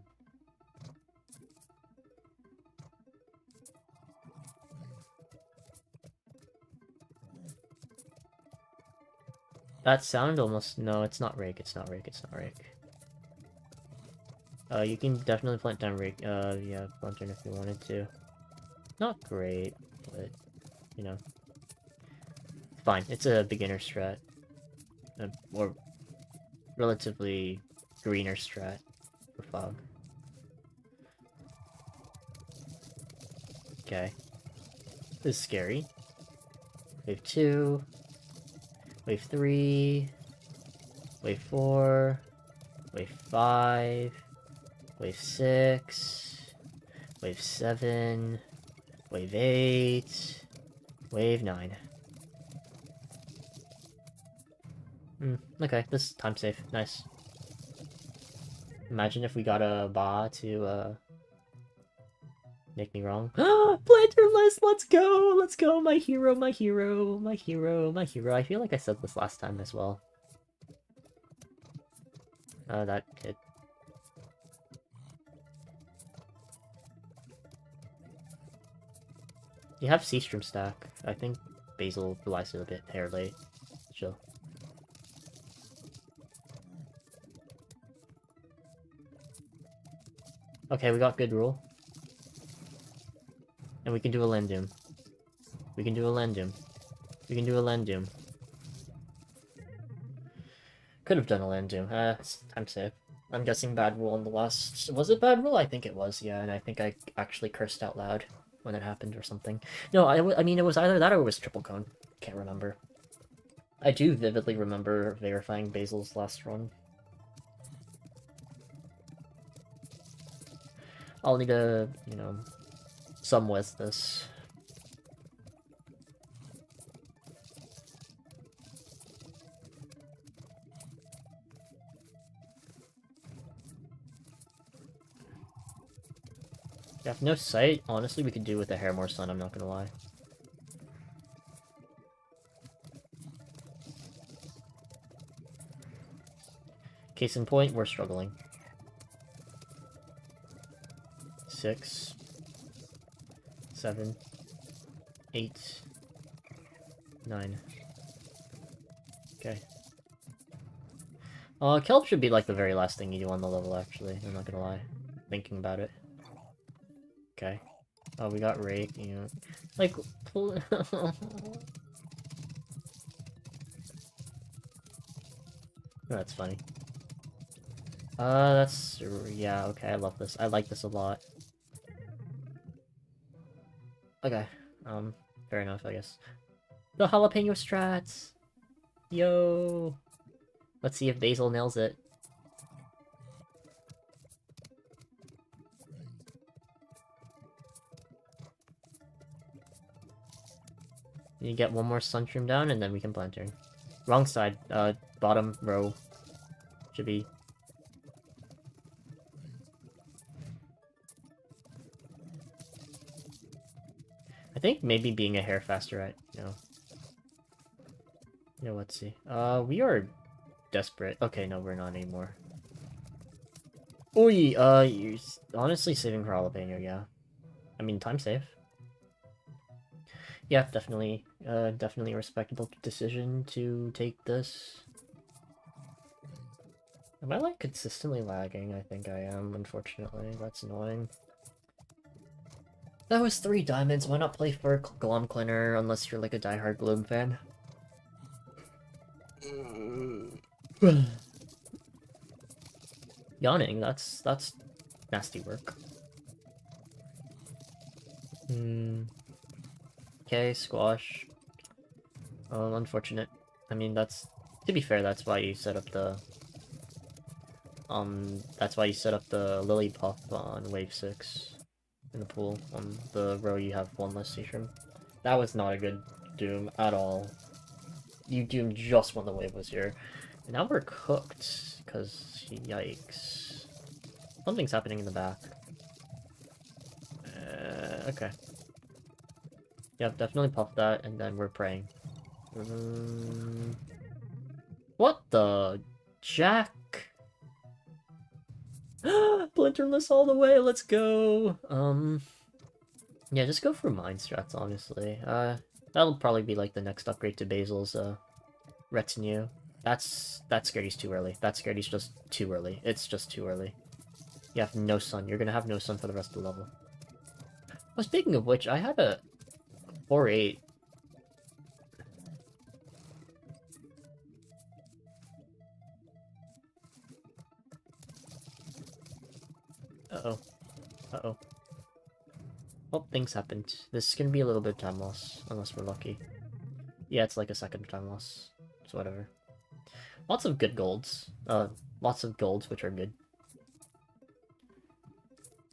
That sound almost... No, it's not rake, it's not rake, it's not rake. You can definitely plant down rake. Yeah, planting if you wanted to. Not great, but, you know. Fine, it's a beginner strat. Or relatively greener strat for fog. Okay. This is scary. Wave 2. Wave 3. Wave 4. Wave 5. Wave 6. Wave 7. Wave 8. Wave 9. Okay, this is time safe. Nice. Imagine if we got a Ba to, make me wrong. Planterless! Let's go! Let's go! My hero, my hero, my hero, my hero. I feel like I said this last time as well. That hit. You have Seastrom stack. I think Basil relies a bit hair late. Chill. Okay, we got good rule. And we can do a Lendoom. We can do a Lendoom. We can do a Lendoom. Could have done a Lendoom. It's time save. I'm guessing bad rule on the last... Was it bad rule? I think it was, yeah, and I think I actually cursed out loud when it happened or something. No, I mean, it was either that or it was triple cone. Can't remember. I do vividly remember verifying Basil's last run. I'll need to, you know, with this. Yeah, if no sight, honestly, we could do with a Hairmore Sun, I'm not gonna lie. Case in point, we're struggling. 6, 7, 8, 9. Okay. Kelp should be like the very last thing you do on the level, actually. I'm not gonna lie. Thinking about it. Okay. Oh, we got Rake, you know. Like, that's funny. That's... yeah, okay, I love this. I like this a lot. Okay, fair enough, I guess. The jalapeno strats! Yo! Let's see if Basil nails it. You get one more Sunstream down, and then we can Planturn. Wrong side, bottom row. Should be... I think maybe being a hair faster at, you know... Yeah, let's see. We are desperate. Okay, no, we're not anymore. Oi, you're honestly saving for jalapeno, yeah. I mean, time save. Yeah, definitely, definitely a respectable decision to take this. Am I, like, consistently lagging? I think I am, unfortunately. That's annoying. That was 3 diamonds. Why not play for Glom Cleaner unless you're, like, a diehard Gloom fan? Yawning, that's nasty work. Okay, squash. Unfortunate. I mean, that's... To be fair, that's why you set up the... that's why you set up the Lily Puff on wave 6 in the pool. On the row you have one less Seashroom. That was not a good Doom at all. you doomed just when the wave was here. And now we're cooked, because yikes. Something's happening in the back. Okay. Yep, definitely pop that, and then we're praying. What the... Jack? Splinterless all the way, let's go! Yeah, just go for mine strats, honestly. That'll probably be like the next upgrade to Basil's, retinue. That scaredy's too early. That scaredy's just too early. It's just too early. You have no sun. You're gonna have no sun for the rest of the level. Well, speaking of which, I had a 4-8. Uh-oh. Uh-oh. Oh, things happened. This is gonna be a little bit of time loss, unless we're lucky. Yeah, it's like a second time loss. So whatever. Lots of good golds. Lots of golds, which are good.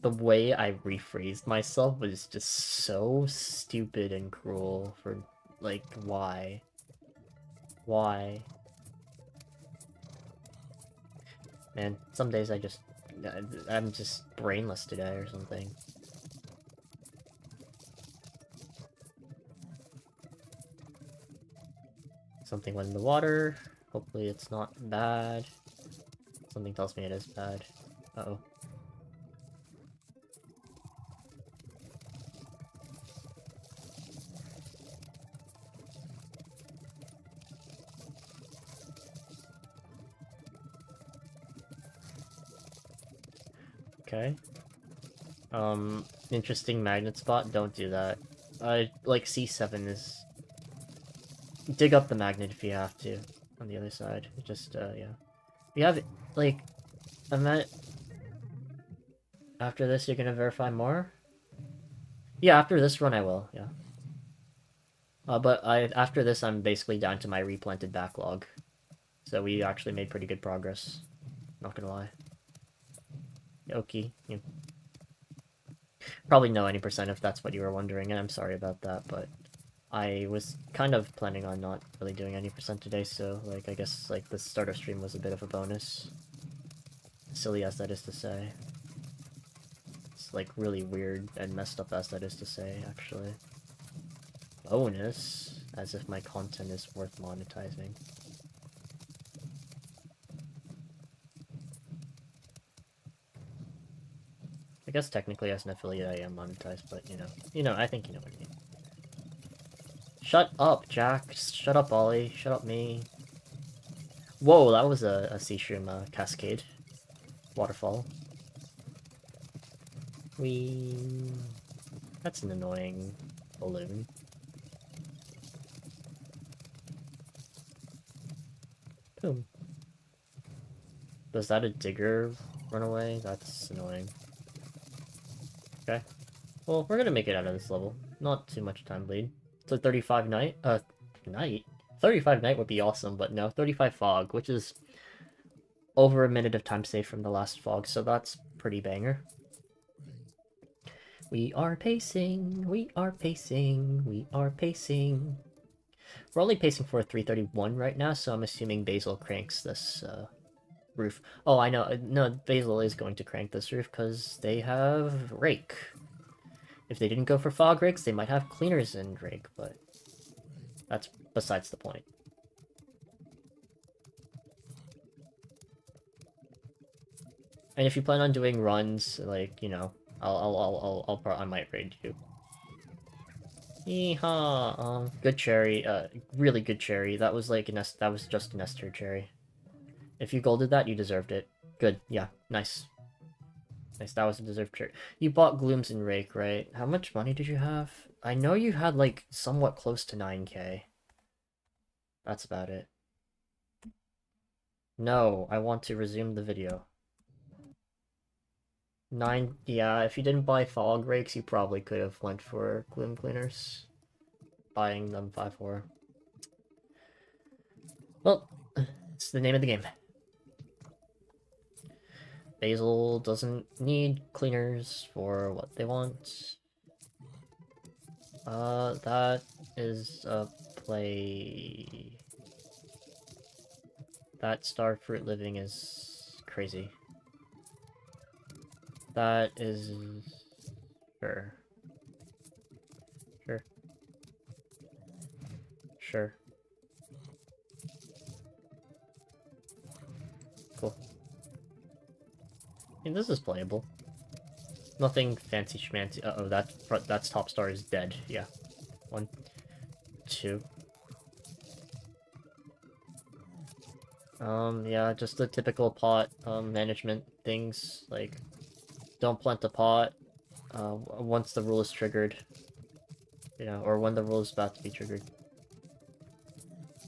The way I rephrased myself was just so stupid and cruel for, like, why? Why? Man, some days I'm just brainless today or something. Something went in the water. Hopefully it's not bad. Something tells me it is bad. Uh-oh. Okay. Interesting magnet spot. Don't do that. Like C7 is... Dig up the magnet if you have to. On the other side. Just, yeah. You have, like... After this, you're gonna verify more? Yeah, after this run I will, yeah. But after this, I'm basically down to my replanted backlog. So we actually made pretty good progress. Not gonna lie. Okay. You probably know any percent if that's what you were wondering, and I'm sorry about that, but I was kind of planning on not really doing any percent today, so, like, I guess, like, the starter stream was a bit of a bonus. Silly as that is to say. It's, like, really weird and messed up as that is to say, actually. Bonus? As if my content is worth monetizing. I guess technically as an affiliate I am monetized, but I think you know what I mean. Shut up, Jack. Shut up, Ollie. Shut up, me. Whoa, that was a Seashroom cascade. Waterfall. Whee. That's an annoying balloon. Boom. Was that a digger run away? That's annoying. Okay. Well, we're gonna make it out of this level. Not too much time bleed. So 35 night? Night? 35 night would be awesome, but no, 35 fog, which is over a minute of time saved from the last fog, so that's pretty banger. We are pacing, we are pacing, we are pacing. We're only pacing for 331 right now, so I'm assuming Basil cranks this, roof. Oh, I know. No, Basil is going to crank this roof because they have Rake. If they didn't go for Fog Rakes, they might have Cleaners in Rake, but that's besides the point. And if you plan on doing runs, like, I might raid you. Yeehaw! Good cherry. Really good cherry. That was like that was just an S tier cherry. If you golded that, you deserved it. Good. Yeah. Nice. Nice. That was a deserved cherry. You bought Glooms and Rake, right? How much money did you have? I know you had, like, somewhat close to 9k. That's about it. No, I want to resume the video. Yeah, if you didn't buy Fog Rakes, you probably could have went for Gloom Cleaners. Buying them 5-4. Well, it's the name of the game. Basil doesn't need cleaners for what they want. That is a play. That star fruit living is crazy. That is... Sure. Sure. Sure. Cool. I mean, this is playable. Nothing fancy schmancy. Uh-oh, that's top star is dead. Yeah. 1, 2. Yeah, just the typical pot, management things, like, don't plant the pot, once the rule is triggered. You know, or when the rule is about to be triggered.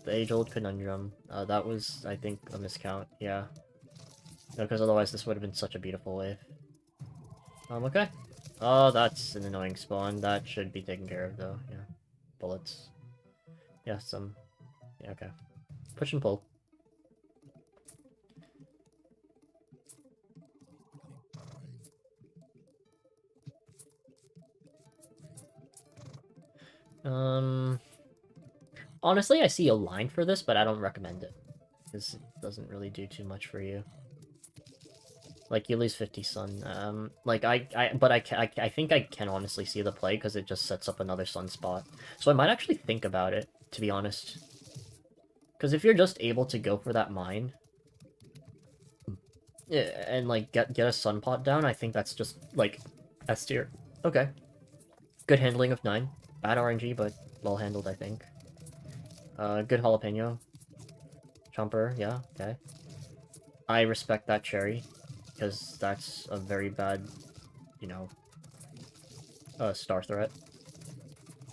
The age-old conundrum. That was, I think, a miscount, yeah. No, because otherwise this would have been such a beautiful wave. Okay. Oh, that's an annoying spawn. That should be taken care of, though, yeah. Bullets. Yeah, some... Yeah, okay. Push and pull. Honestly, I see a line for this, but I don't recommend it. Because it doesn't really do too much for you. Like, you lose 50 sun. Like, I think I can honestly see the play, because it just sets up another sun spot. So I might actually think about it, to be honest. Because if you're just able to go for that mine... Yeah, and, like, get a sun pot down, I think that's just, like, S tier. Okay. Good handling of 9. Bad RNG, but well handled, I think. Good jalapeno. Chomper, yeah, okay. I respect that cherry, because that's a very bad, you know, star threat.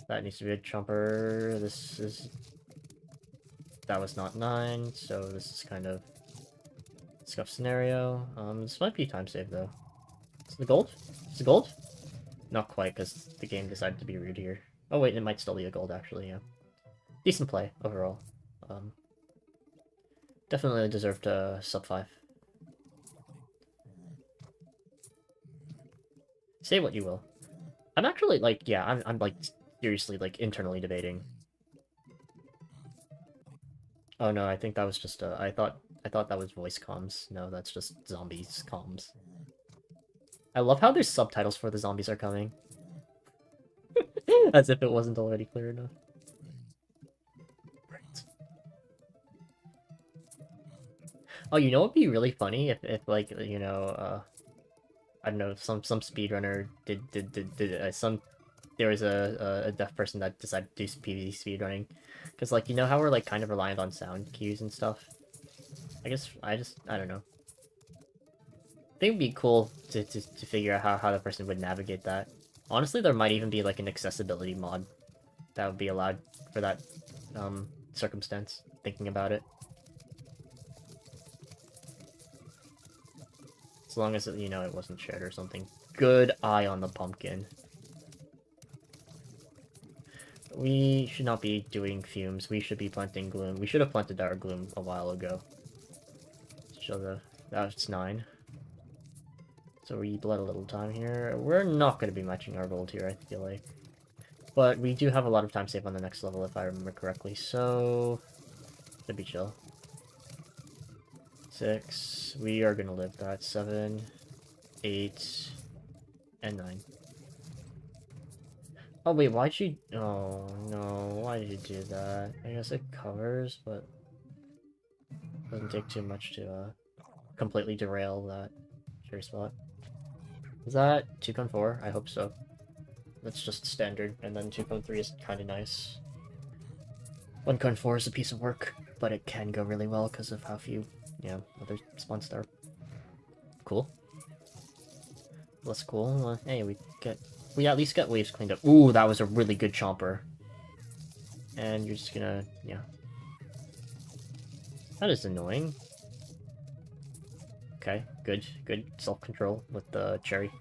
That needs to be a chomper. This is... That was not 9, so this is kind of... scuff scenario. This might be time save, though. Is the gold? Is it gold? Not quite, because the game decided to be rude here. Oh wait, it might still be a gold, actually, yeah. Decent play, overall. Definitely deserved a sub 5. Say what you will. I'm actually, like, yeah, I'm like, seriously, like, internally debating. Oh no, I think that was just, I thought that was voice comms. No, that's just zombies comms. I love how there's subtitles for the zombies are coming. As if it wasn't already clear enough. Right. Oh, you know what'd be really funny if like, you know, I don't know, some speedrunner did some... There was a deaf person that decided to do PvZ speedrunning. Because, like, you know how we're, like, kind of reliant on sound cues and stuff? I guess, I don't know. I think it'd be cool to figure out how the person would navigate that. Honestly, there might even be, like, an accessibility mod that would be allowed for that, circumstance, thinking about it. As long as, you know, it wasn't shared or something. Good eye on the pumpkin. We should not be doing fumes. We should be planting gloom. We should have planted our gloom a while ago. Show the... That's 9. So we bled a little time here. We're not going to be matching our gold here, I feel like. But we do have a lot of time save on the next level, if I remember correctly, so... Should be chill. 6. We are going to live that. 7, 8, and 9. Oh wait, why'd you... Oh no, why did you do that? I guess it covers, but... Doesn't take too much to, completely derail that cherry spot. Is that 2-4? I hope so. That's just standard, and then 2-3 is kinda nice. 1-4 is a piece of work, but it can go really well because of how few, yeah, other spawns there. Cool. That's cool. Hey, we at least get waves cleaned up. Ooh, that was a really good chomper. And you're just gonna, yeah. That is annoying. Okay, good self-control with the cherry.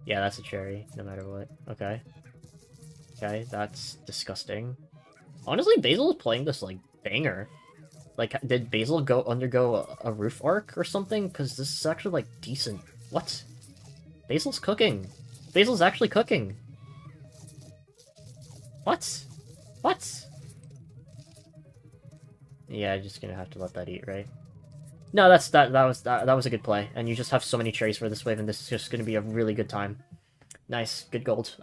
Yeah, that's a cherry, no matter what. Okay. Okay, that's disgusting. Honestly, Basil is playing this, like, banger. Like, did Basil undergo a roof arc or something? Because this is actually, like, decent. What? Basil's cooking. Basil's actually cooking. What? What? Yeah, just gonna have to let that eat, right? No, that was a good play, and you just have so many cherries for this wave, and this is just gonna be a really good time. Nice, good gold.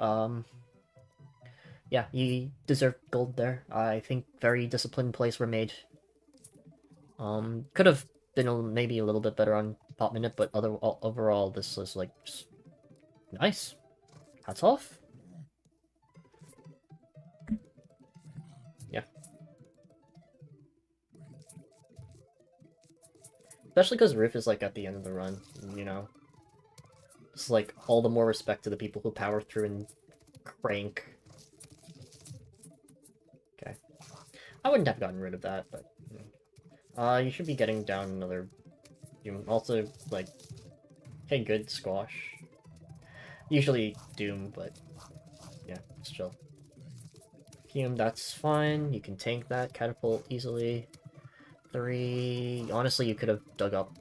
Yeah, you deserve gold there. I think very disciplined plays were made. Could have been maybe a little bit better on pop minute, but overall, this was like just nice. Hats off. Yeah. Especially because Roof is like at the end of the run, you know. It's like all the more respect to the people who power through and crank. Okay. I wouldn't have gotten rid of that, but you should be getting down another. You also like, hey, good squash. Usually Doom, but yeah, it's chill. Hume, that's fine. You can tank that catapult easily. 3. Honestly, you could have dug up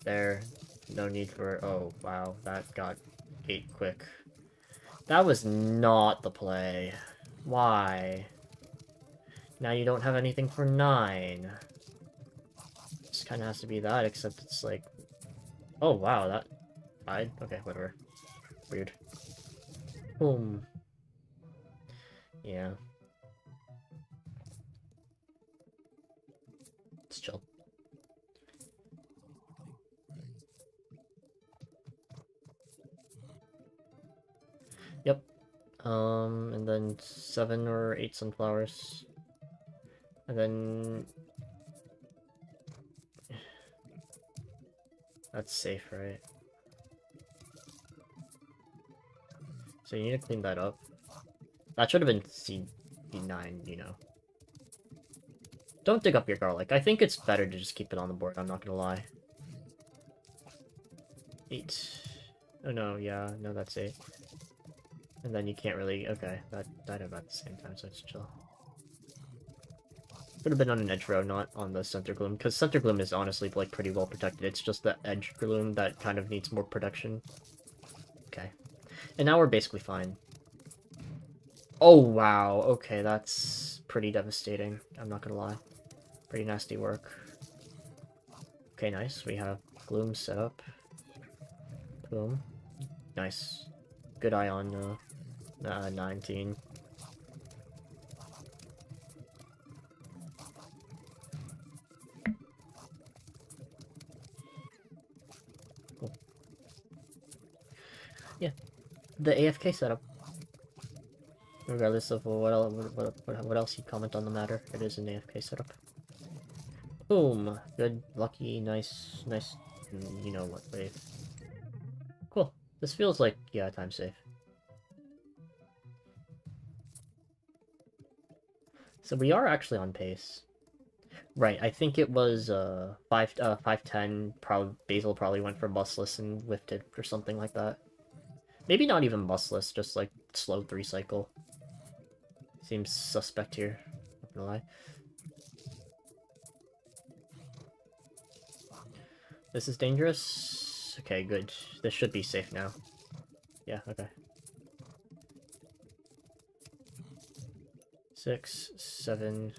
there. No need for. Oh wow, that got 8 quick. That was not the play. Why? Now you don't have anything for 9. Just kind of has to be that, except it's like... Oh, wow, that died? Okay, whatever. Weird. Boom. Yeah. It's chill. Yep. And then 7 or 8 sunflowers. And then... That's safe, right? So you need to clean that up. That should have been C9, you know. Don't dig up your garlic. I think it's better to just keep it on the board, I'm not gonna lie. 8. Oh no, yeah, no, that's 8. And then you can't really... Okay, that died about the same time, so it's chill. Would have been on an edge row, not on the center gloom, because center gloom is honestly like pretty well protected. It's just the edge gloom that kind of needs more protection. Okay. And now we're basically fine. Oh, wow. Okay, that's pretty devastating. I'm not gonna lie. Pretty nasty work. Okay, nice. We have gloom set up. Boom. Nice. Good eye on 19. Cool. Yeah. The AFK setup. Regardless of what else you comment on the matter, it is an AFK setup. Boom. Good, lucky, nice, you know what wave. Cool. This feels like, yeah, time safe. So we are actually on pace. Right, I think it was 510, Basil probably went for bustless and whiffed it or something like that. Maybe not even bustless, just like slow 3 cycle. Seems suspect here, not gonna lie. This is dangerous. Okay, good. This should be safe now. Yeah, okay. 6, 7,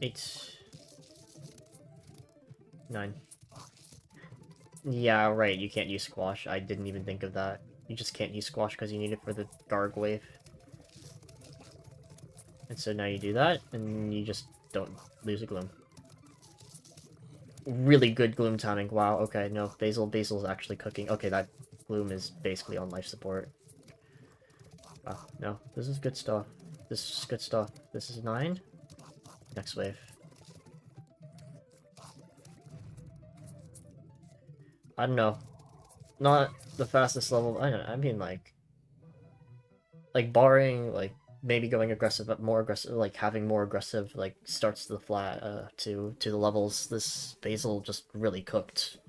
8, 9. Yeah, right, you can't use squash. I didn't even think of that. You just can't use squash because you need it for the Garg wave. And so now you do that, and you just don't lose a gloom. Really good gloom timing. Wow, okay, no, Basil's actually cooking. Okay, that gloom is basically on life support. Wow, no, this is good stuff. This is good stuff. This is 9. Next wave. I don't know. Not the fastest level. I don't know. I mean, like barring like maybe going aggressive, but more aggressive, like having more aggressive like starts to the flat to the levels. This Basil just really cooked.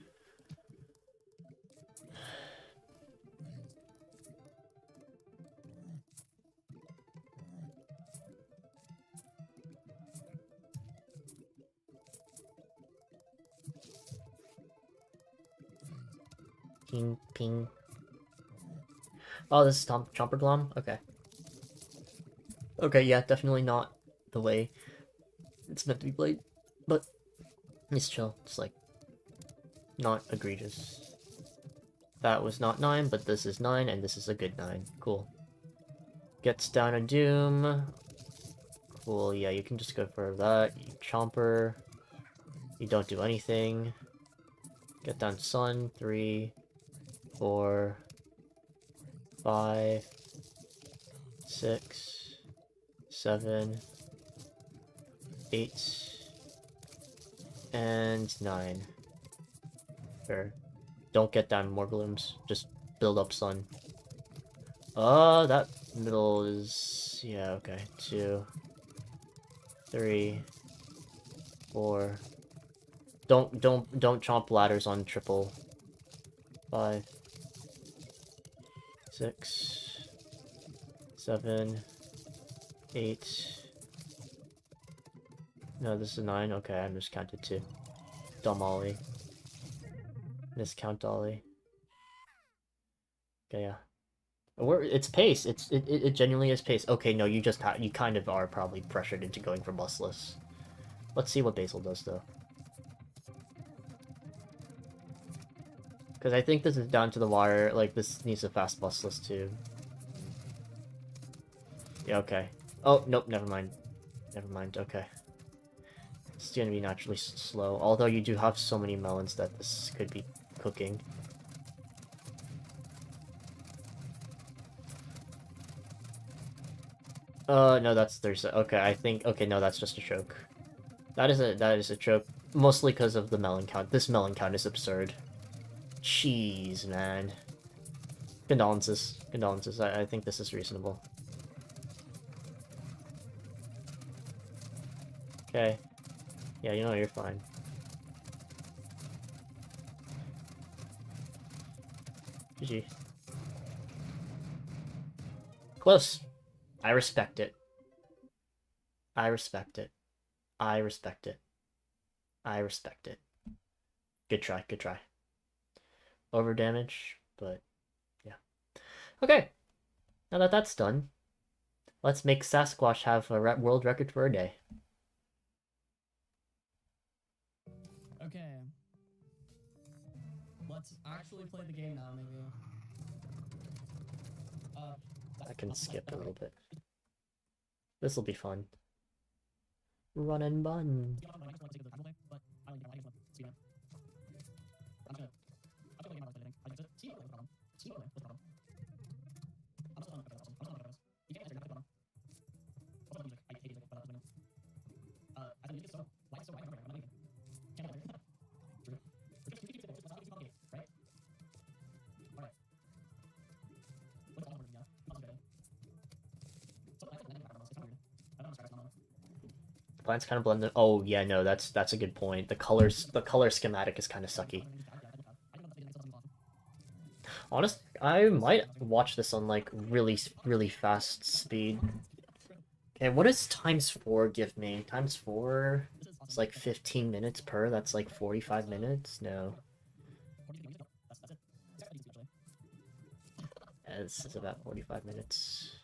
Ping ping. Oh, this is Chomper Glom? Okay. Okay, yeah, definitely not the way it's meant to be played, but it's chill. It's like not egregious. That was not 9, but this is 9, and this is a good 9. Cool. Gets down a Doom. Cool, yeah, you can just go for that. You Chomper. You don't do anything. Get down Sun. 3, 4, 5, 6, 7, 8, and 9. Fair. Don't get down more blooms. Just build up Sun. That middle is... yeah, okay. 2, 3, 4. Don't chomp ladders on triple. 5, 6, 7, 8. No, this is 9. Okay, I miscounted 2. Dumb Ollie. Miscount Ollie. Okay, yeah. It's pace. It genuinely is pace. Okay, no, you just you kind of are probably pressured into going for bustless. Let's see what Basil does though. Because I think this is down to the wire. Like this needs a fast bustless too. Yeah. Okay. Oh nope. Never mind. Never mind. Okay. It's gonna be naturally slow. Although you do have so many melons that this could be cooking. No, that's there's okay. I think okay. No, that's just a choke. That is a choke. Mostly because of the melon count. This melon count is absurd. Jeez, man. Condolences. Condolences. I think this is reasonable. Okay. Yeah, you know, you're fine. GG. Close. I respect it. I respect it. I respect it. I respect it. Good try, good try. Over damage, but yeah. Okay. Now that that's done, let's make Sasquatch have a world record for a day. Okay. Let's actually play the game now, maybe. I can skip a little bit. This will be fun. Run and bun. Plants kind of blend. Oh yeah, no, that's a good point. The color schematic is kind of sucky. Honestly, I might watch this on like really fast speed. Okay, what does times 4 give me? Times 4 is like 15 minutes per. That's like 45 minutes. No, yeah, this is about 45 minutes.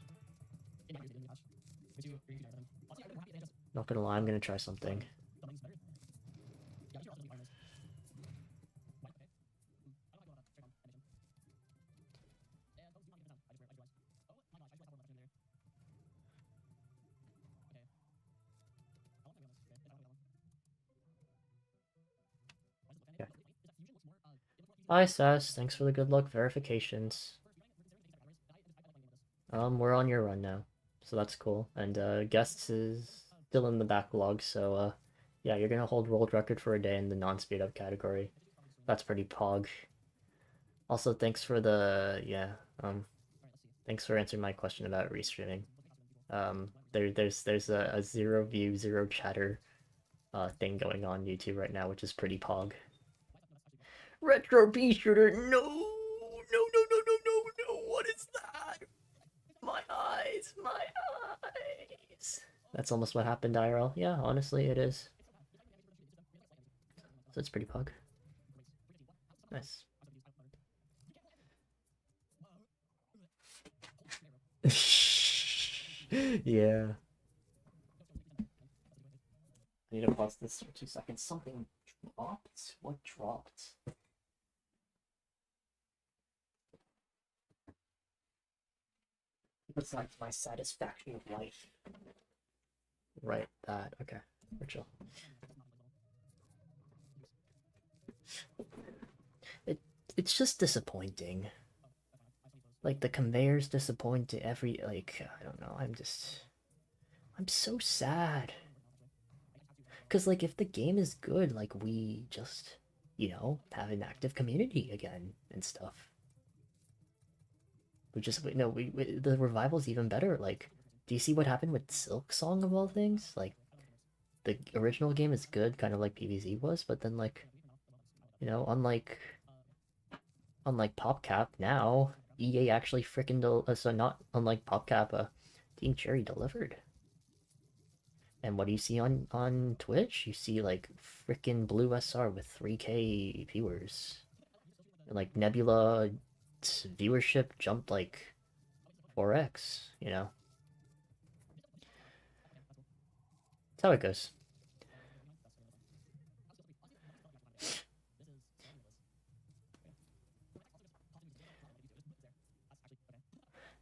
Not gonna lie, I'm gonna try something. Okay. Hi, Sass. Thanks for the good luck verifications. We're on your run now, so that's cool. And guests is still in the backlog, so yeah, you're gonna hold world record for a day in the non-speed up category. That's pretty pog. Also, thanks for the yeah, thanks for answering my question about restreaming. There's a zero view, zero chatter thing going on YouTube right now, which is pretty pog. Retro pea shooter, no, no, no, no, no, no, no, what is that? My eyes, my eyes. That's almost what happened, IRL. Yeah, honestly, it is. So it's pretty pug. Nice. Yeah. I need to pause this for 2 seconds. Something dropped? What dropped? Besides my satisfaction of life. Right, that. Okay, we're chill. It's just disappointing. Like, the conveyor's disappointing. I don't know. I'm so sad. Because, like, if the game is good, like, we just, have an active community again and stuff. The revival's even better. Like, do you see what happened with Silk Song of all things? Like, the original game is good, kind of like PvZ was, but then, like, unlike PopCap, now EA actually so not unlike PopCap, Team Cherry delivered. And what do you see on Twitch? You see like freaking Blue SR with 3K viewers. And like Nebula viewership jumped like 4x, That's how it goes.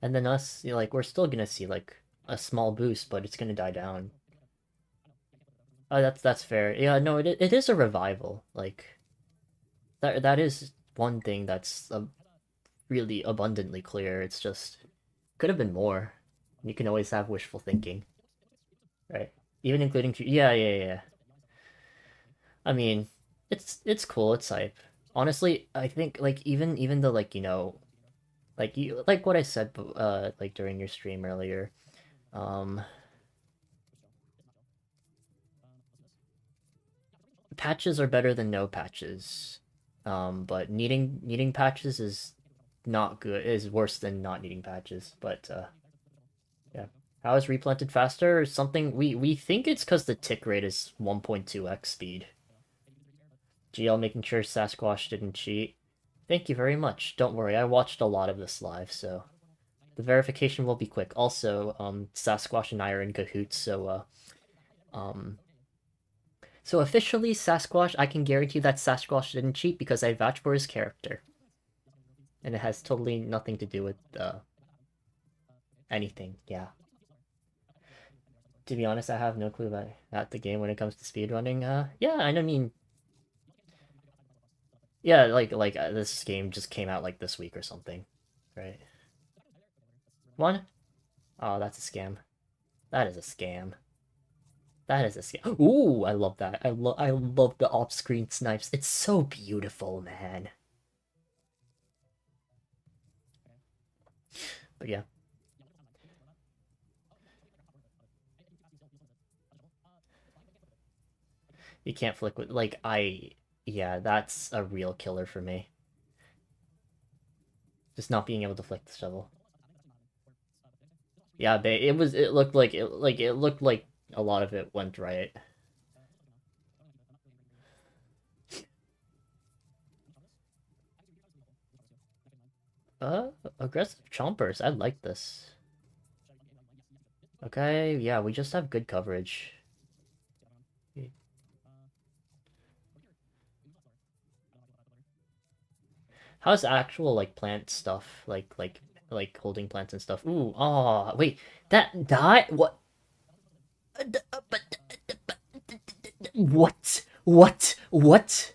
And then us, we're still gonna see like a small boost, but it's gonna die down. Oh, that's fair. Yeah, no, it is a revival. Like that is one thing that's really abundantly clear. It's just could have been more. You can always have wishful thinking, right? Even including yeah. I mean, it's cool. It's hype. Honestly, I think like even though like what I said like during your stream earlier, um, patches are better than no patches. But needing patches is not good. Is worse than not needing patches. But yeah. How is replanted faster? Something we think it's because the tick rate is 1.2x speed. GL making sure Sasquatch didn't cheat. Thank you very much. Don't worry, I watched a lot of this live, so the verification will be quick. Also, Sasquatch and I are in cahoots, um, so officially, Sasquatch, I can guarantee that Sasquatch didn't cheat because I vouch for his character, and it has totally nothing to do with anything. Yeah. To be honest, I have no clue about the game when it comes to speedrunning. Yeah, I mean, yeah, this game just came out like this week or something, right? One? Oh, that's a scam. That is a scam. That is a scam. Ooh, I love that. I love the off-screen snipes. It's so beautiful, man. But yeah. You can't flick with yeah, that's a real killer for me. Just not being able to flick the shovel. Yeah, it looked like a lot of it went right. Aggressive chompers. I like this. Okay, yeah, we just have good coverage. How's actual like plant stuff? Like holding plants and stuff. Ooh, oh wait, that die what? What? What? What?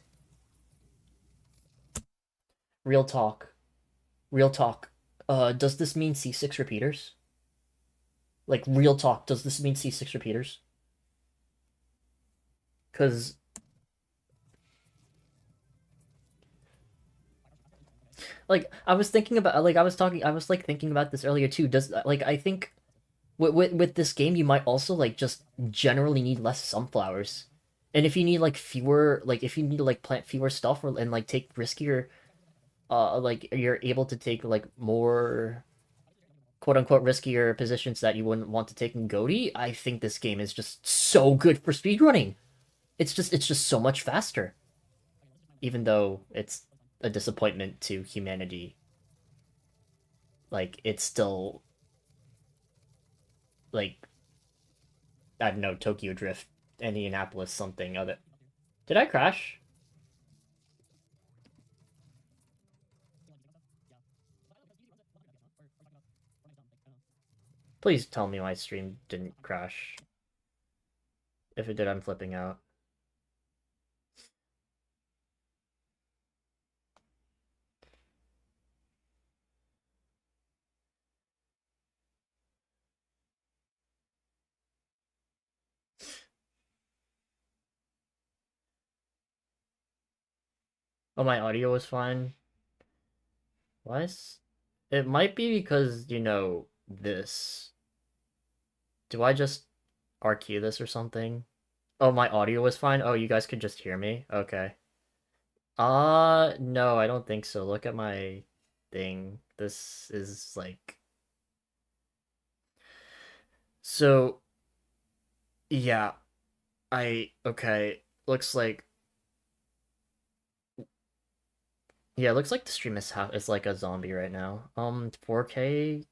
Real talk. Real talk. Does this mean C6 repeaters? Like real talk, does this mean C6 repeaters? Cause like I was thinking about like I was like thinking about this earlier too. Does like I think with this game you might also like just generally need less sunflowers. And if you need like fewer like if you need to like plant fewer stuff and like take riskier like you're able to take like more quote unquote riskier positions that you wouldn't want to take in Goaty, I think this game is just so good for speedrunning. It's just so much faster. Even though it's a disappointment to humanity. Like it's still like I don't know, Tokyo Drift Indianapolis something other. Did I crash? Please tell me my stream didn't crash. If it did, I'm flipping out. Oh, my audio was fine. Why is... It might be because, this. Do I just RQ this or something? Oh, my audio was fine? Oh, you guys could just hear me? Okay. No, I don't think so. Look at my thing. This is like... So, yeah, okay. Looks like... Yeah, it looks like the stream is like a zombie right now. 4K